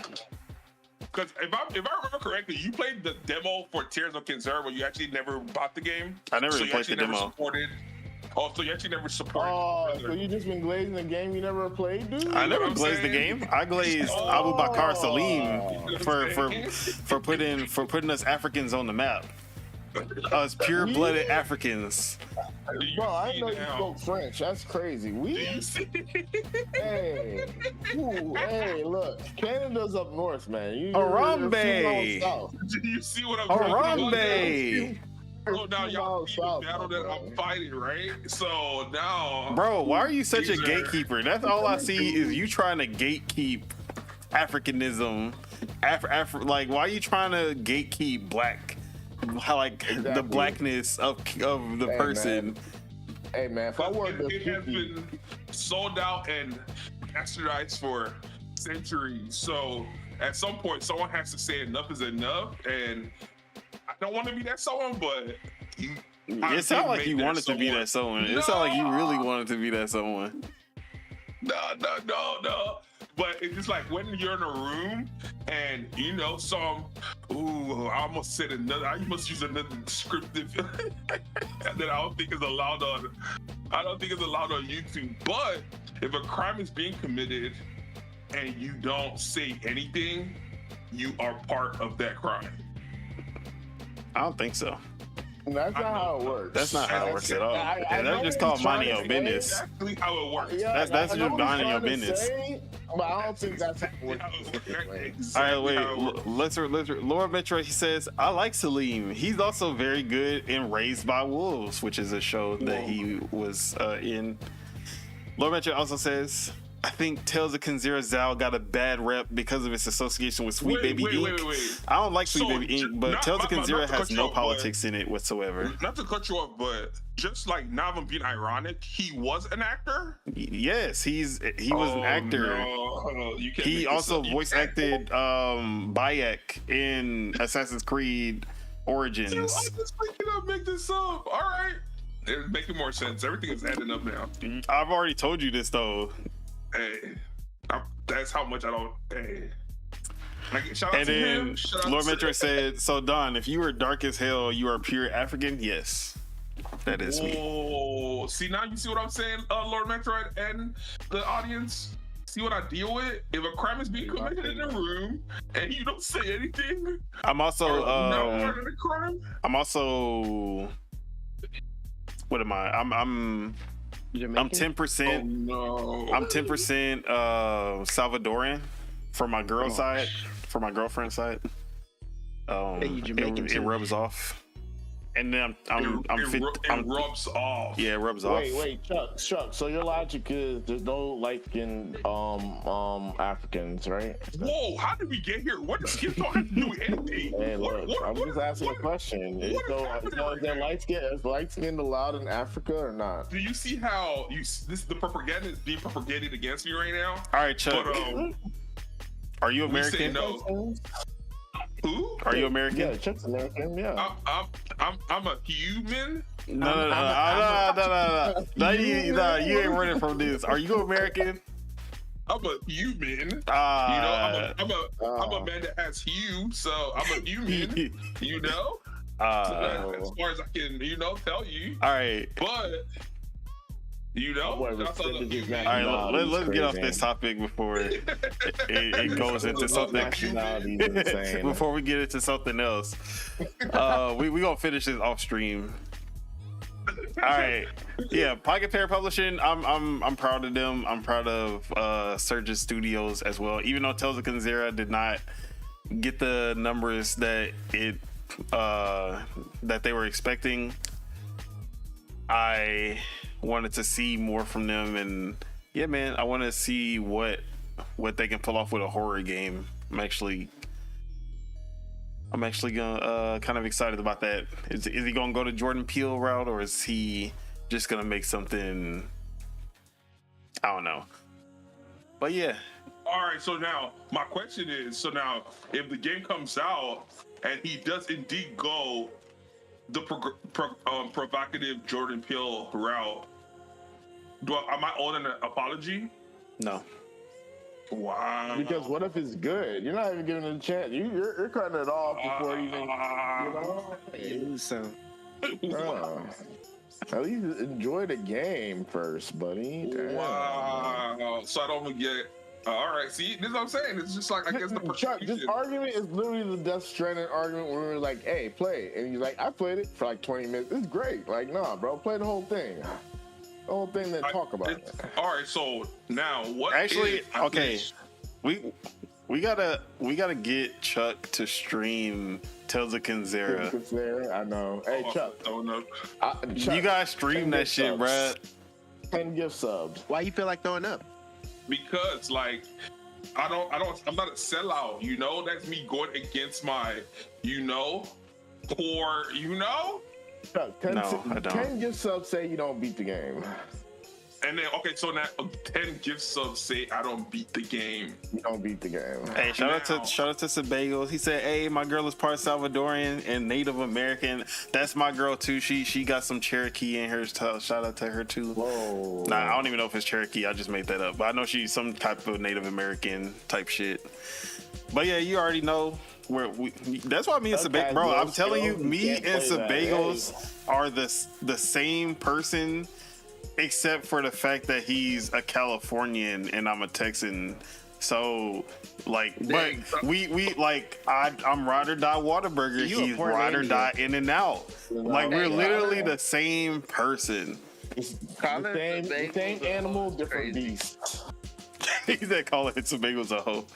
Because if I remember correctly, you played the demo for Tears of Kenzera, but you actually never bought the game. I never played the demo. So you actually never supported. So you just been glazing the game you never played, dude? I never glazed the game. I glazed Abu Bakr Salim for putting us Africans on the map. Us pure-blooded Africans. Bro, I didn't know you spoke French. That's crazy. Hey, look, Canada's up north, man. Harambe. Do you see what I'm Harambe. So now y'all see the battle that I'm fighting, right? So now, Bro, why are you such a these are- gatekeeper? That's all I see is you trying to gatekeep Africanism. Like, why are you trying to gatekeep black? How, like, the Exactly. blackness of the Hey, person. man. Hey man, if I worked it has been sold out and bastardized for centuries. So at some point, someone has to say enough is enough. And I don't want to be that someone, but It sounds like you wanted to be that someone. It sounds like you really wanted to be that someone. No. But it's just like when you're in a room and you know I almost said another. I must use another descriptive that I don't think is allowed on. I don't think it's allowed on YouTube. But if a crime is being committed and you don't say anything, you are part of that crime. I don't think so. That's not how it works. That's not how it works at all. I That's know just what called he's trying minding to your say. business. Exactly how it works. Yeah, That's I just know what minding he's your trying to business. say, but I don't think that's how it works. All right, wait. Let's Laura Metro. He says, "I like Salim. He's also very good in Raised by Wolves, which is a show that he was in." Laura Metro also says, "I think Tales of Kanzira Zao got a bad rep because of its association with Sweet Baby Inc. Wait. I don't like Sweet So, Baby Inc, but not- Tales of not- not Kanzira to has cut you no off, politics in it whatsoever." Not to cut you off, but just like not even being ironic, he was an actor. Yes, he was an actor. No, you can't He make this also up. You voice can't- acted Bayek in Assassin's Creed Origins. Dude, I'm just making up, make this up. All right, it's making more sense. Everything is adding up now. I've already told you this though. Hey, that's how much I don't. Hey, like, shout out And to then him. Shout out Lord to- Metro said, "So Don, if you were dark as hell, you are pure African." Yes, that is me. Whoa! See now, you see what I'm saying, Lord Metroid and the audience. See what I deal with? If a crime is being committed in the room and you don't say anything, I'm also no part of the crime. I'm also what am I? I'm Jamaican? 10%. No, I'm 10% Salvadoran for my girl side, for my girlfriend's side. Hey, you Jamaican It too. rubs off, and then I'm it rubs off. yeah, it rubs off. Wait, Chuck. So your logic is there's no light-skinned Africans, right? Whoa! How did we get here? What does skin tone have to do with anything? Hey, look, I'm just asking a question. what is happening So right is there now? light-skinned allowed in Africa or not? Do you see how the propaganda is being propagated against me right now? All right, Chuck, But are you we say American? no. Who? Are you American? Yeah, Chuck's American. Yeah. I'm a human. No. You ain't running from this. Are you American? I'm a human. Uh, I'm a man that has hue, so I'm a human. You know, so that's as far as I can, tell you. all right. But that's all I'm human. All right, Nah, let's that's get off crazy. this topic before it goes into something. Nationality is insane. Before we get into something else, we gonna finish this off stream. All right, yeah, Pocket Pair Publishing. I'm proud of them. I'm proud of Surgeon Studios as well. Even though Tales of Kanzira did not get the numbers that that they were expecting, I wanted to see more from them, and yeah, man, I want to see what they can pull off with a horror game. I'm actually gonna kind of excited about that. Is he gonna go to Jordan Peele route, or is he just gonna make something? I don't know. But yeah, All right, so now my question is: if the game comes out and he does indeed go the provocative Jordan Peele route, am I owed an apology? no. Wow. Because what if it's good? You're not even giving it a chance. You're cutting it off before you even. So At least enjoy the game first, buddy. Damn. Wow. So I don't even get. All right. See, this is what I'm saying. It's just like I guess the Chuck, this persecution. argument is literally the Death Stranding argument where we were like, "Hey, play," and you're like, "I played it for like 20 minutes. It's great." Like, nah, bro, play the whole thing. The whole thing. Then talk about it. All right. So now what? Actually, if I okay. finish- We gotta get Chuck to stream Tales of Kenzera. I know. Hey, Chuck. Oh no. Chuck, You guys stream that shit, bruh. 10 gift subs. Why you feel like throwing up? Because like I'm not a sellout, you know? That's me going against my, core, Chuck, 10, No, I don't. 10 gift subs say you don't beat the game. And then so now 10 gift subs say I don't beat the game. You don't beat the game. Hey, shout out to Sebago. He said, "Hey, my girl is part Salvadorian and Native American. That's my girl too. She got some Cherokee in her. Shout out to her too." Whoa. Nah, I don't even know if it's Cherokee. I just made that up. But I know she's some type of Native American type shit. But yeah, you already know where we. That's why me and Sebago, bro. I'm telling you, me and Sebagos are the same person. Except for the fact that he's a Californian and I'm a Texan. So, like, but we like, I'm ride or die Whataburger. He's ride or die In and Out. Like, we're literally the same person. The same animal, different beast. He said, "Call it Sebago's a hoe."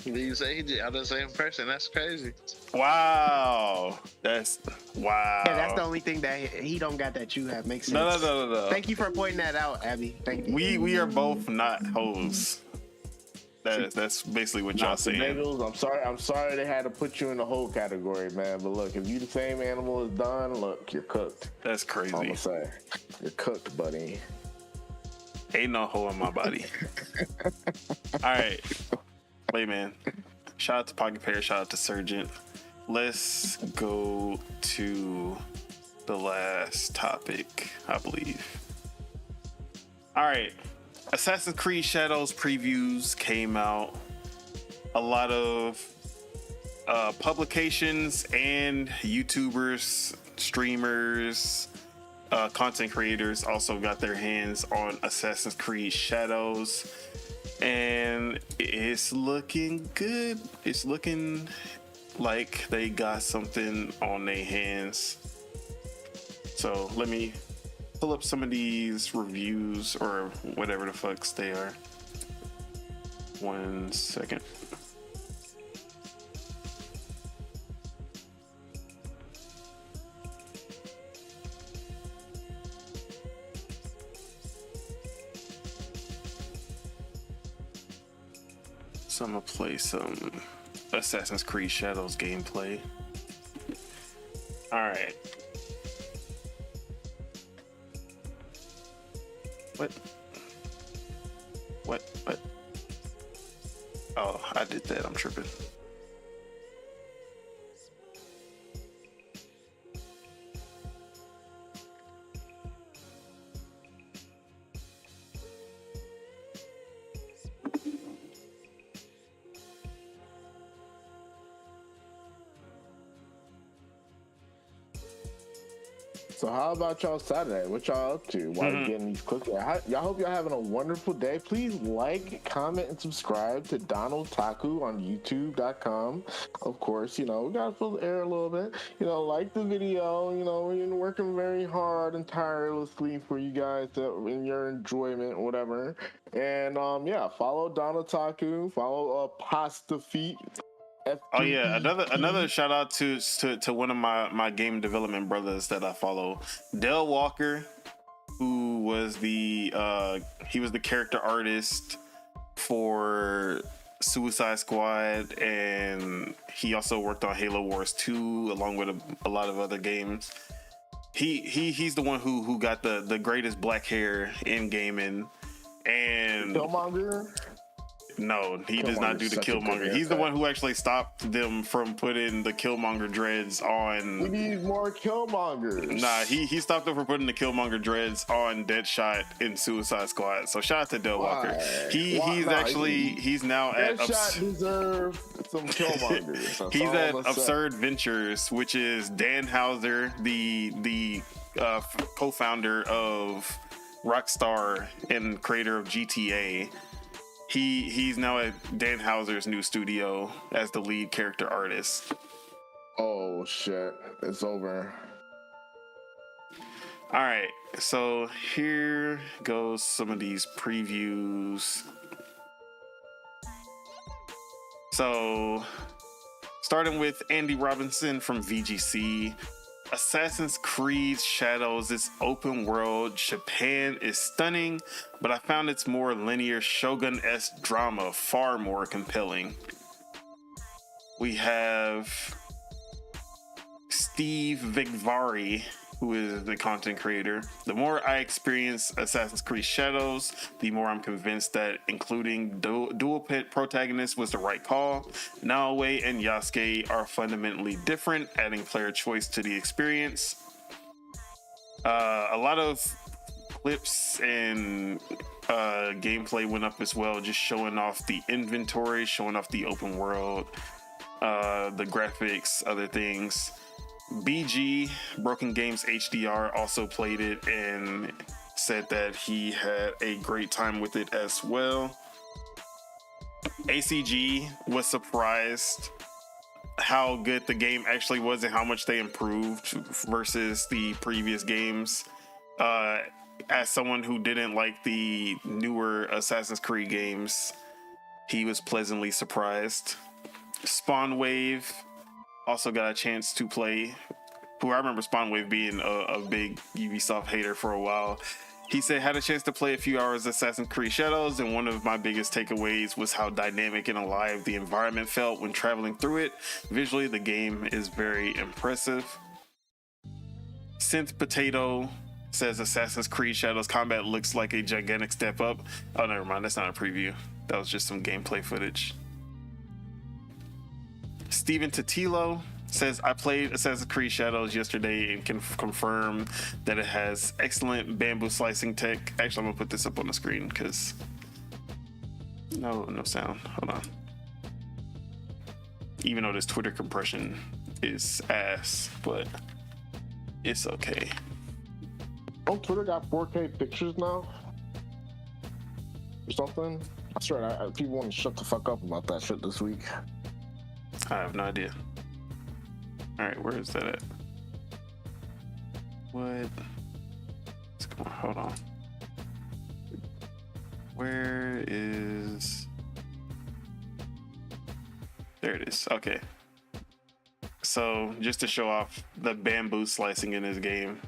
You say I'm the same person? That's crazy. Wow. Yeah, that's the only thing that he don't got that you have. Makes sense. No. Thank you for pointing that out, Abby. Thank you. We are both not hoes. That's basically what y'all saying. Bagels, I'm sorry they had to put you in the whole category, man. But look, if you the same animal as Don, look, you're cooked. That's crazy. I'm gonna say, you're cooked, buddy. Ain't no hole in my body. All right. Wait, man. Shout out to Pocket Pair. Shout out to Surgeon. Let's go to the last topic, I believe. All right. Assassin's Creed Shadows previews came out. A lot of publications and YouTubers, streamers, content creators also got their hands on Assassin's Creed Shadows, and it's looking good. It's looking like they got something on their hands. So let me pull up some of these reviews or whatever the fucks they are. 1 second. So I'm gonna play some Assassin's Creed Shadows gameplay. All right. What? Oh, I did that. I'm tripping. So how about y'all Saturday? What y'all up to while you're getting these cookies? Y'all hope y'all having a wonderful day. Please like, comment, and subscribe to Donald Taku on YouTube.com. Of course, we gotta fill the air a little bit. Like the video. We've been working very hard and tirelessly for you guys in your enjoyment, whatever. And follow Donald Taku. Follow Pasta Feet. Oh yeah, another shout out to one of my game development brothers that I follow, Del Walker, who was the character artist for Suicide Squad, and he also worked on Halo Wars 2 along with a lot of other games. He's the one who got the greatest black hair in gaming. And Killmonger? No, he does not do the Killmonger. He's the one who actually stopped them from putting the Killmonger dreads on. We need more Killmongers. Nah, he stopped them from putting the Killmonger dreads on Deadshot in Suicide Squad. So shout out to Del Walker. He's now at Deadshot deserve some Killmongers. He's at Absurd Ventures, which is Dan Houser, the co-founder of Rockstar and creator of GTA. He's now at Dan Houser's new studio as the lead character artist. Oh shit, it's over. All right, so here goes some of these previews. So, starting with Andy Robinson from VGC, Assassin's Creed Shadows is open world. Japan is stunning, but I found its more linear Shogun-esque drama far more compelling. We have Steve Vigvari, who is the content creator. The more I experience Assassin's Creed Shadows, the more I'm convinced that including dual pit protagonists was the right call. Naoe and Yasuke are fundamentally different, adding player choice to the experience. A lot of clips and gameplay went up as well, just showing off the inventory, showing off the open world, the graphics, other things. BG, Broken Games HDR, also played it and said that he had a great time with it as well. ACG was surprised how good the game actually was and how much they improved versus the previous games. As someone who didn't like the newer Assassin's Creed games, he was pleasantly surprised. Spawn Wave also got a chance to play, who I remember Spawn Wave being a big Ubisoft hater for a while. He said, had a chance to play a few hours of Assassin's Creed Shadows, and one of my biggest takeaways was how dynamic and alive the environment felt when traveling through it. Visually, the game is very impressive. Synth Potato says Assassin's Creed Shadows combat looks like a gigantic step up. Oh, never mind, that's not a preview. That was just some gameplay footage. Steven Totilo says, I played Assassin's Creed Shadows yesterday and can confirm that it has excellent bamboo slicing tech. Actually, I'm gonna put this up on the screen because no sound. Hold on. Even though this Twitter compression is ass, but it's okay. Oh, Twitter got 4K pictures now? Or something? I swear, people want to shut the fuck up about that shit this week. I have no idea. All right, where is that at? What? Hold on. Where is? There it is. Okay. So just to show off the bamboo slicing in this game,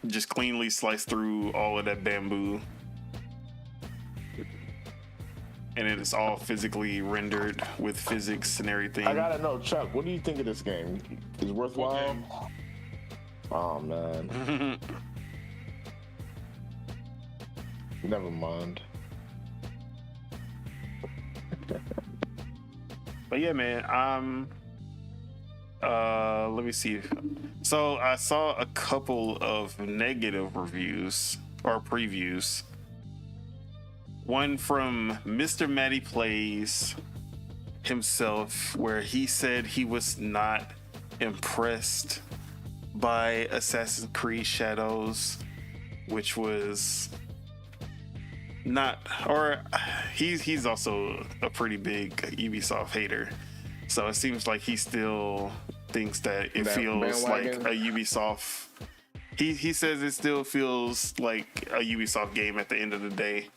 just cleanly slice through all of that bamboo. And it is all physically rendered with physics and everything. I gotta know, Chuck, what do you think of this game? Is it worthwhile? Oh, man. Never mind. But yeah, man, let me see. So I saw a couple of negative reviews or previews. One from Mr. Matty Plays himself, where he said he was not impressed by Assassin's Creed Shadows, which was not, or he's also a pretty big Ubisoft hater. So it seems like he still thinks that it feels like a Ubisoft. He says it still feels like a Ubisoft game at the end of the day.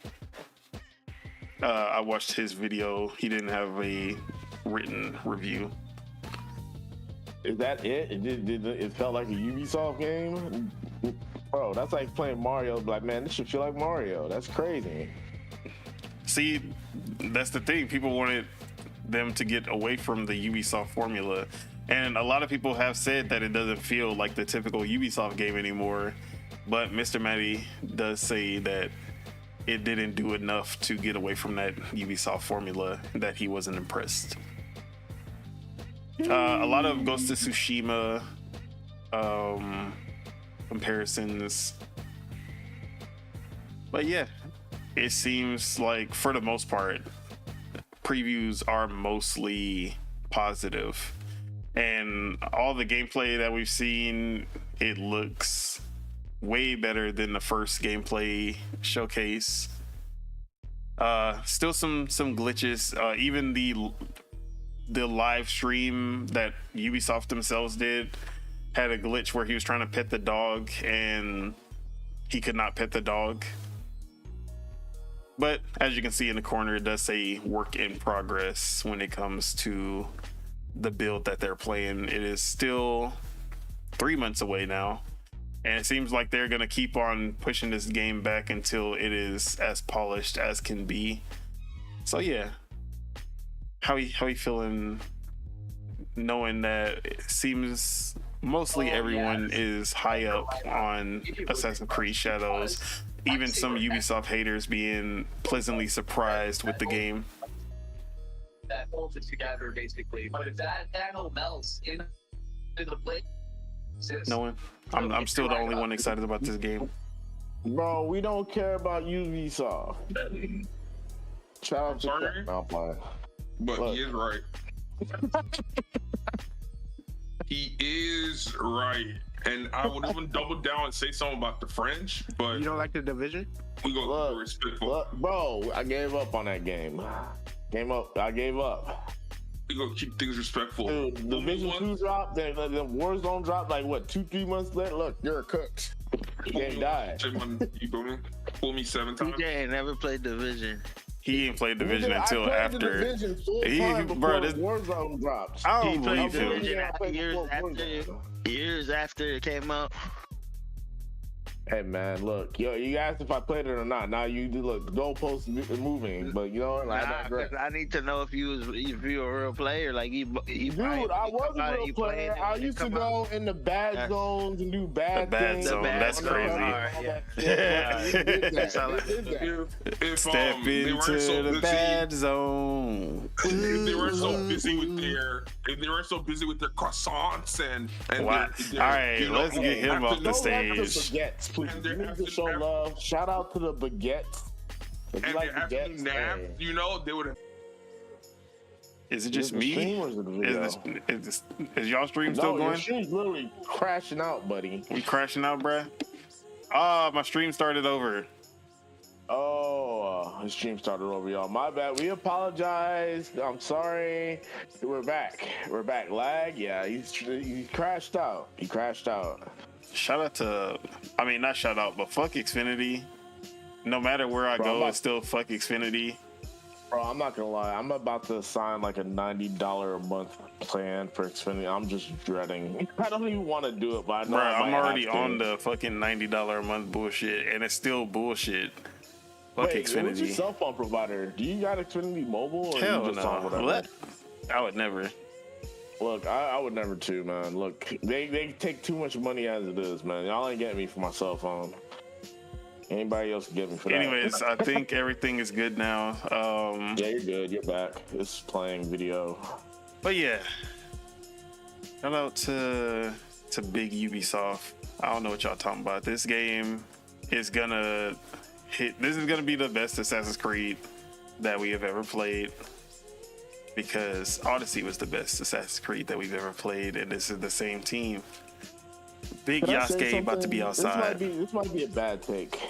I watched his video. He didn't have a written review. Is that it? It felt like a Ubisoft game? Bro, that's like playing Mario. Like, man, this should feel like Mario. That's crazy. See, that's the thing. People wanted them to get away from the Ubisoft formula. And a lot of people have said that it doesn't feel like the typical Ubisoft game anymore. But Mr. Matty does say that it didn't do enough to get away from that Ubisoft formula, that he wasn't impressed. A lot of Ghost of Tsushima comparisons. But yeah, it seems like for the most part, previews are mostly positive. And all the gameplay that we've seen, it looks way better than the first gameplay showcase. Still some glitches. Even the live stream that Ubisoft themselves did had a glitch where he was trying to pet the dog and he could not pet the dog. But as you can see in the corner, it does say work in progress when it comes to the build that they're playing. It is still 3 months away now, and it seems like they're gonna keep on pushing this game back until it is as polished as can be. So yeah, how you feeling knowing that it seems mostly everyone is high up on Assassin's Creed Shadows, even some Ubisoft haters being pleasantly surprised with the game? That holds it together, basically. But if that all melts into the plate, No one. I'm still the only one excited about this game. Bro, we don't care about Ubisoft. Shout out to Sorry? no, I'm playing. But Look. he is right. He is right. And I would even double down and say something about the French, but You don't like the Division? we gonna Look, be respectful. Look, bro, I gave up on that game. I gave up. We gonna keep things respectful. Dude, Division 2 dropped, the Warzone dropped like what, 2-3 months later? Look, you're cooked. The game died. You feel me? Fool me 7 times. TJ ain't never played Division. He ain't played Division Nigga, I until played the after. Division full He- time bro, before this- Warzone dropped. I He don't played believe him. Division I played years before after, Warzone. years after it came out. Hey man, look, yo, you asked if I played it or not. Now you do look, the goalpost moving, but you know what? Like, Nah, 'cause I need to know if you were a real player. Like Dude, I was a real player. I used to go in the bad zones and do bad The bad things. zone, that's crazy. If Step they weren't into so the busy, bad zone. if they weren't so busy with their croissants and Wow. their, All right, you know, let's get him off the Don't like the stage. baguettes, please. And they're We need to show love. Shout out to the baguettes. If you and like their afternoon baguettes, nap, hey. you know, they would have. Is it Is just the stream me? or is it the video? Is y'all stream still No, your going? stream's literally crashing out, buddy. We crashing out, bruh? Ah, my stream started over. Oh, the stream started over, y'all. My bad. We apologize. I'm sorry. We're back. We're back. Lag? Yeah, he crashed out. He crashed out. Shout out to, I mean, not shout out, but fuck Xfinity. No matter where I Bro, go, I'm not- it's still fuck Xfinity. Bro, I'm not gonna lie. I'm about to sign like a $90 a month plan for Xfinity. I'm just dreading. I don't even want to do it, but I know Bruh, I I'm might already have to. on the fucking $90 a month bullshit, and it's still bullshit. Fuck Wait, what's your Xfinity. cell phone provider? Do you got Xfinity Mobile? Or Hell you just on no. whatever? What? I would never. Look, I would never too, man. Look, they take too much money as it is, man. Y'all ain't getting me for my cell phone. Anybody else can get me for that. Anyways, I think everything is good now. Yeah, you're good. You're back. It's playing video. But yeah, shout out to big Ubisoft. I don't know what y'all talking about. This game is gonna hit. This is gonna be the best Assassin's Creed that we have ever played, because Odyssey was the best Assassin's Creed that we've ever played, and this is the same team. Big Can I say Yasuke about to be something? outside. This might be a bad take.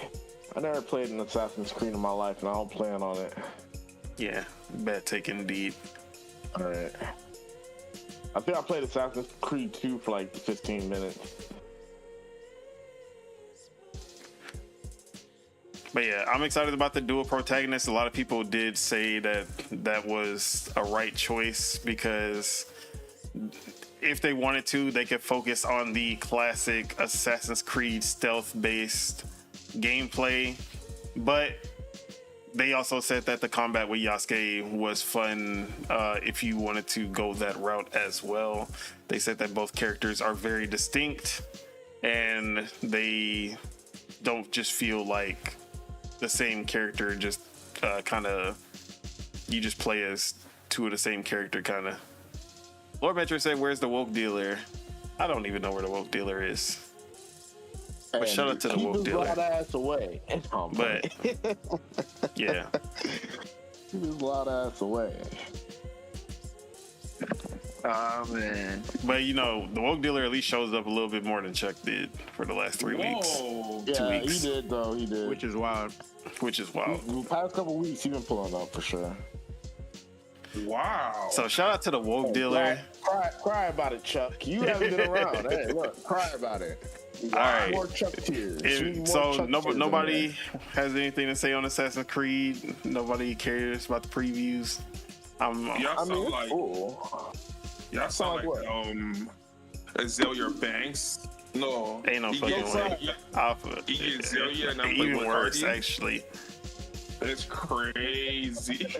I never played an Assassin's Creed in my life, and I don't plan on it. Yeah, bad take indeed. All right. I think I played Assassin's Creed 2 for like 15 minutes. But yeah, I'm excited about the dual protagonist. A lot of people did say that that was a right choice, because if they wanted to, they could focus on the classic Assassin's Creed stealth-based gameplay. But they also said that the combat with Yasuke was fun if you wanted to go that route as well. They said that both characters are very distinct, and they don't just feel like the same character, just kind of, you just play as two of the same character, kind of. Lord Metro said, "Where's the woke dealer?" I don't even know where the woke dealer is. But shout out to the keep woke his dealer. loud ass away. Oh, man. But yeah, Keep his loud ass away. Oh man. but you know, the woke dealer at least shows up a little bit more than Chuck did for the last 3 weeks, Whoa. Yeah, weeks. he did though. He did. Which is wild. which is wild. The past couple weeks, he been pulling up for sure. Wow. So shout out to the woke dealer. Cry about it, Chuck. You haven't been around. Hey, look, cry about it. All right. More Chuck tears. We need more So Chuck tears in nobody has anything to say on Assassin's Creed. Nobody cares about the previews. Y'all there. I sound mean, it's like cool. y'all what? Azalea Banks. No, Ain't no he fucking gets, way. He gets Azalea and I'm Even playing worse, Hardy. actually. It's crazy.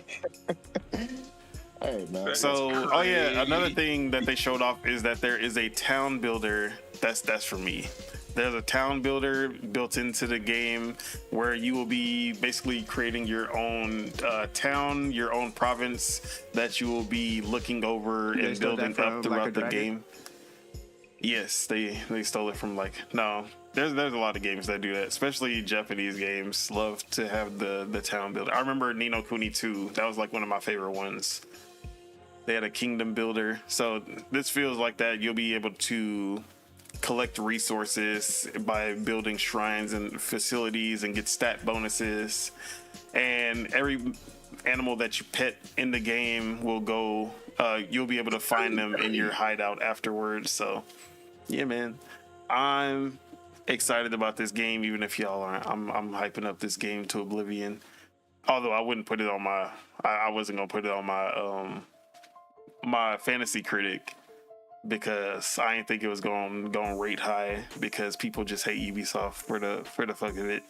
Hey, man. That's So, oh yeah, crazy. another thing that they showed off is that there is a town builder. That's for me. There's a town builder built into the game where you will be basically creating your own town, your own province that you will be looking over They and stole building that from, up like, throughout a the dragon? game. Yes, they stole it from no. There's a lot of games that do that, especially Japanese games love to have the town builder. I remember Ni no Kuni 2. That was like one of my favorite ones. They had a kingdom builder. So this feels like that you'll be able to collect resources by building shrines and facilities and get stat bonuses. And every animal that you pet in the game will go, you'll be able to find them in your hideout afterwards. So yeah, man, I'm excited about this game, even if y'all aren't. I'm hyping up this game to oblivion. Although I wouldn't put it on I wasn't gonna put it on my fantasy critic because I didn't think it was going rate high because people just hate Ubisoft for the fuck of it.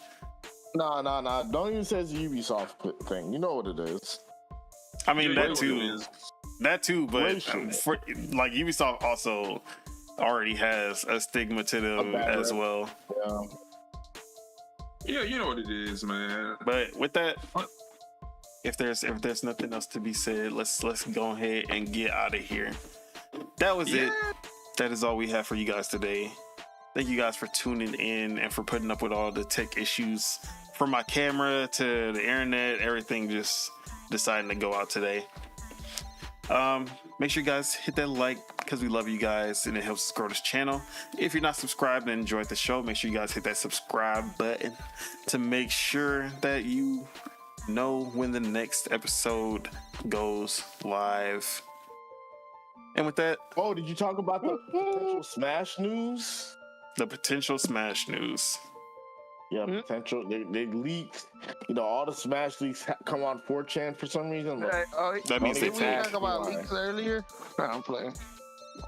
Nah. Don't even say it's a Ubisoft thing. You know what it is. I mean Yeah, that you know what it too, but Racial. for Ubisoft also already has a stigma to them bad as rep. well. Yeah, you know what it is, man. But with that, if there's nothing else to be said, let's go ahead and get out of here. That was it. That is all we have for you guys today. Thank you guys for tuning in and for putting up with all the tech issues, from my camera to the internet, everything just deciding to go out today. Make sure you guys hit that like because we love you guys and it helps us grow this channel. If you're not subscribed and enjoyed the show, make sure you guys hit that subscribe button to make sure that you know when the next episode goes live. And with that, Oh, did you talk about the potential Smash news? the potential Smash news. Yeah, potential. They leaked. All the Smash leaks come on 4chan for some reason. That means they Did we fake. talk about leaks earlier? No, I'm playing.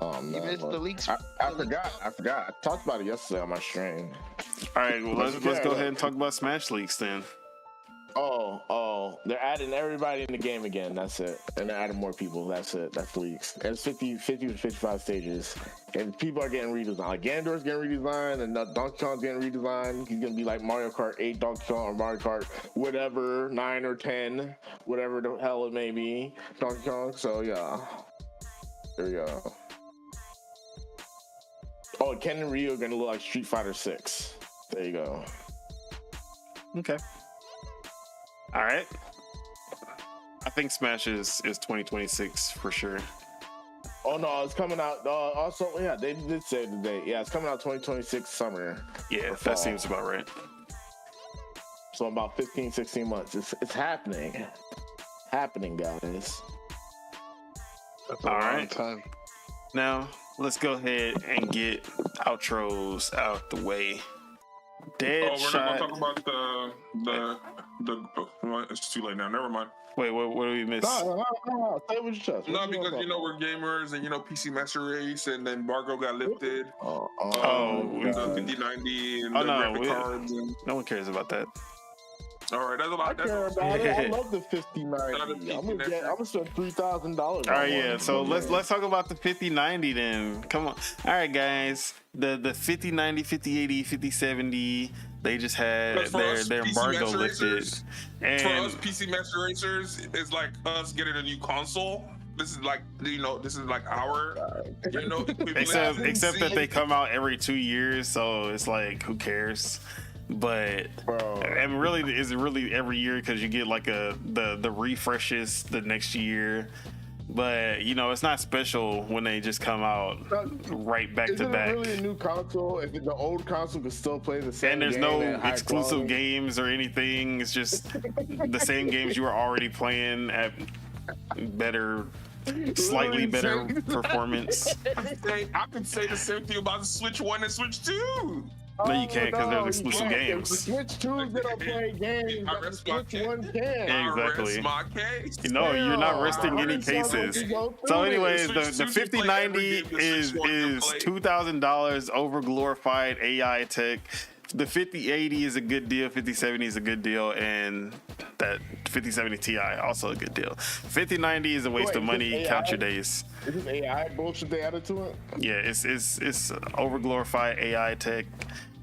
Oh You man, missed the leaks. I forgot. I talked about it yesterday on my stream. All right, well, let's go ahead and talk about Smash leaks then. Oh, they're adding everybody in the game again. That's it. And they're adding more people. That's it. That's leaks. And it's 50 to 55 stages. And people are getting redesigned. Like Ganondorf's getting redesigned, and Donkey Kong's getting redesigned. He's going to be like Mario Kart 8 Donkey Kong or Mario Kart whatever, 9 or 10, whatever the hell it may be, Donkey Kong. So, yeah. There we go. Oh, and Ken and Ryu are going to look like Street Fighter 6. There you go. Okay. All right. I think Smash is 2026 for sure. Oh no, it's coming out. Also, yeah, they did say today. Yeah, it's coming out 2026 summer. Yeah, or fall. that seems about right. So about 15, 16 months. It's happening. Happening, guys. That's a All long right. time. Now, let's go ahead and get outros out the way. We're not Deadshot. gonna talk about the. It's too late now. Never mind. Wait, what do we miss? No. Stay with your chest. No, What you because talking we're gamers and PC Master Race and then embargo got lifted. about? we- The God. 5090 and Oh, the no, graphic we- cards. And, No one cares about that. all right, that's a I lot. care That's about it. I Yeah. love the 5090. I'm gonna spend $3,000. All right, yeah. So let's talk about the 5090 then. Come on. All right, guys. The 5090, 5080, 5070. They just had Because for us their PC embargo Master lifted, Racers- For and us PC Master Racers, it's like us getting a new console. This is like our equivalent. except that they come out every 2 years, so it's like who cares? But Bro. and really, is it really every year because you get like the refreshes the next year. But it's not special when they just come out right back Isn't to back. it really a new console? If the old console could still play the same And there's game no at high exclusive quality? games or anything. It's just the same games you were already playing at better slightly better performance. I could say the same thing about the Switch 1 and Switch 2. No, you can't because they're exclusive If the games. Switch 2 is gonna play games, I the rest my Switch case. 1 can. Exactly. Rest my case. No, you're not resting any How many times cases. you go through So, this? anyways, Switch the 2 can play every 5090 game the Switch 1 can is play. $2,000 over glorified AI tech. The 5080 is a good deal. 5070 is a good deal, and that 5070 Ti also a good deal. 5090 is a waste Wait, of money. this Count AI? your days. Is this AI bullshit they added to it? Yeah, it's over glorified AI tech,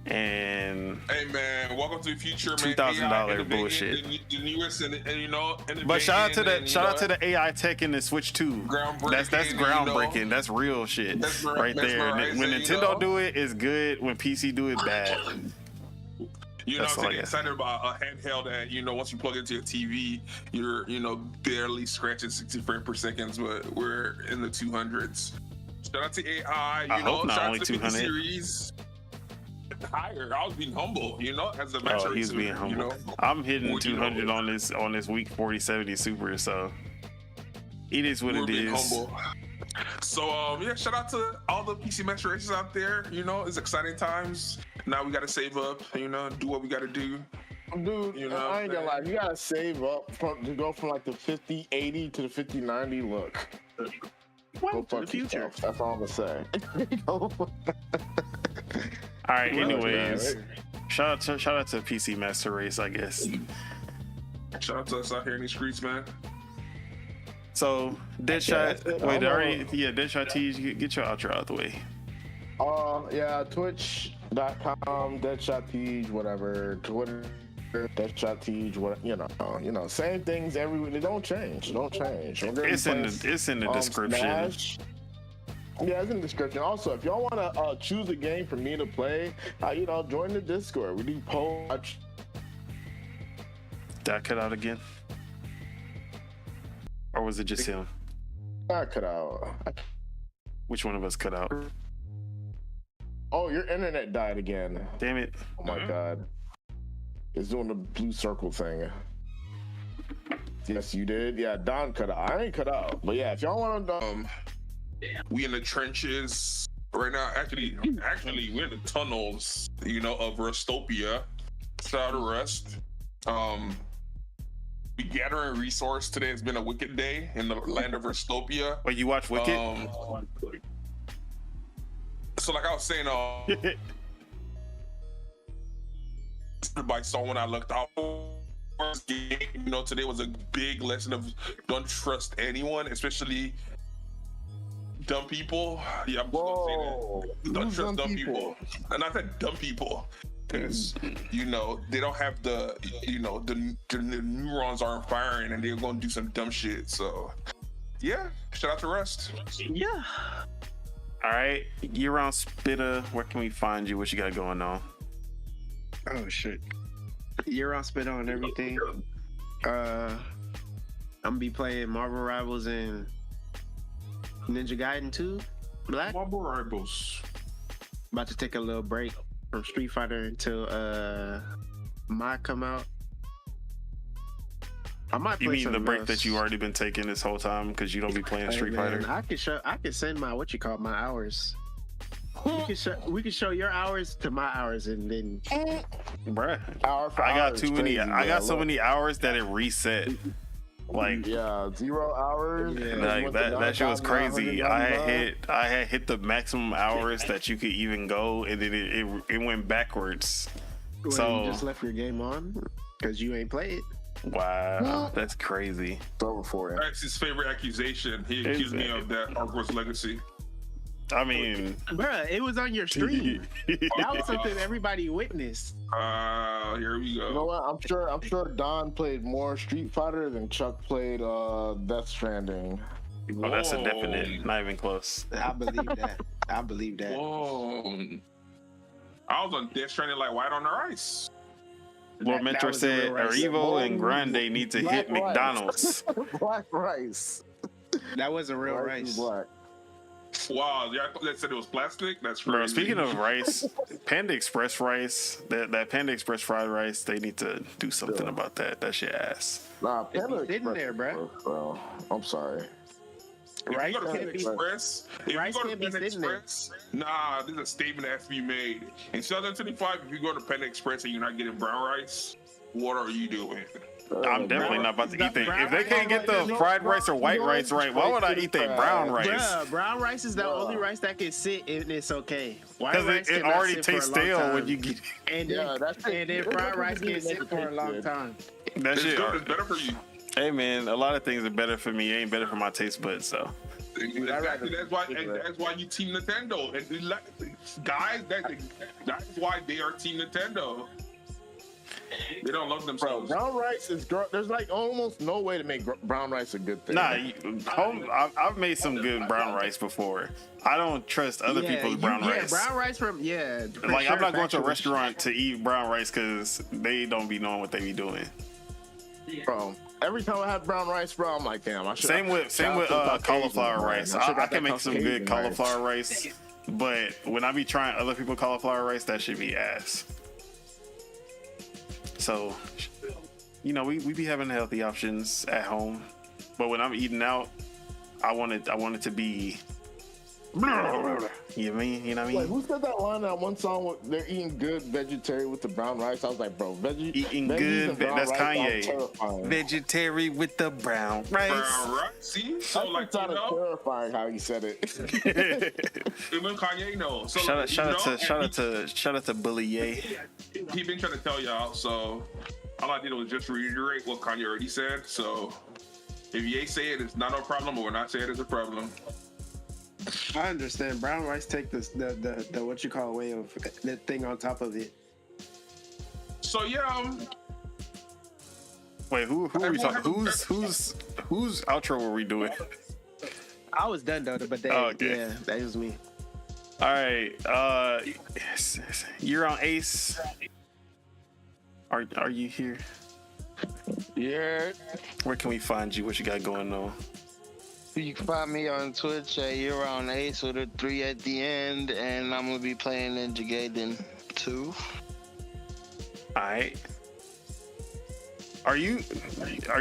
and Hey man, welcome to the future, man. $2,000 bullshit. The newest and you know. But shout out to innovating shout out to and, the AI tech in the Switch 2. Groundbreaking, That's you know. groundbreaking. That's real shit right there. Mesmerizing, When you Nintendo know. do it, it's good. When PC do it, bad. You know, That's I'm all I got. excited about a handheld that, you know, once you plug it into your TV, you're, you know, barely scratching 60 frames per second, but we're in the 200s. Shout out to AI, you I know, hope not shout only out to the 200. series. Higher. I was being humble, you know, as a match Oh, he's racer, being humble. you know. I'm hitting Would you 200 know? on this week 4070 Super, so it is what We're it being is. humble. So yeah, shout out to all the PC match racers out there. You know, it's exciting times. Now we got to save up. You know, do what we got to do. Dude, You know I ain't what I'm gonna lie. You gotta save up to go from like the 5080 to the 5090. Look, go the fuck future. yourself. That's all I'm gonna say. All right, Well, anyways, man, shout out to PC Master Race, I guess. Shout out to us out here in these streets, man. So that's Deadshot, it. wait, I'm, already, yeah, Deadshot T, get your outro out the way. Yeah, Twitch.com, Deadshot Teej, whatever. Twitter, Deadshot Teej, what you know, same things every week. They don't change. Don't change. We're gonna be It's in playing, the description. Smash. Yeah, it's in the description. Also, if y'all want to choose a game for me to play, you know, join the Discord. We do polls. Did I cut out again? Or was it just him? I cut out. Which one of us cut out? Oh, your internet died again. Damn it. Oh my god. It's doing the blue circle thing. Yes, you did. Yeah, Don cut out. I ain't cut out. But yeah, if y'all want to We in the trenches right now. Actually, we're in the tunnels, you know, of Rustopia. Shout out to Rust. We gathering resource today. It's been a wicked day in the land of Rustopia. Wait, you watch Wicked? So like I was saying, by someone I looked out for, you know, today was a big lesson of don't trust anyone, especially dumb people. Yeah, I'm just gonna say that. Don't Who's trust dumb dumb people. And I said dumb people because you know they don't have the neurons aren't firing and they're gonna do some dumb shit. So yeah, shout out to Rust. Yeah. All right, year-round spitter. Where can we find you? What you got going on? Oh shit. You're on spit on everything. I'm gonna be playing Marvel Rivals and Ninja Gaiden 2 Black. Marvel Rivals. About to take a little break from Street Fighter until Mod come out. I might play You mean the something break else. that you already been taking this whole time because you don't be playing Hey, Street man, Fighter? I can send my my hours. We can show your hours to my hours and then Bruh, hour for I hour got is too many. crazy, I got man. so Look. many hours that it reset. Like Yeah, 0 hours. Yeah. Like that shit was crazy. I had hit the maximum hours that you could even go, and then it went backwards. when So- you just left your game on because you ain't played. Wow, that's crazy. It's over for you. That's his favorite accusation. He Is accused me it? of that Hogwarts Legacy. I mean, Bruh, it was on your stream. That was something everybody witnessed. Here we go. You know what? I'm sure Don played more Street Fighter than Chuck played Death Stranding. oh, that's a Whoa. definite. Not even close. I believe that. I believe that. Whoa. I was on Death Stranding like white on the ice. Lord That Mentor was a said real race. Arivo and Grande need to hit Black rice. McDonald's. Black rice. That was a real Rice is race. black. Wow, y'all said it was plastic? That's crazy. Bro, speaking of rice, Panda Express rice, that Panda Express fried rice, they need to do something about that. That shit ass. Nah, It's Panda sitting Express there, is bruh. worse, bro. I'm sorry. If Rice you go to can't Panda be- Express, Rice can't be sitting there. nah, there's a statement that has to be made. In 2025, if you go to Panda Express and you're not getting brown rice, what are you doing? I'm definitely not about to eat that. brown If they can't get the rice- fried rice or white rice right, why would I eat that brown rice? Bruh, brown rice is the only rice that can sit and it's okay. White Because rice it cannot already sit for a tastes long stale time. when you get And Yeah, that's it. and then fried rice can sit for a long time. that It's shit. good. It's better for you. Hey man, a lot of things are better for me. It ain't better for my taste buds. So Exactly. That's why you Team Nintendo. And guys, that's why they are Team Nintendo. They don't love Bro, themselves. brown rice is there's like almost no way to make brown rice a good thing. nah, I've made some good brown rice before. I don't trust other people's brown rice. Yeah, brown rice from for Like sure, I'm not going to a factually. restaurant to eat brown rice because they don't be knowing what they be doing. Bro, every time I have brown rice, bro, I'm like, damn, I should. Same with cauliflower rice. I can make some good cauliflower rice, but when I be trying other people's cauliflower rice, that should be ass. So, you know, we be having healthy options at home, but when I'm eating out, I want it to be. You know what I mean? Like, who said that line in that one song? They're eating good vegetarian with the brown rice. I was like, bro, Eating veggies good. and brown That's rice Kanye. sound terrifying. Vegetarian with the brown rice. Brown rice. See? So That like, sounded terrifying how he said it. even Kanye knows. So Shout out to Bully Ye. He been trying to tell y'all. So all I did was just reiterate what Kanye already said. So if Ye say it, it's not a problem, or when I say it, it's a problem. I understand. Brown rice take the what you call away of the thing on top of it. So yeah, Wait, who are we talking? Whose outro were we doing? I was done though, but okay. yeah, that was me. All right, yes, you're on Ace. Are you here? Yeah. Where can we find you? What you got going on? You can find me on Twitch at You're on Ace with a 3 at the end, and I'm gonna be playing Ninja Gaiden 2. All right. Are you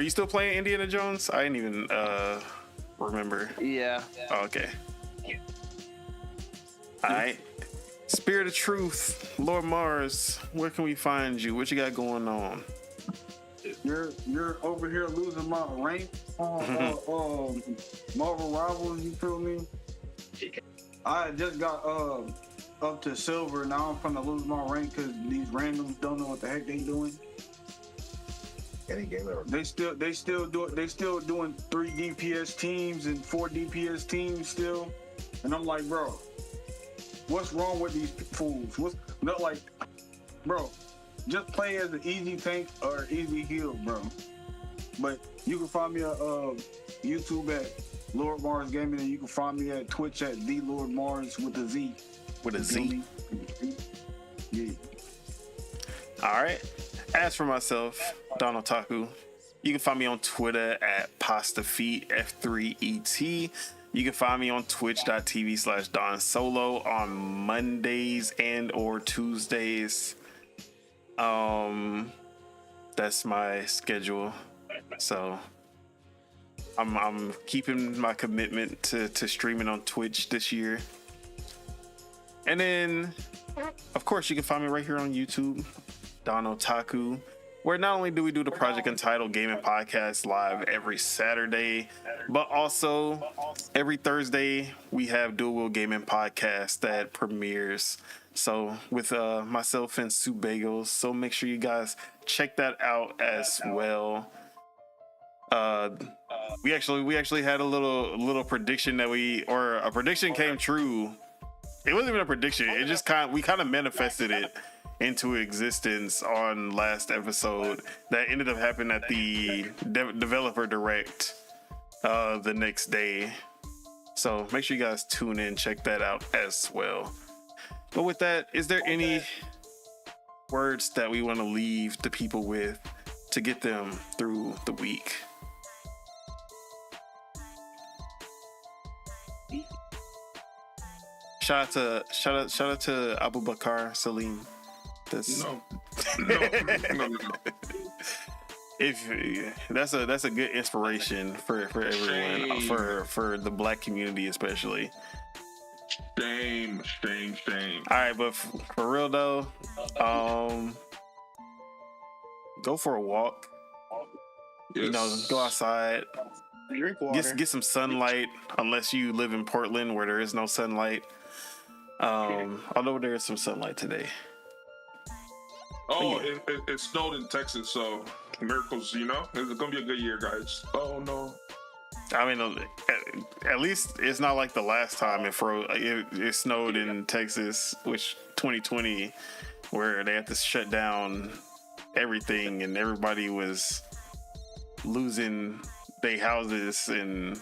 still playing Indiana Jones? I didn't even remember. Yeah. Oh, okay. All right. Spirit of Truth, Lord Mars, where can we find you? What you got going on? You're over here losing my rank on Marvel Rivals. You feel me? I just got up to silver. Now I'm finna lose my rank because these randoms don't know what the heck they doing. Any game ever. They still doing 3 DPS teams and 4 DPS teams still, and I'm like, bro, what's wrong with these fools? What's not like, bro? Just play as an easy tank or easy heal, bro. But you can find me at YouTube at Lord Mars Gaming, and you can find me at Twitch at the Lord Mars with a Z. With a Z. Yeah. All right. As for myself, Donald Taku, you can find me on Twitter at PastaFeet, F3ET. You can find me on twitch.tv/Don Solo on Mondays and or Tuesdays. That's my schedule. So I'm keeping my commitment to streaming on Twitch this year. And then, of course, you can find me right here on YouTube, Don Otaku, where not only do we do the Project Untitled Gaming Podcast live every Saturday, but also every Thursday we have Dual Wheel Gaming Podcast that premieres. So with myself and Sue Bagels. So make sure you guys check that out as well. We actually had a little prediction that a prediction came true. It wasn't even a prediction. It just we kind of manifested it into existence on last episode that ended up happening at the developer direct the next day. So make sure you guys tune in, check that out as well. But with that, is there any words that we want to leave the people with to get them through the week? Shout out to Abu Bakar Salim. No. if that's a good inspiration for everyone, for the Black community especially. Shame. All right, but for real though, go for a walk. Yes. You know, go outside. Drink water. Get some sunlight, unless you live in Portland where there is no sunlight. Although there is some sunlight today. Oh, it snowed in Texas, so miracles, you know? It's gonna be a good year, guys. Oh no. I mean, at least it's not like the last time it snowed in Texas, which 2020, where they had to shut down everything and everybody was losing their houses, and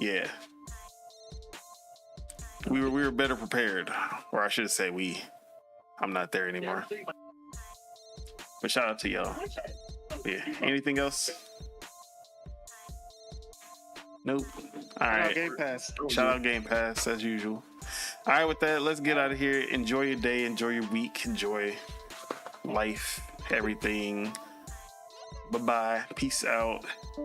yeah, we were better prepared, or I should say we. I'm not there anymore. But shout out to y'all. Yeah. Anything else? Nope. All right. Game Pass. Shout out Game Pass as usual. All right, with that, let's get out of here. Enjoy your day. Enjoy your week. Enjoy life. Everything. Bye-bye. Peace out.